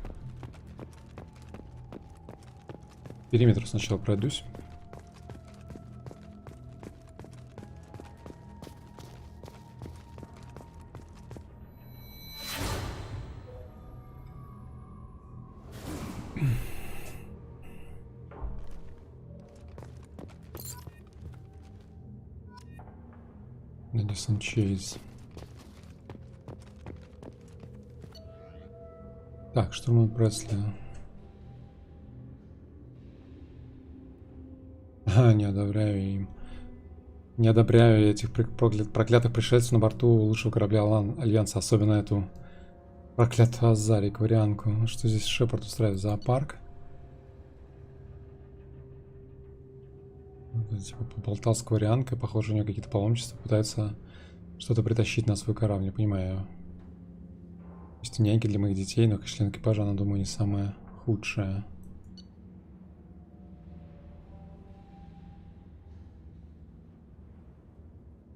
Периметр сначала пройдусь. Мэдисон Чейз. Так, штурман Пресли. Не одобряю им. Не одобряю этих проклятых пришельцев на борту лучшего корабля Альянса, особенно эту проклятую Азари, кварианку. Что здесь Шепард устраивает? Зоопарк? Типа поболтал с кварианкой, похоже, у нее какие-то паломничества, пытается что-то притащить на свой корабль, не понимаю. Есть няньки для моих детей, но как член экипажа, она, думаю, не самая худшая.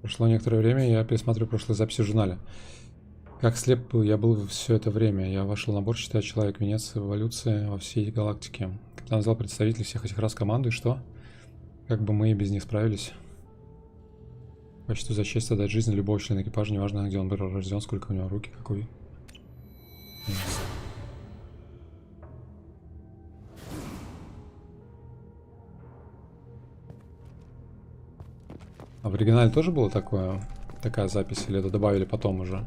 Прошло некоторое время, я пересматриваю прошлые записи в журнале. Как слеп был, я был все это время. Я вошел на борт, считая человек, венец эволюции во всей галактике. Капитан взял представителей всех этих рас команду, и что? Как бы мы и без них справились. Почту за честь отдать жизнь любого члена экипажа, неважно, где он был рожден, сколько у него руки, какой. А в оригинале тоже было такая запись, или это добавили потом уже?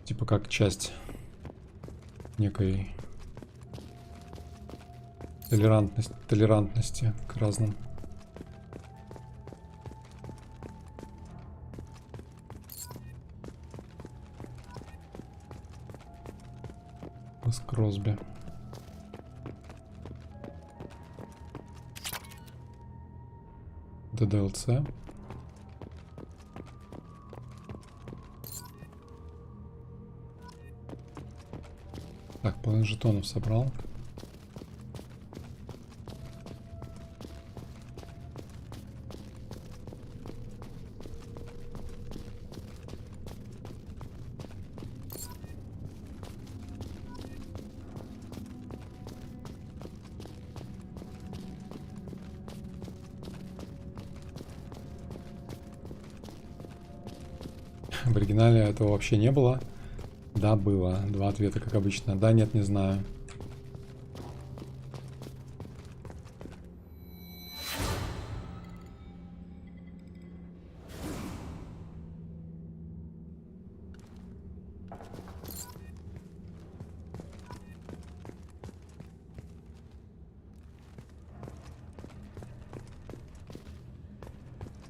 Типа как часть некой толерантности к разным. С Кросби. ДДЛЦ. Так, половину жетонов собрал. В оригинале этого вообще не было. Да, было. Два ответа, как обычно. Да, нет, не знаю.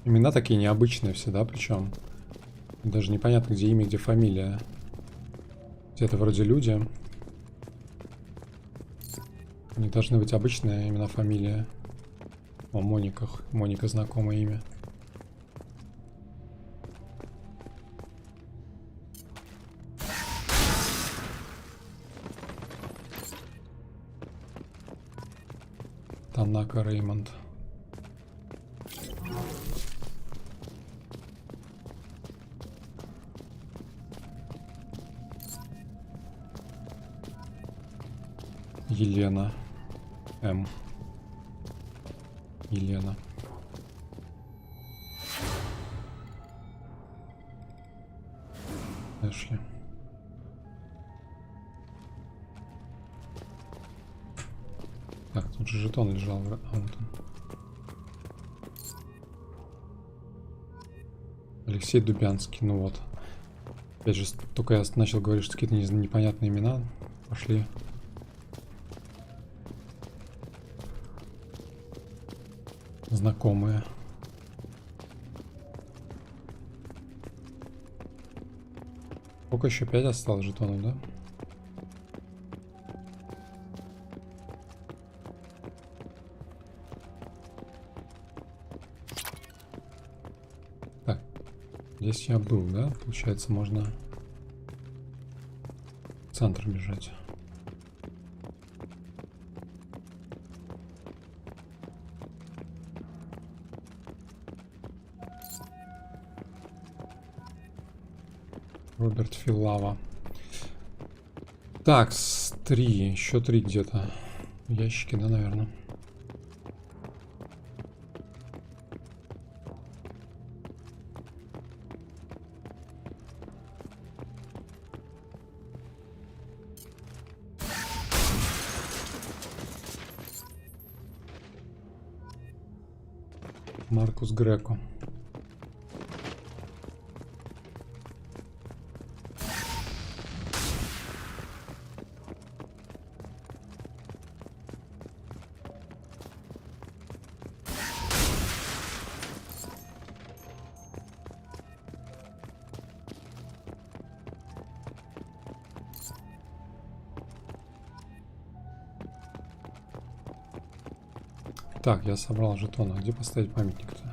Имена такие необычные всегда, причем. Даже непонятно, где имя, где фамилия. Где-то вроде люди. Не должны быть обычные имена, фамилия. О, Моника. Моника знакомое имя. Танака Реймонд. Елена. М. Елена. Эшли. Так, тут же жетон лежал. А, вот он. Алексей Дубянский. Ну вот. Опять же, только я начал говорить, что какие-то непонятные имена пошли. Знакомые. Сколько еще? 5 осталось жетонов, да? Так. Здесь я был, да? Получается, можно в центр бежать. Роберт Филава. Так, 3. Еще 3 где-то. Ящики, да, наверное. Маркус Греко. Так, я собрал жетон. А где поставить памятник-то?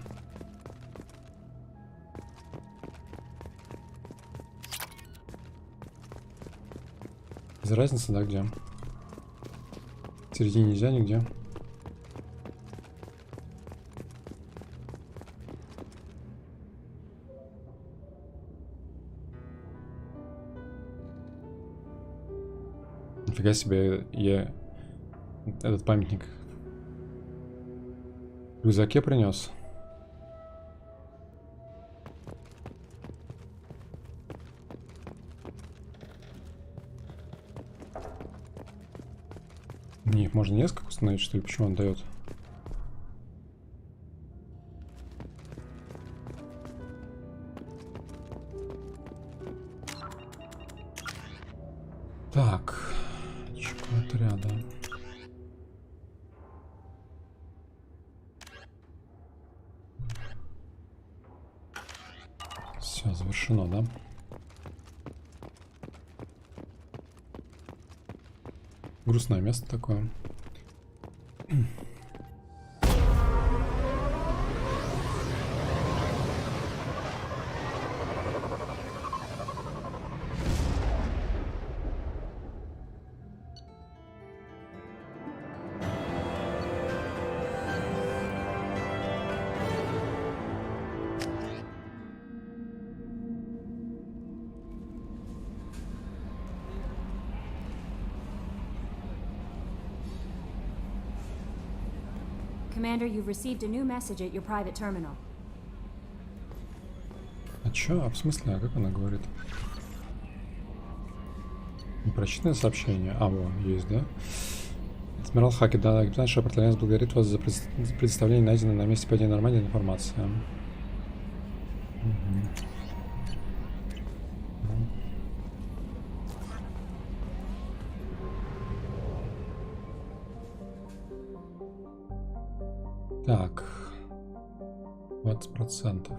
Без разницы, да, где? В середине нельзя нигде. Нифига себе, я этот памятник в рюкзаке принес. Не, их можно несколько установить, что ли? Почему он дает? Так, чего отряда? Все, завершено, да? Грустное место такое. Commander, you've received a new message at your private terminal. А чё? А в смысле? А как она говорит? Непрочитанное сообщение. А, вот, есть, да? Адмирал Хаки, да, капитан Шепард Альянс благодарит вас за предоставление найденной на месте падения нормальной информации. Так, 20%.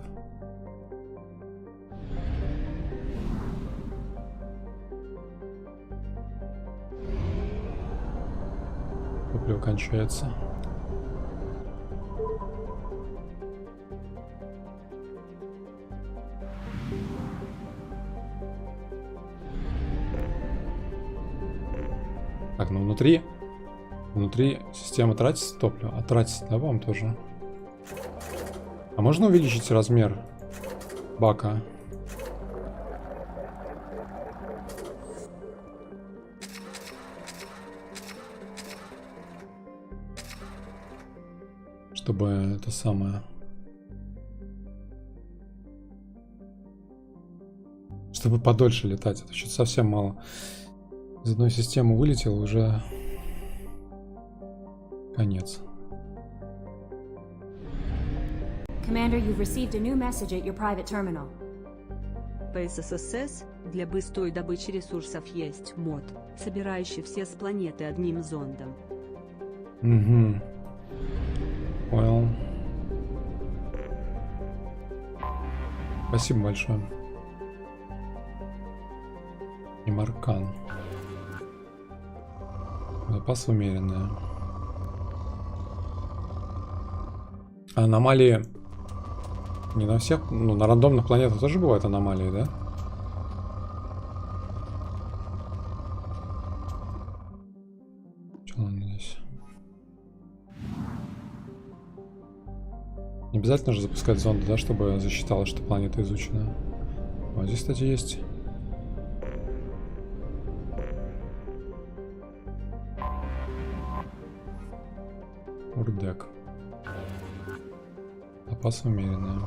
Топливо кончается. Так, ну внутри система тратится топливо, а тратится, да, вам тоже. А можно увеличить размер бака? Чтобы это самое... Чтобы подольше летать. Это что-то совсем мало. Из одной системы вылетел, уже конец. Commander, you've received a new message at your private terminal. По СССР для быстрой добычи ресурсов есть мод, собирающий все с планеты одним зондом. Угу. Понял. Спасибо большое. И Маркан. Запас умеренный. Аномалии не на всех, ну на рандомных планетах тоже бывают аномалии, да? Что он здесь? Не обязательно же запускать зонды, да, чтобы засчиталось, что планета изучена. Вот здесь, кстати, есть Урдек. Запасы умеренные.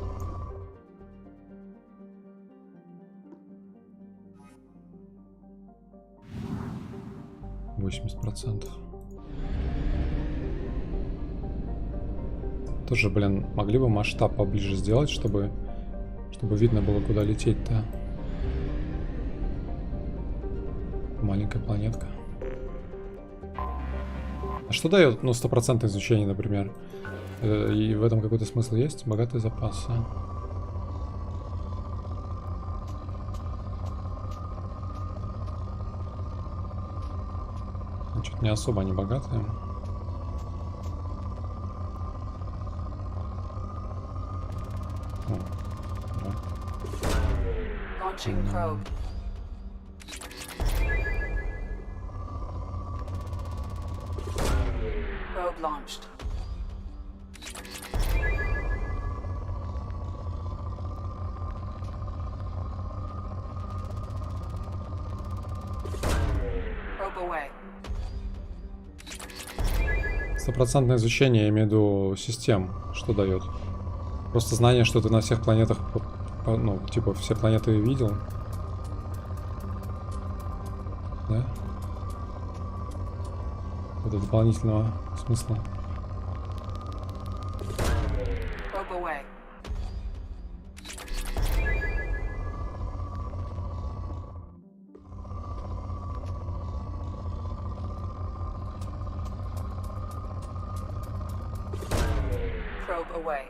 %. Тоже, блин, могли бы масштаб поближе сделать, чтобы видно было, куда лететь-то. Маленькая планетка. А что дает, ну, 100% изучение, например? И в этом какой-то смысл есть? Богатые запасы. Значит, не особо они богатые. Launching probe. Probe launched. Probe away. 100% изучение, я имею в виду, систем, что дает. Просто знание, что ты на всех планетах, ну, типа, все планеты видел. Да? Это дополнительного смысла. Probe away. Probe away.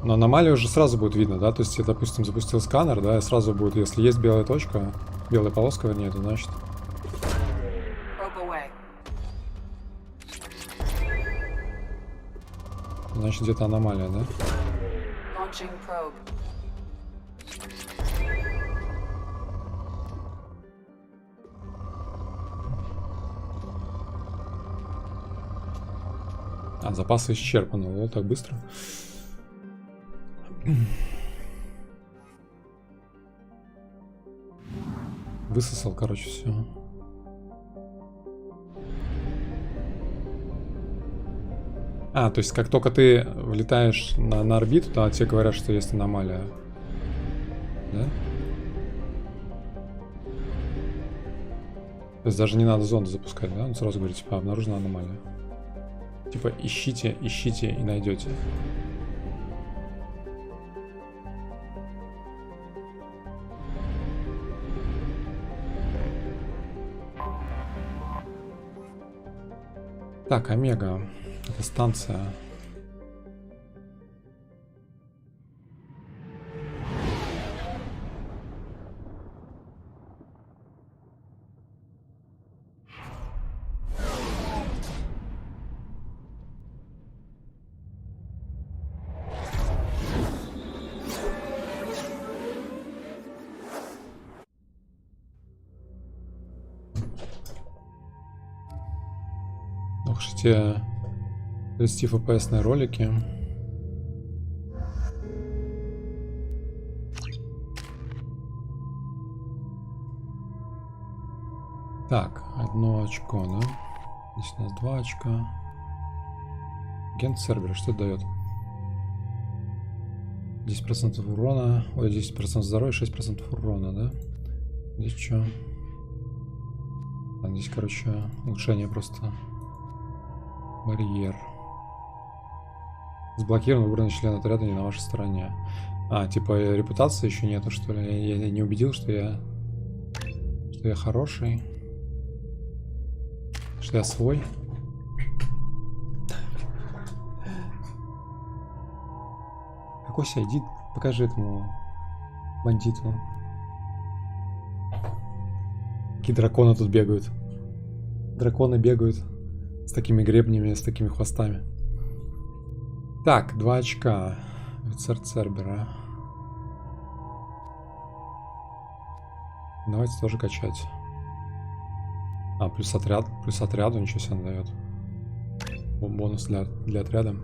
Но аномалию уже сразу будет видно, да? То есть я, допустим, запустил сканер, да, и сразу будет, если есть белая точка, белая полоска, вернее, то значит... Значит, где-то аномалия, да? Launching probe. А, запасы исчерпаны. Вот так быстро. Высосал, короче, все. А, то есть как только ты влетаешь на орбиту, то тебе говорят, что есть аномалия. Да? То есть даже не надо зонды запускать, да? Он сразу говорит, типа, обнаружена аномалия. Типа, ищите, ищите и найдете. Так, Омега. Это станция. Ох, те 30 FPS-ные ролики. Так, 1 очко, да? Здесь у нас 2 очка. Агент Cerberus, что это дает? 10% урона, ой, 10% здоровья, 6% урона, да? Здесь что? А, здесь, короче, улучшение просто. Барьер. Заблокирован, выбранный член отряда не на вашей стороне. А, типа репутации еще нету, что ли? Я не убедил, что я хороший. Что я свой. Какой себя? Иди, покажи этому бандиту. Какие драконы тут бегают. Драконы бегают с такими гребнями, с такими хвостами. Так, 2 очка. Офицер Цербера. Давайте тоже качать. А, плюс отряду, ничего себе дает. Бонус для отряда.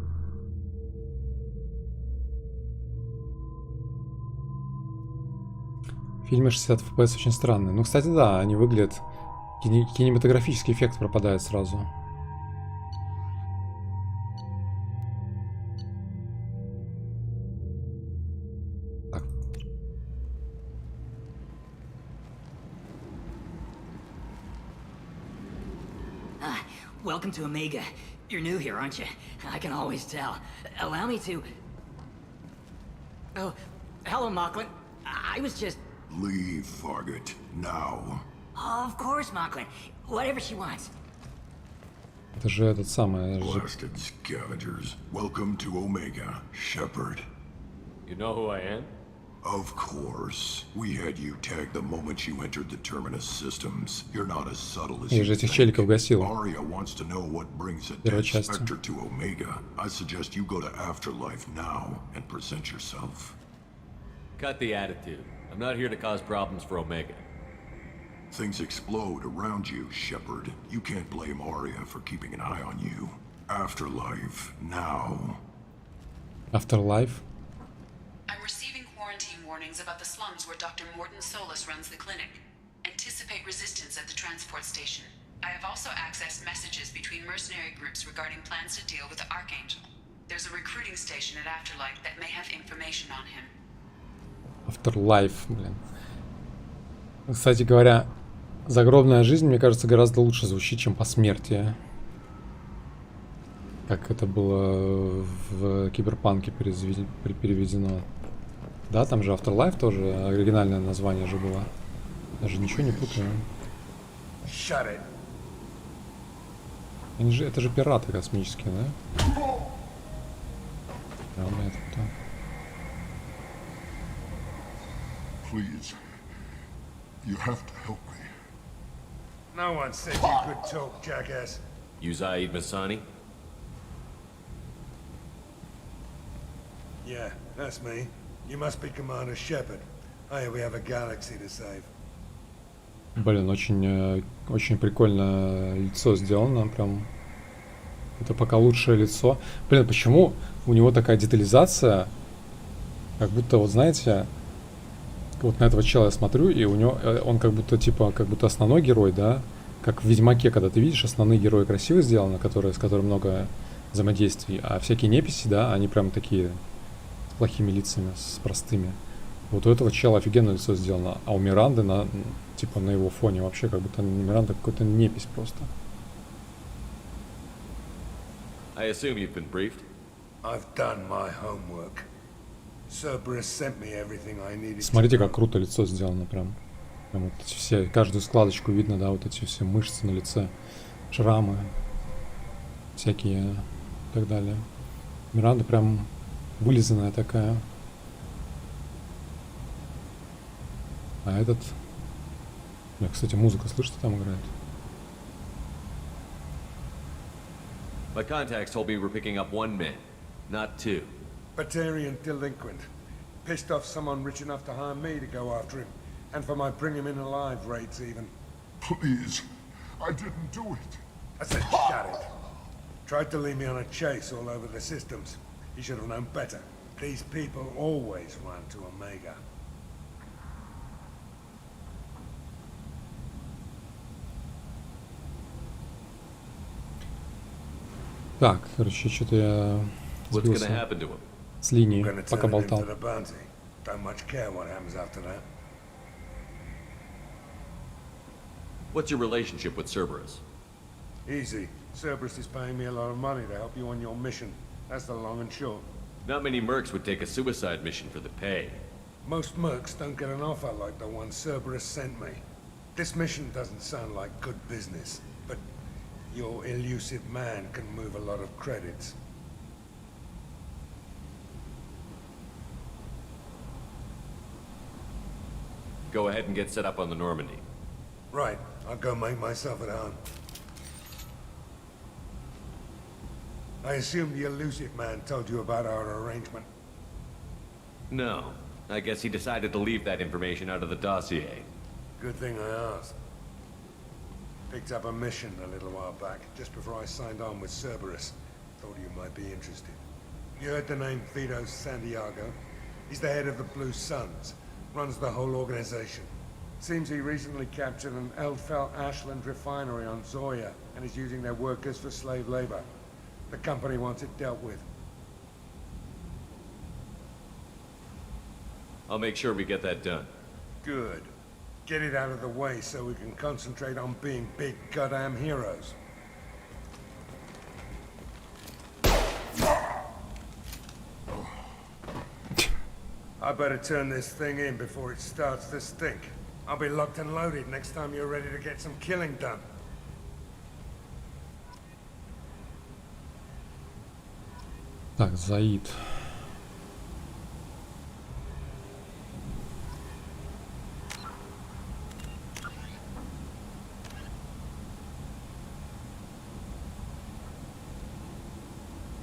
В фильме 60 FPS очень странные. Ну, кстати, да, они выглядят Кинематографический эффект пропадает сразу. Welcome to Omega. You're new here, aren't you? I can always tell. Allow me to... Oh, hello, Mocklin. I was just... Leave, Fargate. Now. Of course, Mocklin. Whatever she wants. Это же этот самый... Blasted scavengers. Welcome to Omega, Shepard. You know who I am? Of course. We had you tagged the moment you entered the Terminus systems. You're not as subtle as Я же этих челиков гасил. Maria wants to know what brings a dead specter to Omega. I suggest you go to Afterlife now and present yourself. Cut the attitude. I'm not here to cause problems for Omega. Things explode around you, Shepard. You can't blame Aria for keeping an eye on you. Afterlife now. Afterlife? I'm receiving quarantine warnings about the slums where Dr. Morton Solus runs the clinic. Anticipate resistance at the transport station. I have also accessed messages between mercenary groups regarding plans to deal with the Archangel. There's a recruiting station at Afterlife that may have information on him. Afterlife, блин. Кстати говоря, загробная жизнь, мне кажется, гораздо лучше звучит, чем посмертие. Как это было в Киберпанке переведено. Да, там же Afterlife тоже, оригинальное название же было. Даже ничего не путаю. Они же, это же пираты космические, да? Правда, это кто? Please. You have to help me. No one said you could talk, jackass. You Zaid Masani? Yeah, that's me. You must be Commander Shepard. Hey, we have a galaxy to save. Блин, очень прикольно лицо сделано, прям. Это пока лучшее лицо. Блин, почему у него такая детализация, как будто, вот знаете, вот на этого чела я смотрю, и у него, он как будто, типа, как будто основной герой, да, как в Ведьмаке, когда ты видишь, основные герои красиво сделаны, с которыми много взаимодействий, а всякие неписи, да, они прям такие с плохими лицами, с простыми. Вот у этого чела офигенно лицо сделано, а у Миранды типа на его фоне вообще как будто Миранда какой-то непись просто. I assume you've been briefed? I've done my homework. Cerberus sent me everything I needed. Смотрите, как круто лицо сделано прям. Прям вот эти все, каждую складочку видно, да, вот эти все мышцы на лице, шрамы, всякие и так далее. Миранда прям вылизанная такая. А этот... Кстати, музыка, слышите, там играет? My contacts told me we're picking up one man, not two. Batarian delinquent. Pissed off someone rich enough to hire me to go after him. And for my bring him in alive rates even. Please. I didn't do it. I said shut it. Tried to lead me on a chase all over the systems. He should have known better. These people always run to Omega. Так, короче, что-то я сбился с линии, пока болтал. What's your relationship with Cerberus? Easy. Cerberus is paying me a lot of money to help you on your mission. That's the long and short. Not many mercs would take a suicide mission for the pay. Most mercs don't get an offer like the one Cerberus sent me. This mission doesn't sound like good business, but your elusive man can move a lot of credits. Go ahead and get set up on the Normandy. Right. I'll go make myself at home. I assume the elusive man told you about our arrangement. No. I guess he decided to leave that information out of the dossier. Good thing I asked. Picked up a mission a little while back, just before I signed on with Cerberus. Thought you might be interested. You heard the name Ftl Santiago? He's the head of the Blue Suns. Runs the whole organization. Seems he recently captured an Ftl Ashland refinery on Zoya and is using their workers for slave labor. The company wants it dealt with. I'll make sure we get that done. Good. Get it out of the way so we can concentrate on being big goddamn heroes. I better turn this thing in before it starts to stink. I'll be locked and loaded next time you're ready to get some killing done. Так, Заид.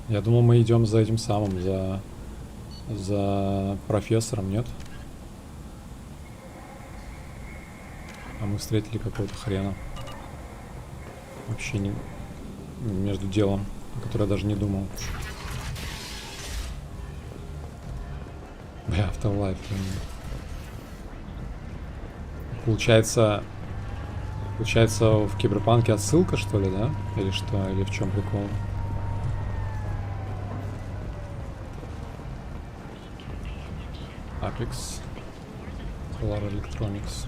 Я думал, мы идем за этим самым, за профессором, нет? А мы встретили какого-то хрена. Вообще не между делом, о котором я даже не думал. Бля, Afterlife. Получается, в Киберпанке отсылка, что ли, да? Или что? Или в чем прикол? Apex, Solar Electronics.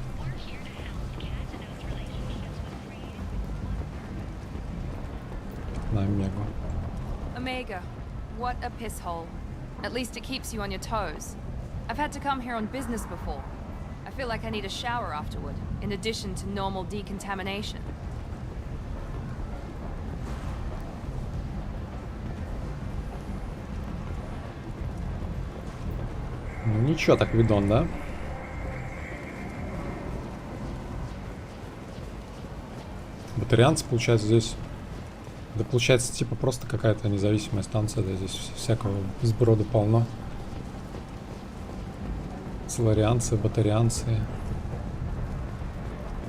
На Омегу. Omega, what a piss hole. At least it keeps you on your toes. I've had to come here on business before. I feel like I need a shower afterward, in addition to normal decontamination. Ну ничего, так видон, да? Батарианцы, получается, здесь... Да, получается, типа просто какая-то независимая станция, да, здесь всякого сброда полно. Соларианцы, батарианцы.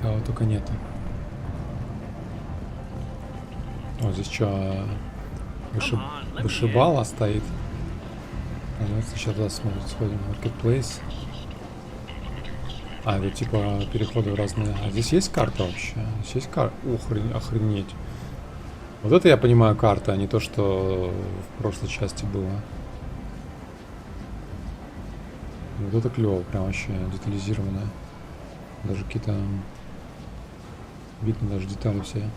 Кого только нету. О, здесь что, вышибала стоит. Давайте сейчас туда сходим. Marketplace. А, это типа переходы в разные... А здесь есть карта вообще? Здесь есть карта? Охренеть. Вот это я понимаю карта, а не то, что в прошлой части было. Вот это клево, прям вообще детализированное. Даже какие-то... Видно даже детали все.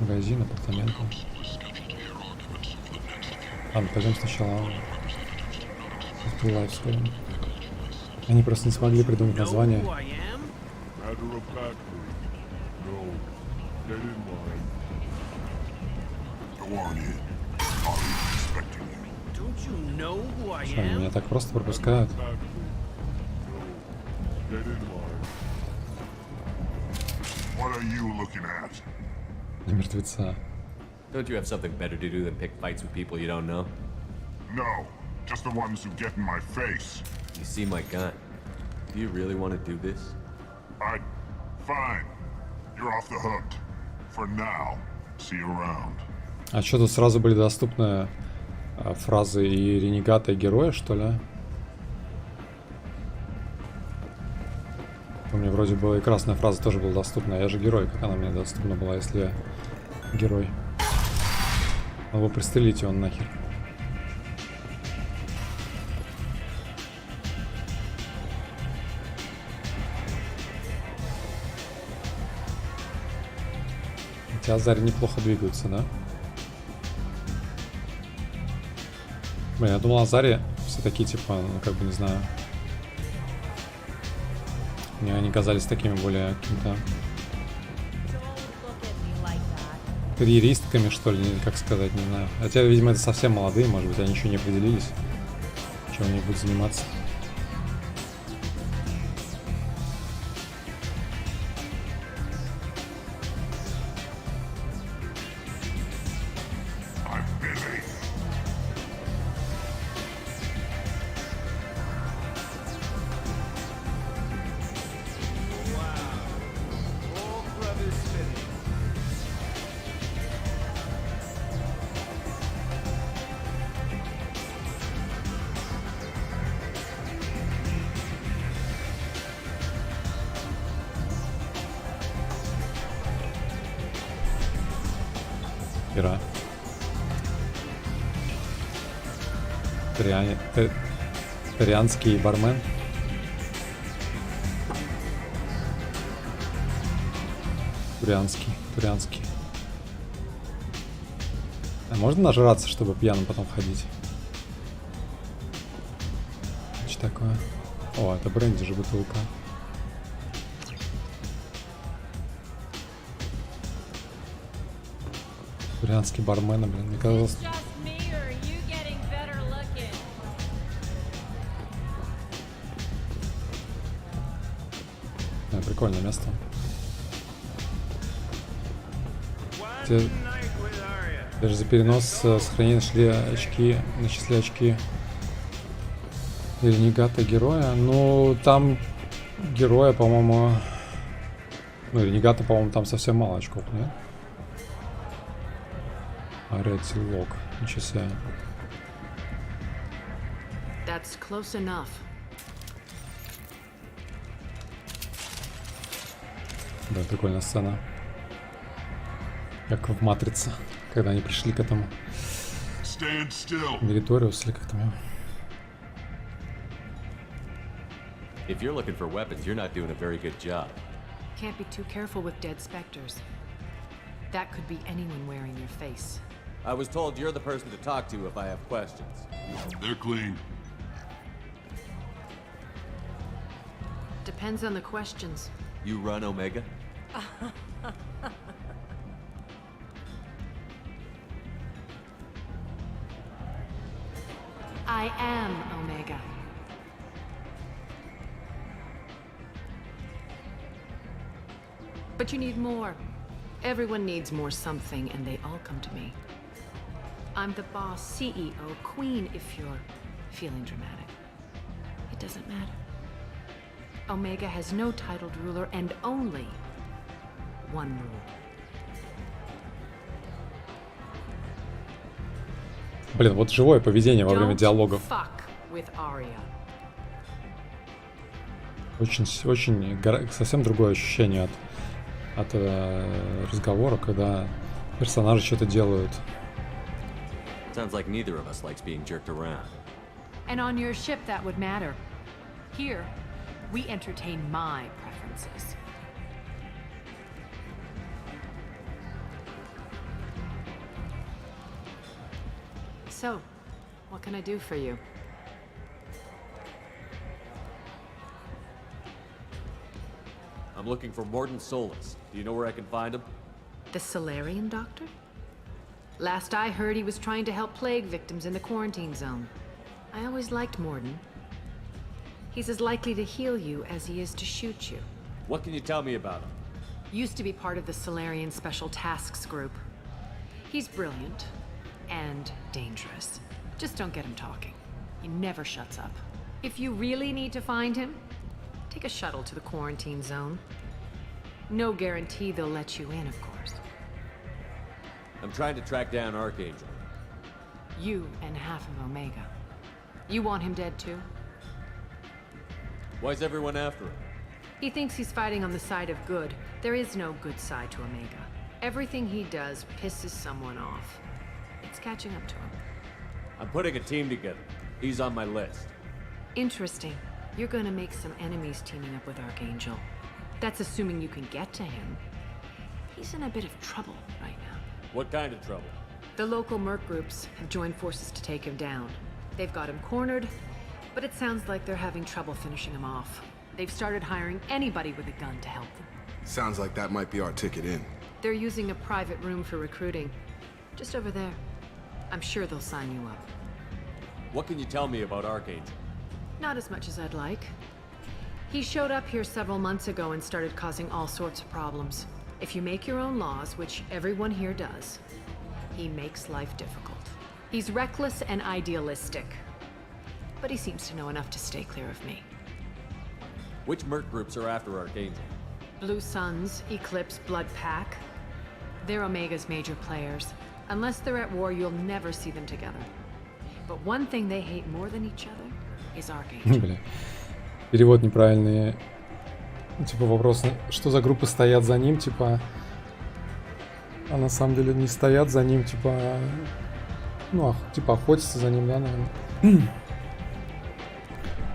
Магазин, апартаменты. Ладно, пойдем сначала в Life сходим. Они просто не смогли придумать название. Что, они меня так просто пропускают? На мертвеца. Don't you have something better to do than pick fights with people you don't know? No, just the ones who get in my face. You see my gun. Do you really want to do this? Fine. You're off the hook. For now. See you around. А что, тут сразу были доступны фразы и ренегата, и героя, что ли? У меня вроде бы и красная фраза тоже была доступна. Я же герой, как она мне доступна была, если я герой. Его пристрелите, он нахер. Эти Азари неплохо двигаются, да? Блин, я думал, Азари все такие, типа, ну, как бы, не знаю. Мне они казались такими более какими-то карьеристками, что ли, как сказать, не знаю. Хотя, видимо, это совсем молодые, может быть, они еще не определились, чем они будут заниматься. Ира. Тарианский бармен. Турианский. А можно нажраться, чтобы пьяным потом ходить? Что такое? О, это бренди же бутылка. Турианский бармен, блин, мне казалось... Прикольное место. Даже за перенос сохранения начисли очки ренегата героя. Ну, там героя, по-моему... Ну, ренегата, по-моему, там совсем мало очков, нет? Аретилог. Ничего себе. That's close enough. Да, прикольная сцена. Как в «Матрице», когда они пришли к этому. Мериториус или как там его. If you're looking for weapons, you're not doing a very good job. Can't be too careful with dead specters. That could be anyone wearing your face. I was told you're the person to talk to if I have questions. They're clean. Depends on the questions. You run Omega? I am Omega. But you need more. Everyone needs more something, and they all come to me. I'm the boss, CEO, queen, if you're feeling dramatic. It doesn't matter. Omega has no titled ruler and only one rule. Блин, вот живое поведение во время диалогов. Очень совсем другое ощущение от разговора, когда персонажи что-то делают. Sounds like neither of us likes being jerked around. And on your ship that would matter. Here, we entertain my preferences. So, what can I do for you? I'm looking for Morden Solis. Do you know where I can find him? The Solarian doctor? Last I heard, he was trying to help plague victims in the quarantine zone. I always liked Morden. He's as likely to heal you as he is to shoot you. What can you tell me about him? Used to be part of the Solarian Special Tasks Group. He's brilliant and dangerous. Just don't get him talking. He never shuts up. If you really need to find him, take a shuttle to the quarantine zone. No guarantee they'll let you in, of course. I'm trying to track down Archangel. You and half of Omega. You want him dead too? Why's everyone after him? He thinks he's fighting on the side of good. There is no good side to Omega. Everything he does pisses someone off. It's catching up to him. I'm putting a team together. He's on my list. Interesting. You're gonna make some enemies teaming up with Archangel. That's assuming you can get to him. He's in a bit of trouble right now. What kind of trouble? The local merc groups have joined forces to take him down. They've got him cornered, but it sounds like they're having trouble finishing him off. They've started hiring anybody with a gun to help them. Sounds like that might be our ticket in. They're using a private room for recruiting. Just over there. I'm sure they'll sign you up. What can you tell me about Archangel? Not as much as I'd like. He showed up here several months ago and started causing all sorts of problems. If you make your own laws, which everyone here does, he makes life difficult. He's reckless and idealistic. But he seems to know enough to stay clear of me. Which merc groups are after Archangel? Blue Suns, Eclipse, Blood Pack. They're Omega's major players. Unless they're at war, you'll never see them together. But one thing they hate more than each other is Archangel. Бля. Перевод неправильный. Типа вопрос, что за группы стоят за ним, типа... А на самом деле не стоят за ним, типа... Ну, типа охотятся за ним, да, наверное.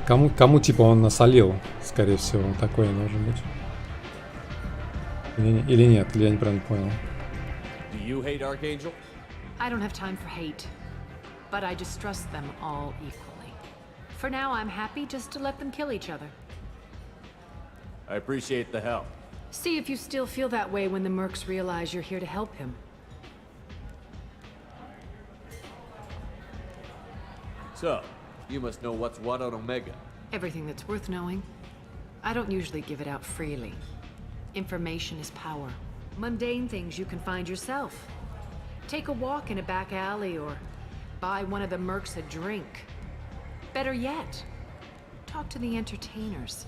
Кому типа он насолил, скорее всего, такое должен быть. Или нет, или я неправильно понял. Do you hate Archangel? I don't have time for hate, but I distrust them all equally. For now, I'm happy just to let them kill each other. I appreciate the help. See if you still feel that way when the mercs realize you're here to help him. So, you must know what's what on Omega. Everything that's worth knowing. I don't usually give it out freely. Information is power. Mundane things you can find yourself. Take a walk in a back alley or buy one of the mercs a drink. Better yet, talk to the entertainers.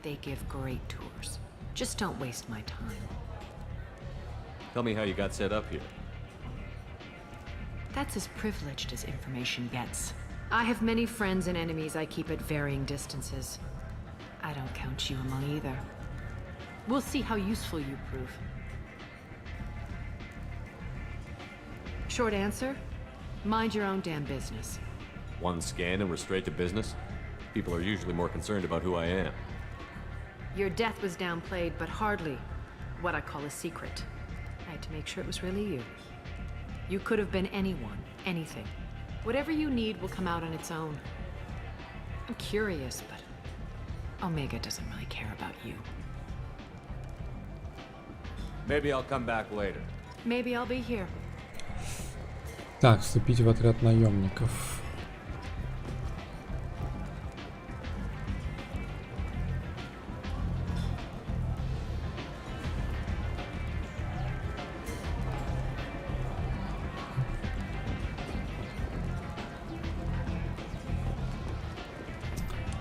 They give great tours. Just don't waste my time. Tell me how you got set up here. That's as privileged as information gets. I have many friends and enemies I keep at varying distances. I don't count you among either. We'll see how useful you prove. Short answer, mind your own damn business. One scan and we're straight to business? People are usually more concerned about who I am. Your death was downplayed, but hardly what I call a secret. I had to make sure it was really you. You could have been anyone, anything. Whatever you need will come out on its own. I'm curious, but Omega doesn't really care about you. Maybe I'll come back later. Maybe I'll be here. Так, вступить в отряд наемников.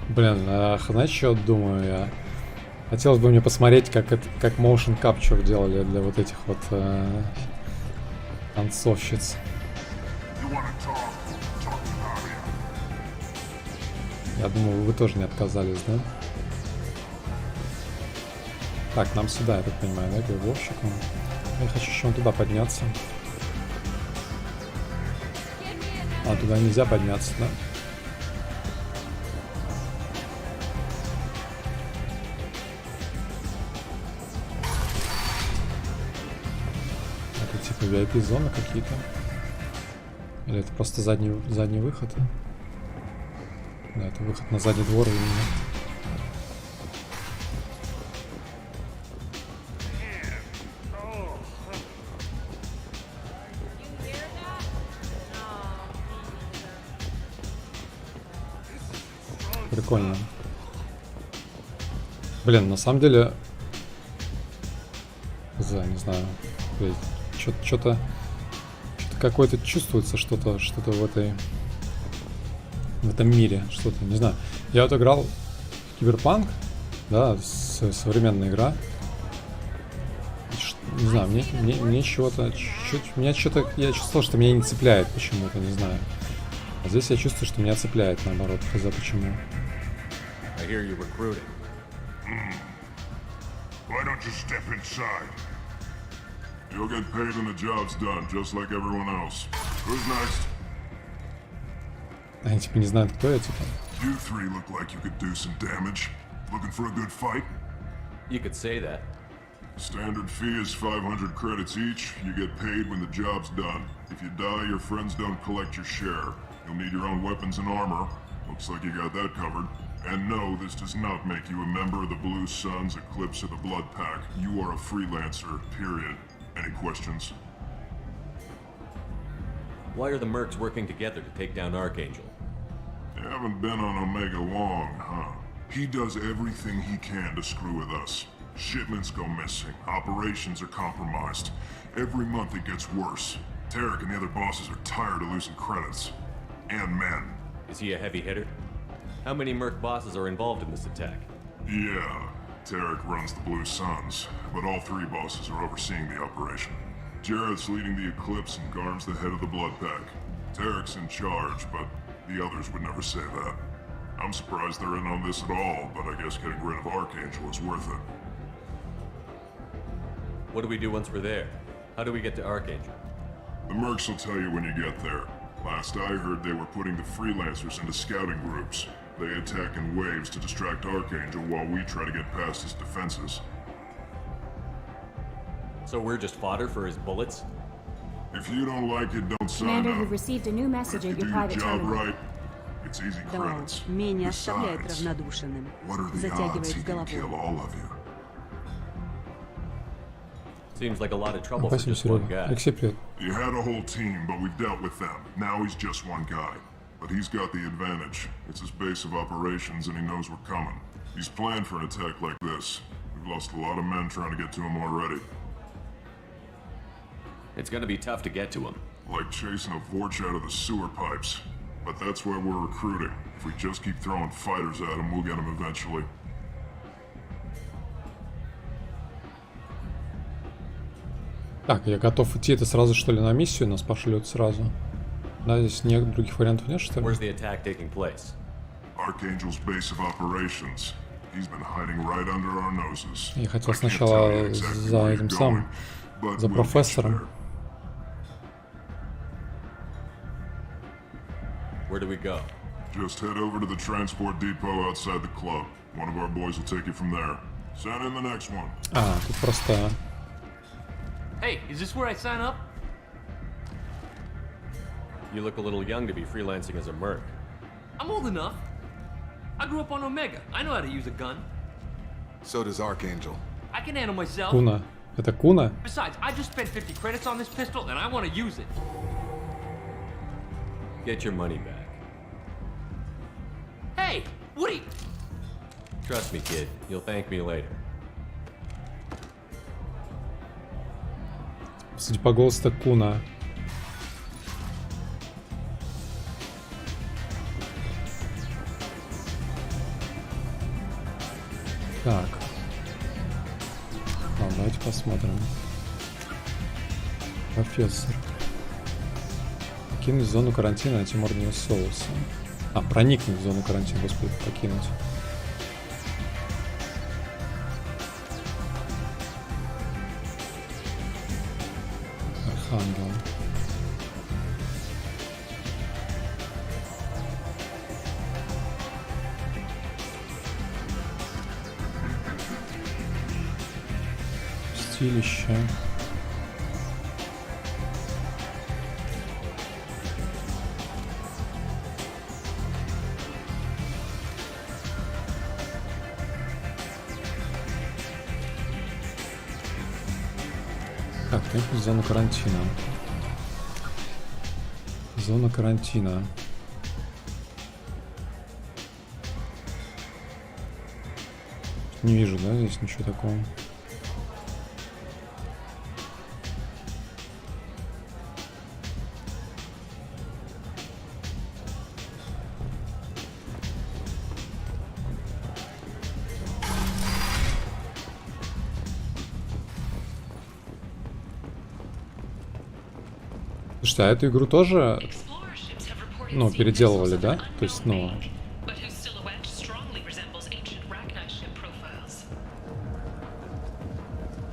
Блин, знаете, что думаю я? Хотелось бы мне посмотреть, как motion capture делали для вот этих вот танцовщиц. Я думаю, вы тоже не отказались, да? Так, нам сюда, я так понимаю, да, Глеборщиком. Я хочу еще туда подняться. А, туда нельзя подняться, да? Это типа VIP-зоны какие-то? Или это просто задний выход? Да, это выход на задний двор или нет? Прикольно. Блин, на самом деле... Не знаю. Что-то какое-то чувствуется, что-то в этом мире, что-то, не знаю. Я вот играл в Киберпанк, да, современная игра. Не знаю, мне чего-то чуть-чуть... Я чувствовал, что меня не цепляет почему-то, не знаю. А здесь я чувствую, что меня цепляет, наоборот, хз почему. I hear you recruiting. Why don't you step inside? You'll get paid when the job's done, just like everyone else. Who's next? Они типа не знают, кто я, типа. You three look like you could do some damage. Looking for a good fight? You could say that. Standard fee is 500 credits each. You get paid when the job's done. If you die, your friends don't collect your share. You'll need your own weapons and armor. Looks like you got that covered. And no, this does not make you a member of the Blue Suns, Eclipse, or the Blood Pack. You are a freelancer, period. Any questions? Why are the mercs working together to take down Archangel? You haven't been on Omega long, huh? He does everything he can to screw with us. Shipments go missing, operations are compromised. Every month it gets worse. Tarek and the other bosses are tired of losing credits. And men. Is he a heavy hitter? How many merc bosses are involved in this attack? Yeah, Tarek runs the Blue Suns, but all three bosses are overseeing the operation. Jarrett's leading the Eclipse and Garm's the head of the Blood Pack. Tarek's in charge, but the others would never say that. I'm surprised they're in on this at all, but I guess getting rid of Archangel is worth it. What do we do once we're there? How do we get to Archangel? The mercs will tell you when you get there. Last I heard, they were putting the freelancers into scouting groups. They attack in waves to distract Archangel while we try to get past his defenses. So we're just fodder for his bullets? If you don't like it, don't sign Commander, up. you've received a new message at your private terminal. Right, it's easy credits. Да, Ме не оставляет равнодушным. Затягивает в голову. Seems like a lot of trouble for just one guy. You had a whole team, but we've dealt with them. Now he's just one guy. But he's got the advantage. It's his base of operations and he knows we're coming. He's planned for an attack like this. We've lost a lot of men trying to get to him already. It's gonna be tough to get to him. Like chasing a Vorch out of the sewer pipes. But that's why we're recruiting. If we just keep throwing fighters at him, we'll get him eventually. Так, я готов идти. Это сразу, что ли, на миссию нас пошлют сразу? Да, здесь нет других вариантов, нет, что ли? Where's the attack taking place? Archangel's base of operations. He's been hiding right under our noses. Я хотел сначала за этим самым, за профессором. Where do we go? Just head over to the transport depot outside the club. One of our boys will take you from there. Send in the next one. А, тут просто... Hey, is this where I sign up? You look a little young to be freelancing as a merc. I'm old enough. I grew up on Omega. I know how to use a gun. So does Archangel. I can handle myself. Куна. Это Куна? Besides, I just spent 50 credits on this pistol and I want to use it. Get your money back. Hey, what are you... Trust me, kid. You'll thank me later. Судя по голосу, это Куна. Так. Ладно, давайте посмотрим. Профессор. Покинуть зону карантина, найти мордного соуса. А, проникнуть в зону карантина, господи, покинуть. Архангел. Чистилище. Так, проехать в зону карантина. Зона карантина. Не вижу, да, здесь ничего такого. Слушайте, а эту игру тоже, ну, переделывали, да? То есть, ну...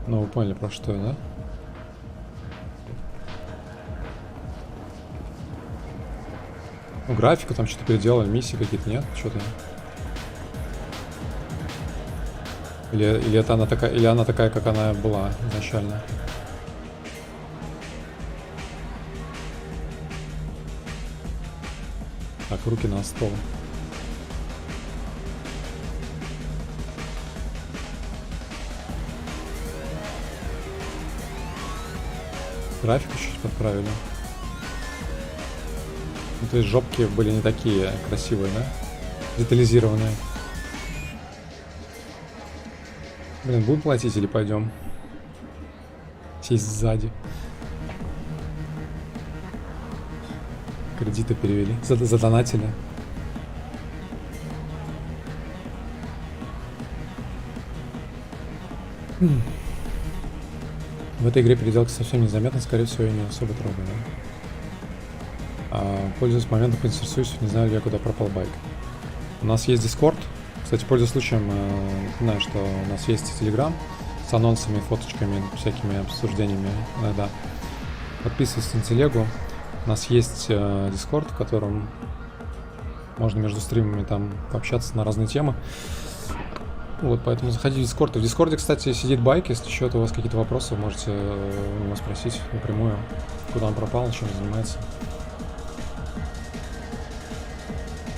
Ну, вы поняли, про что я, да? Ну, графику там что-то переделали, миссии какие-то, нет? Что-то... Или это она такая, или она такая, как она была изначально? Так, руки на стол. Графику чуть подправили. Ну, то есть жопки были не такие красивые, да? Детализированные. Блин, будем платить или пойдем? Сесть сзади. Кредиты перевели. Задонатили. В этой игре переделка совсем незаметна, скорее всего, я не особо трогаю. Пользуясь моментом, поинтересуюсь, не знаю ли я, куда пропал байк. У нас есть Discord. Кстати, пользуясь случаем, знаю, что у нас есть Telegram. с анонсами, фоточками, всякими обсуждениями иногда. Подписывайтесь на телегу. У нас есть Discord, в котором можно между стримами там пообщаться на разные темы. Вот, поэтому заходите в Discord. В Discord, кстати, сидит Байк. Если что-то у вас какие-то вопросы, можете у него спросить напрямую, куда он пропал, чем занимается.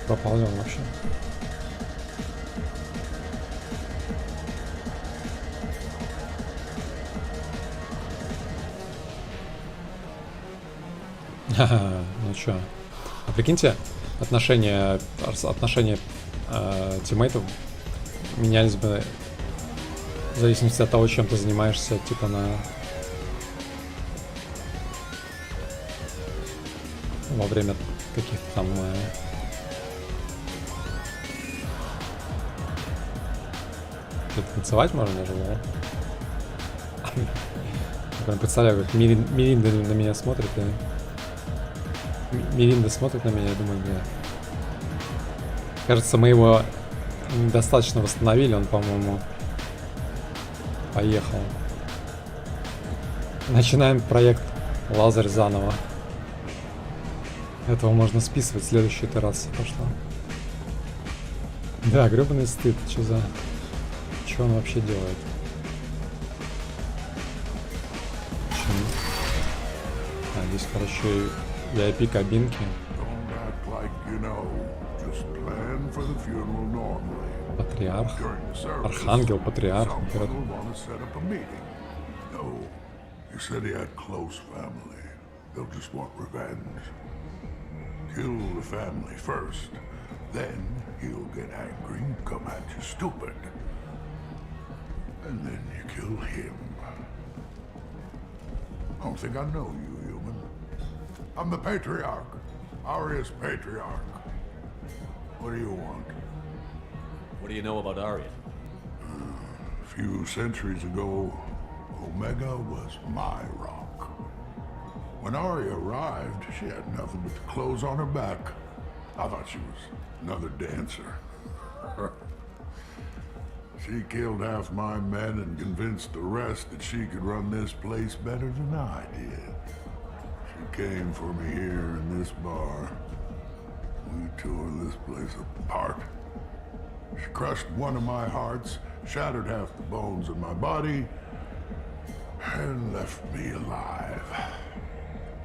Пропал ли он вообще? Ну чё? А прикиньте, отношения тиммейтов менялись бы в зависимости от того, чем ты занимаешься, типа во время каких-то там танцевать можно даже, да? Я прям представляю, как Миринда на меня смотрит, и Миринда смотрит на меня и думает, бля. Кажется, мы его недостаточно восстановили, он, по-моему, поехал. Начинаем проект Лазарь заново. Этого можно списывать, следующая итерация пошла. Да, гребаный стыд, что он вообще делает? А, здесь, короче, VIP-кабинки. Патриарх, архангел, патриарх. Kill the family first, then he'll get angry and come at you stupid. And then you kill him. I don't think I know you, human. I'm the Patriarch. Arya's Patriarch. What do you want? What do you know about Arya? A few centuries ago, Omega was my rock. When Arya arrived, she had nothing but the clothes on her back. I thought she was another dancer. She killed half my men and convinced the rest that she could run this place better than I did. She came for me here in this bar. We tore this place apart. She crushed one of my hearts, shattered half the bones in my body, and left me alive.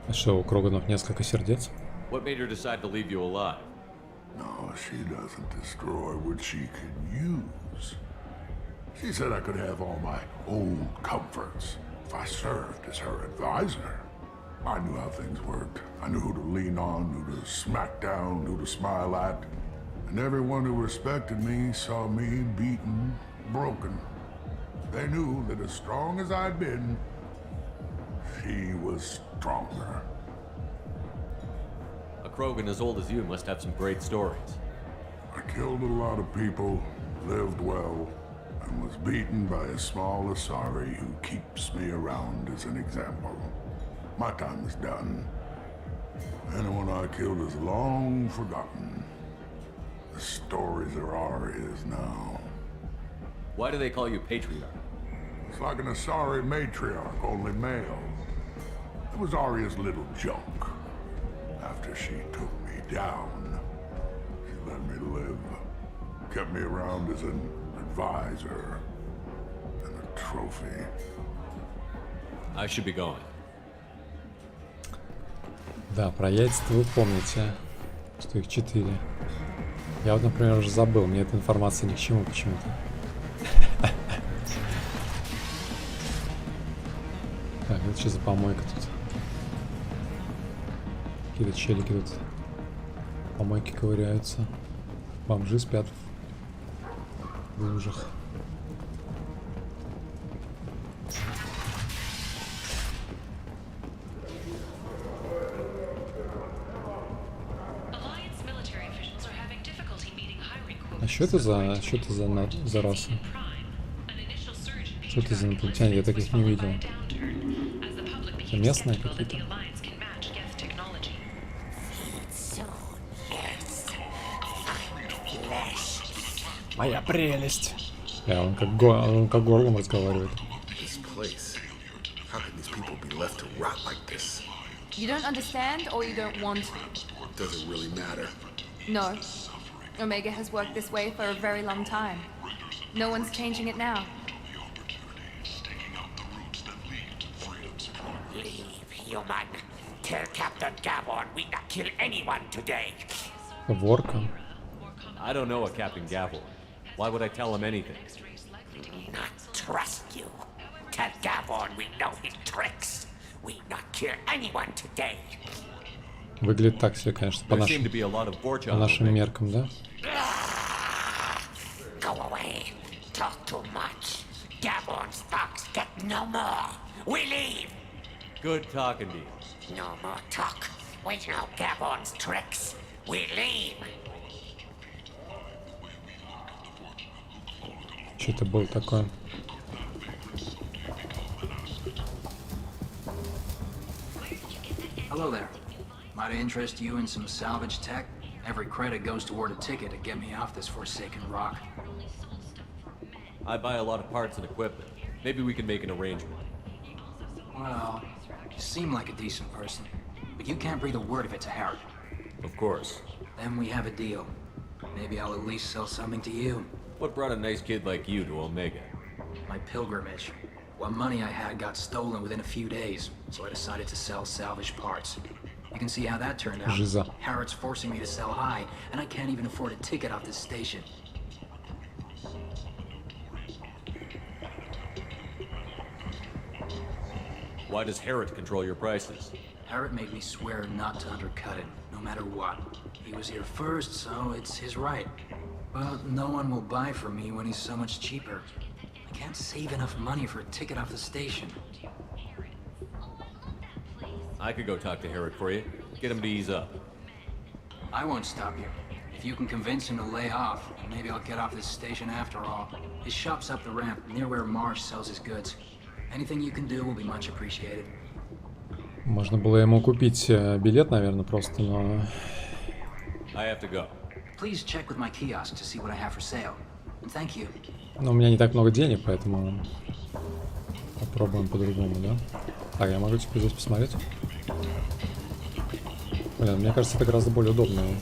А что, у Кроганов несколько сердец? What made her decide to leave you alive? No, she doesn't destroy what she can use. She said I could have all my old comforts if I served as her advisor. I knew how things worked. I knew who to lean on, who to smack down, who to smile at. And everyone who respected me saw me beaten, broken. They knew that as strong as I'd been, she was stronger. A Krogan as old as you must have some great stories. I killed a lot of people, lived well, and was beaten by a small Asari who keeps me around as an example. My time is done. Anyone I killed is long forgotten. The stories are Arya's now. Why do they call you Patriarch? It's like an Asari matriarch, only male. It was Arya's little joke. After she took me down, she let me live. Kept me around as an advisor and a trophy. I should be going. Да, про яйца вы помните, что их 4. Я вот, например, уже забыл, мне эта информация ни к чему почему-то. Так, это что за помойка тут? Какие-то челики тут помойки ковыряются. Бомжи спят в лужах. А что это за раса? Что это за инопланетяне? Я таких не видел. Это местные какие-то? Моя прелесть. Он как горлом разговаривает. place. How can these people be left to rot like this? You don't understand, or you don't want to? Does it really matter? No. Omega has worked this way for a very long time. No one's changing it now. Leave, human. Tell Captain Gavon we not kill anyone today. Ворка. I don't know a Captain Gavon. Why would I tell him anything? Not trust you. Tell Gavon we know his tricks. We not kill anyone today. Выглядит так себе, конечно, по нашим меркам, да? Go away. Talk too much. Gavon's thugs get no more. We leave. Good talking to you. No more talk. We know Gavon's tricks. We leave. Что это было такое? Hello there. Might I interest you in some salvage tech? Every credit goes toward a ticket to get me off this forsaken rock. I buy a lot of parts and equipment. Maybe we can make an arrangement. Well, you seem like a decent person, but you can't breathe a word of it to Harry. Of course. Then we have a deal. Maybe I'll at least sell something to you. What brought a nice kid like you to Omega? My pilgrimage. What money I had got stolen within a few days, so I decided to sell salvaged parts. You can see how that turned out. Жиза. Harrod's forcing me to sell high, and I can't even afford a ticket off this station. Why does Harrod control your prices? Harrod made me swear not to undercut it, no matter what. He was here first, so it's his right. But no one will buy from me when he's so much cheaper. I can't save enough money for a ticket off the station. I could go talk to Harrod for you. Get him to ease up. I won't stop you. If you can convince him to lay off, maybe I'll get off this station after all. His shop's up the ramp, near where Marsh sells his goods. Anything you can do will be much appreciated. Можно было ему купить билет, наверное, просто, но... I have to go. Please check with my kiosk to see what I have for sale. And thank you. Но у меня не так много денег, поэтому попробуем по-другому, да? Так, я могу теперь здесь посмотреть. Блин, мне кажется, это гораздо более удобный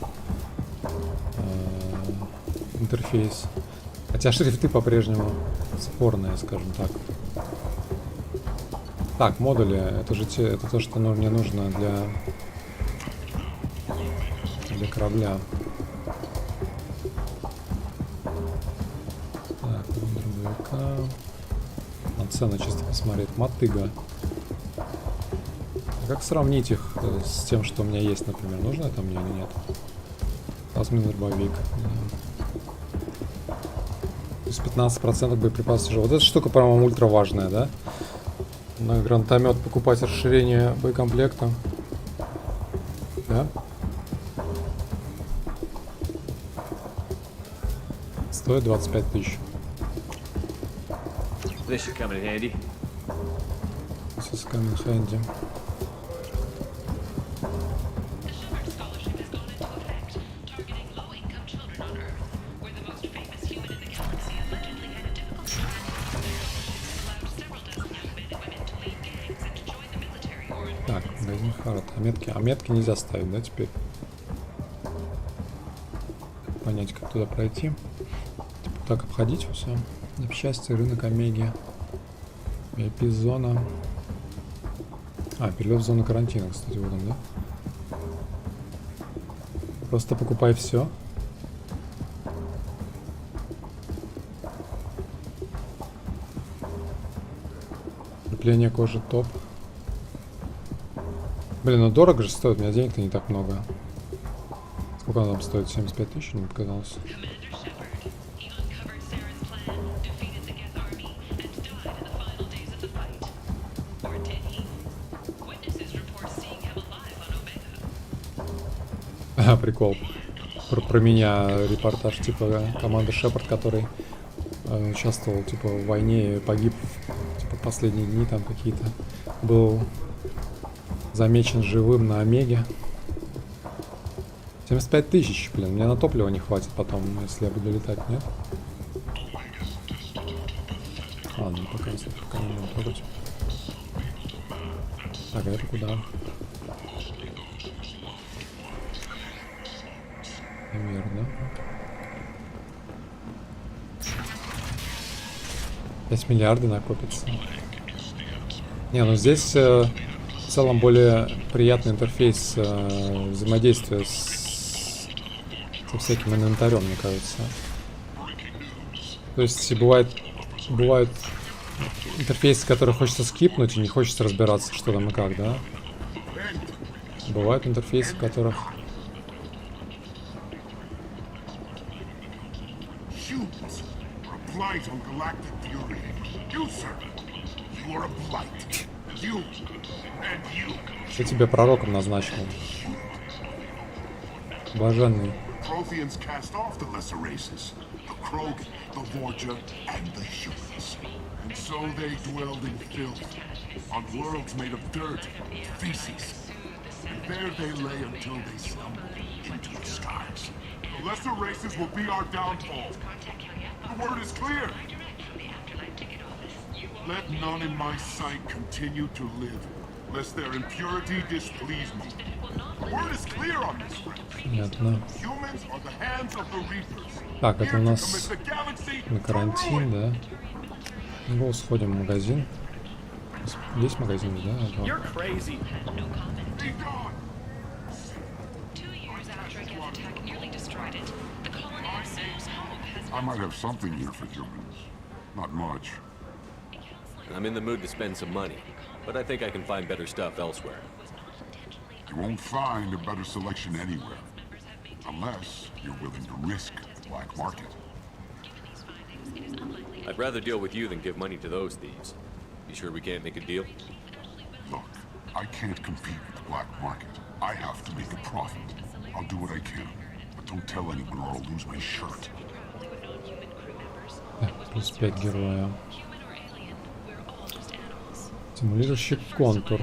интерфейс. Хотя шрифты по-прежнему спорные, скажем так. Так, модули, это же это то, что мне нужно для корабля. Так, дробовика. На цену чисто посмотреть. Мотыга. А как сравнить их с тем, что у меня есть, например? Нужно это мне или нет? Плазменный дробовик. Плюс 15% боеприпасов тяжело. Вот эта штука, по-моему, ультра важная, да? На гранатомет покупать расширение боекомплекта. Да? Стоит 25 тысяч. This should come in handy. This is coming handy. Так, магазин Харрот. А метки нельзя ставить, да, теперь? Понять, как туда пройти. Типа так обходить все. Счастье, рынок Омеги. VIP-зона. Перелет в зону карантина, кстати, вот он, да? Просто покупай все. Крепление кожи топ. Блин, ну дорого же стоит, у меня денег-то не так много. Сколько она там стоит? 75 тысяч, мне показалось. Прикол. Про меня репортаж типа команды Шепард, который участвовал типа в войне и погиб типа последние дни там какие-то. Был замечен живым на Омеге. 75 тысяч, блин, мне на топливо не хватит потом, если я буду летать, нет? Ладно, пока не будем трогать. Так, это куда? Наверх, да? 5 миллиардов накопится. Не, ну здесь в целом более приятный интерфейс взаимодействия со всяким инвентарем, мне кажется. То есть бывают интерфейсы, которые хочется скипнуть и не хочется разбираться, что там и как, да? Бывают интерфейсы, в которых... Что тебя пророком назначил? Блаженный. The Vorja, and the humans. And so they dwelled in filth, on worlds made of dirt, feces. And there they lay until they slumber into the stars. The lesser races will be our downfall. The word is clear. Let none in my sight continue to live, lest their impurity displease me. The word is clear on this, friends. Humans are the hands of the reapers. Так, это у нас на карантин, да? Ну, сходим в магазин. Есть магазин, да? I might have something here for humans. Not much. I'm in the mood to spend some money, but I think I can find better stuff elsewhere. You won't find a better selection anywhere. Unless you're willing to risk the black market. I'd rather deal with you than give money to those thieves. You sure we can't make a deal? Look, I can't compete with the black market. I have to make a profit. I'll do what I can, but don't tell anyone or I'll lose my shirt. Плюс 5 героя. Стимулирующий контур.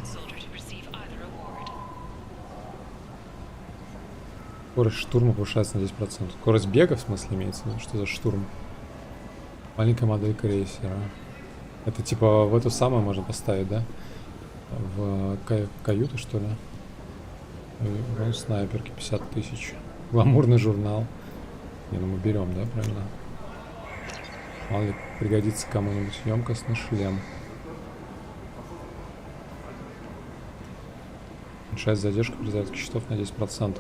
Скорость штурма повышается на 10%. Скорость бега, в смысле, имеется в виду? Что за штурм? Маленькая модель крейсера. Это типа в эту самую можно поставить, да? В каюту, что ли? Вон снайперки 50 тысяч. Гламурный журнал. Не, ну мы берем, да, правильно? Мало ли пригодится кому-нибудь. Емкостный шлем. Уменьшает задержку при зарядке щитов на 10%.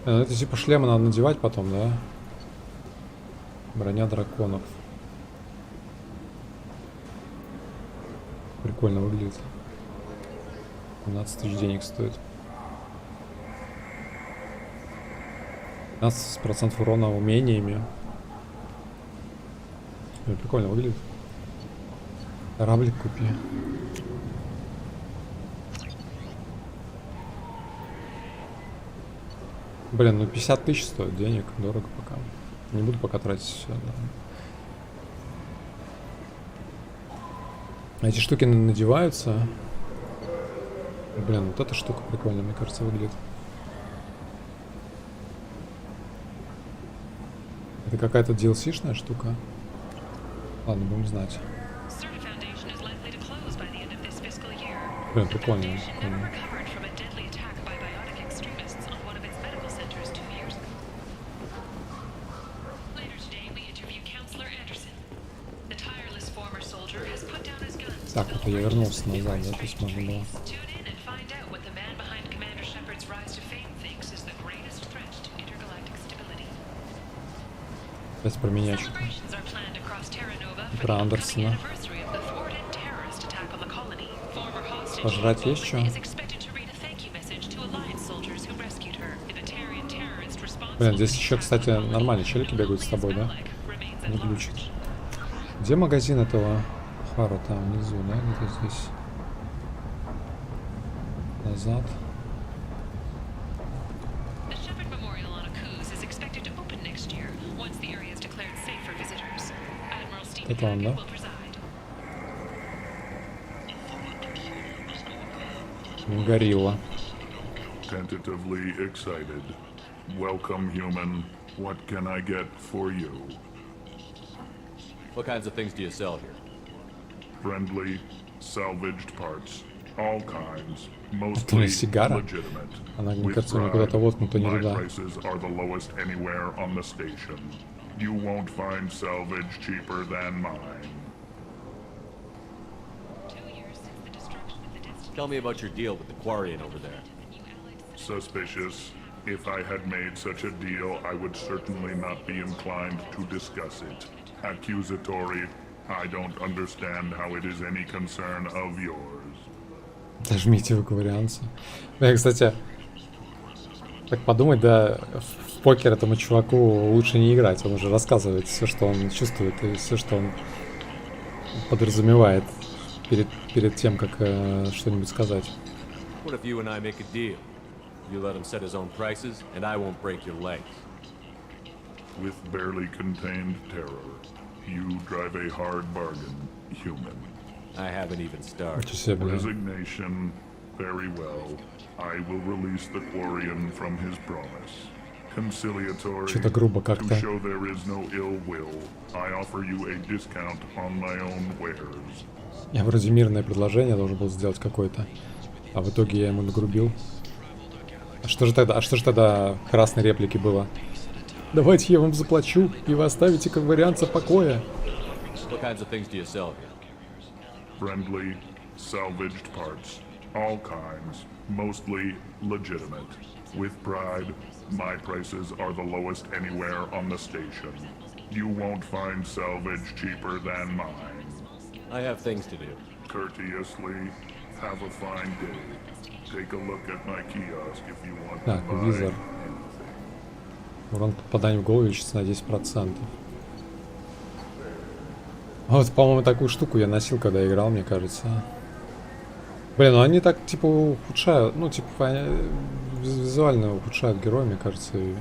Это типа шлемы надо надевать потом, да? Броня драконов. Прикольно выглядит. 12 тысяч денег стоит. 15% урона умениями. Прикольно выглядит. Кораблик купи. Блин, ну 50 тысяч стоит денег. Дорого пока. Не буду пока тратить все. Да. Эти штуки надеваются. Блин, вот эта штука прикольная, мне кажется, выглядит. Это какая-то DLC-шная штука. Ладно, будем знать. Блин, прикольно. Так, это я вернулся назад, да, то есть можно было. Опять про меня что-то. Про Андерсона. Пожрать есть что? Блин, здесь еще, кстати, нормальные челики бегают с тобой, да? Не глючит. Где магазин этого Хара? Там внизу, да? Где-то здесь. Назад. Это он, да? Горилла. Tentatively excited. Welcome, human. What can I get for you? What kinds of things do you sell here? Friendly, salvaged parts. All kinds, Это не mostly сигара. legitimate. Она, мне With кажется, pride, куда-то воткнута не my туда. prices are the lowest anywhere on the station. You won't find salvage cheaper than mine. Tell me about your deal with the Quarian over there. Suspicious. If I had made such a deal, I would certainly not be inclined to discuss it. Accusatory. I don't understand how it is any concern of yours. Дожмите вы кварианцы. Я, кстати, так подумать, да, в покер этому чуваку лучше не играть. Он уже рассказывает все, что он чувствует, и все, что он подразумевает перед тем, как что-нибудь сказать. What if you and I make a deal? You let him set his own prices, and I won't break your legs. With barely contained terror, you drive a hard bargain, human. I haven't even started. Resignation. Very well. I will release the Quarian from his promise. Conciliatory. Что-то грубо как-то. To show there is no ill will, I offer you a discount on my own wares. Я вроде мирное предложение должен был сделать какое-то, а в итоге я ему нагрубил. А что же тогда красной реплики было? Давайте я вам заплачу, и вы оставите кварианца в покое. What kinds of things do you sell here? Friendly, salvaged parts. All kinds, mostly legitimate. With pride, my prices are the lowest anywhere on the station. You won't find salvage cheaper than mine. I have things to do. Courteously, have a fine day. Take a look at my kiosk if you want Так, to buy визор. Урон попадания в голову увеличится на 10%. Вот, по-моему, такую штуку я носил, когда играл, мне кажется. Блин, ну они так, типа, ухудшают, ну, типа, визуально ухудшают героя, мне кажется, и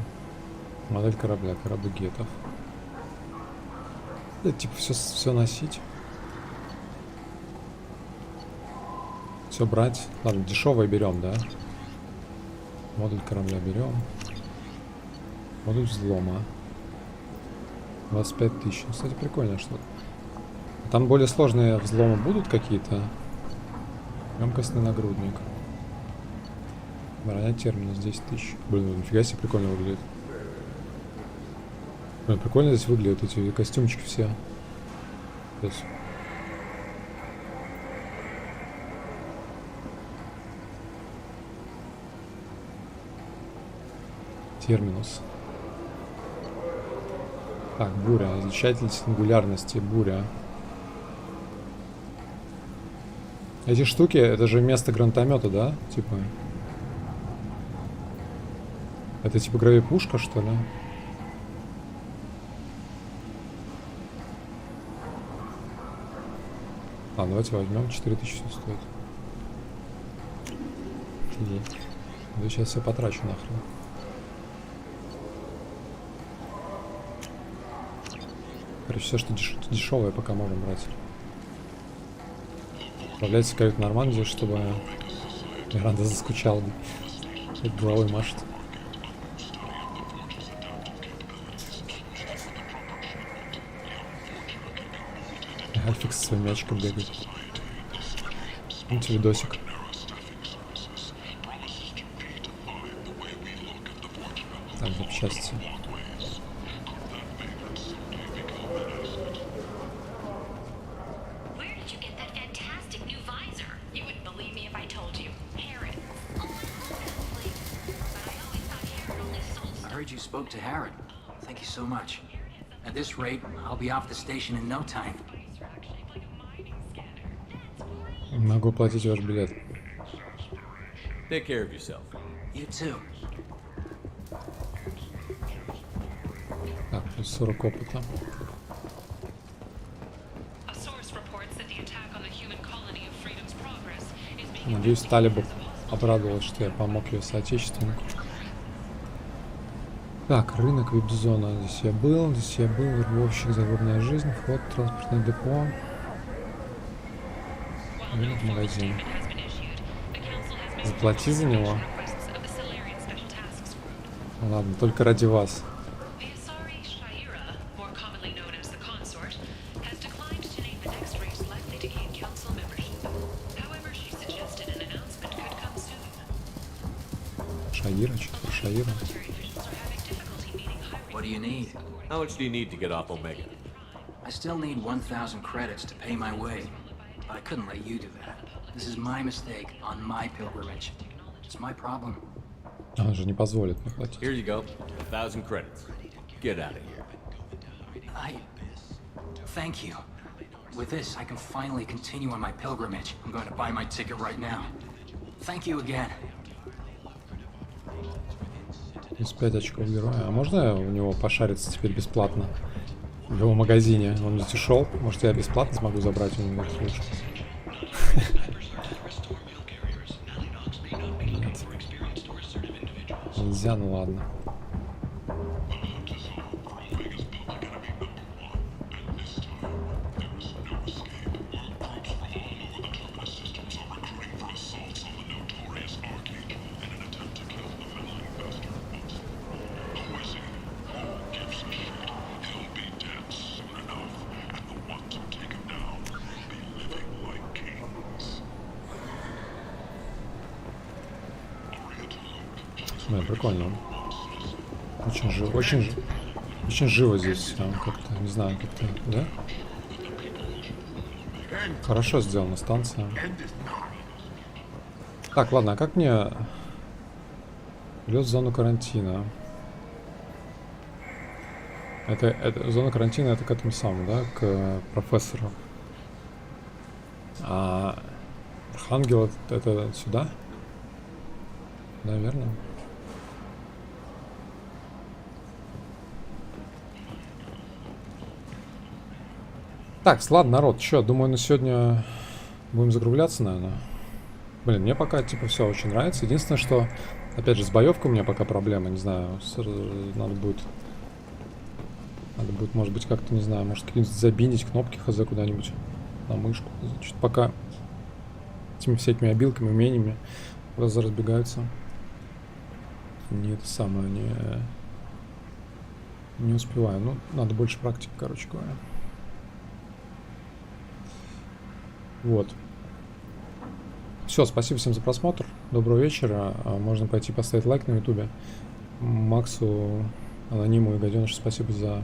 модель корабля, корабль гетов. Это, типа, все носить. Все брать. Ладно, дешевое берем, да? Модуль корабля берем. Модуль взлома. 25 тысяч. Ну, кстати, прикольно что-то. Там более сложные взломы будут какие-то. Емкостный нагрудник. Броня терминус 10 тысяч. Блин, нифига себе прикольно выглядит. Блин, прикольно здесь выглядят эти костюмчики все. Здесь. Терминус. Так, буря. Излучатель сингулярности. Буря. Эти штуки, это же вместо гранатомета, да? Типа. Это типа гравипушка, что ли? А, давайте возьмем. 4000 стоит. Офигеть. Да сейчас все потрачу нахрен. Короче, все, что дешевое, пока можем брать. Отправляйте в каюту Нормандию, чтобы Миранда заскучал. Головой машет. Альфик со своим мячиком бегает. Помните видосик? Так, запчасти. Spoke to Harrod. Thank you so much. At this rate, I'll be off the station in no time. Могу оплатить ваш билет. Take care of yourself. You too. Так, плюс 40 опыта. Надеюсь, Талибов обрадовалась, что я помог ее соотечественнику. Так, рынок, вип-зона. Здесь я был, вербовщик, загробная жизнь, вход, транспортное депо. Рынок, магазин. Заплати за него. Ладно, только ради вас. Шаира, что-то про Шаира. What do you need? How much do you need to get off Omega? I still need 1,000 credits to pay my way. But I couldn't let you do that. This is my mistake on my pilgrimage. It's my problem. Он же не позволит мне платить. Here you go. 1,000 credits. Get out of here. Thank you. With this, I can finally continue on my pilgrimage. I'm going to buy my ticket right now. Thank you again. 35 очков героя. А можно у него пошариться теперь бесплатно? В его магазине. Он здесь ушел. Может, я бесплатно смогу забрать у него флешку? Нет. Нельзя, ну ладно. Прикольно. Очень живо здесь. Как-то, не знаю, как-то, да? Хорошо сделана станция. Так, ладно, а как мне влез в зону карантина? Это зона карантина, это к этому самому, да? К профессору. А Архангел это сюда? Наверное. Так, ладно, народ, чё, думаю, на сегодня будем закругляться, наверное. Блин, мне пока, типа, все очень нравится. Единственное, что, опять же, с боевкой у меня пока проблема, не знаю, надо будет, может быть, как-то, не знаю, может, какие-нибудь забинить кнопки хз куда-нибудь на мышку. Что-то пока этими всякими обилками, умениями разбегаются. Не это самое, не успеваю. Ну, надо больше практики, короче говоря. Вот. Все, спасибо всем за просмотр. Доброго вечера. Можно пойти поставить лайк на ютубе. Максу, Анониму и Гаденышу спасибо за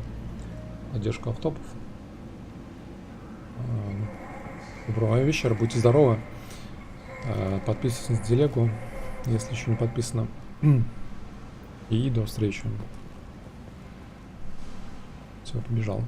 поддержку автопов. Доброго вечера. Будьте здоровы. Подписывайтесь на телегу, если еще не подписано. И до встречи. Все, побежал.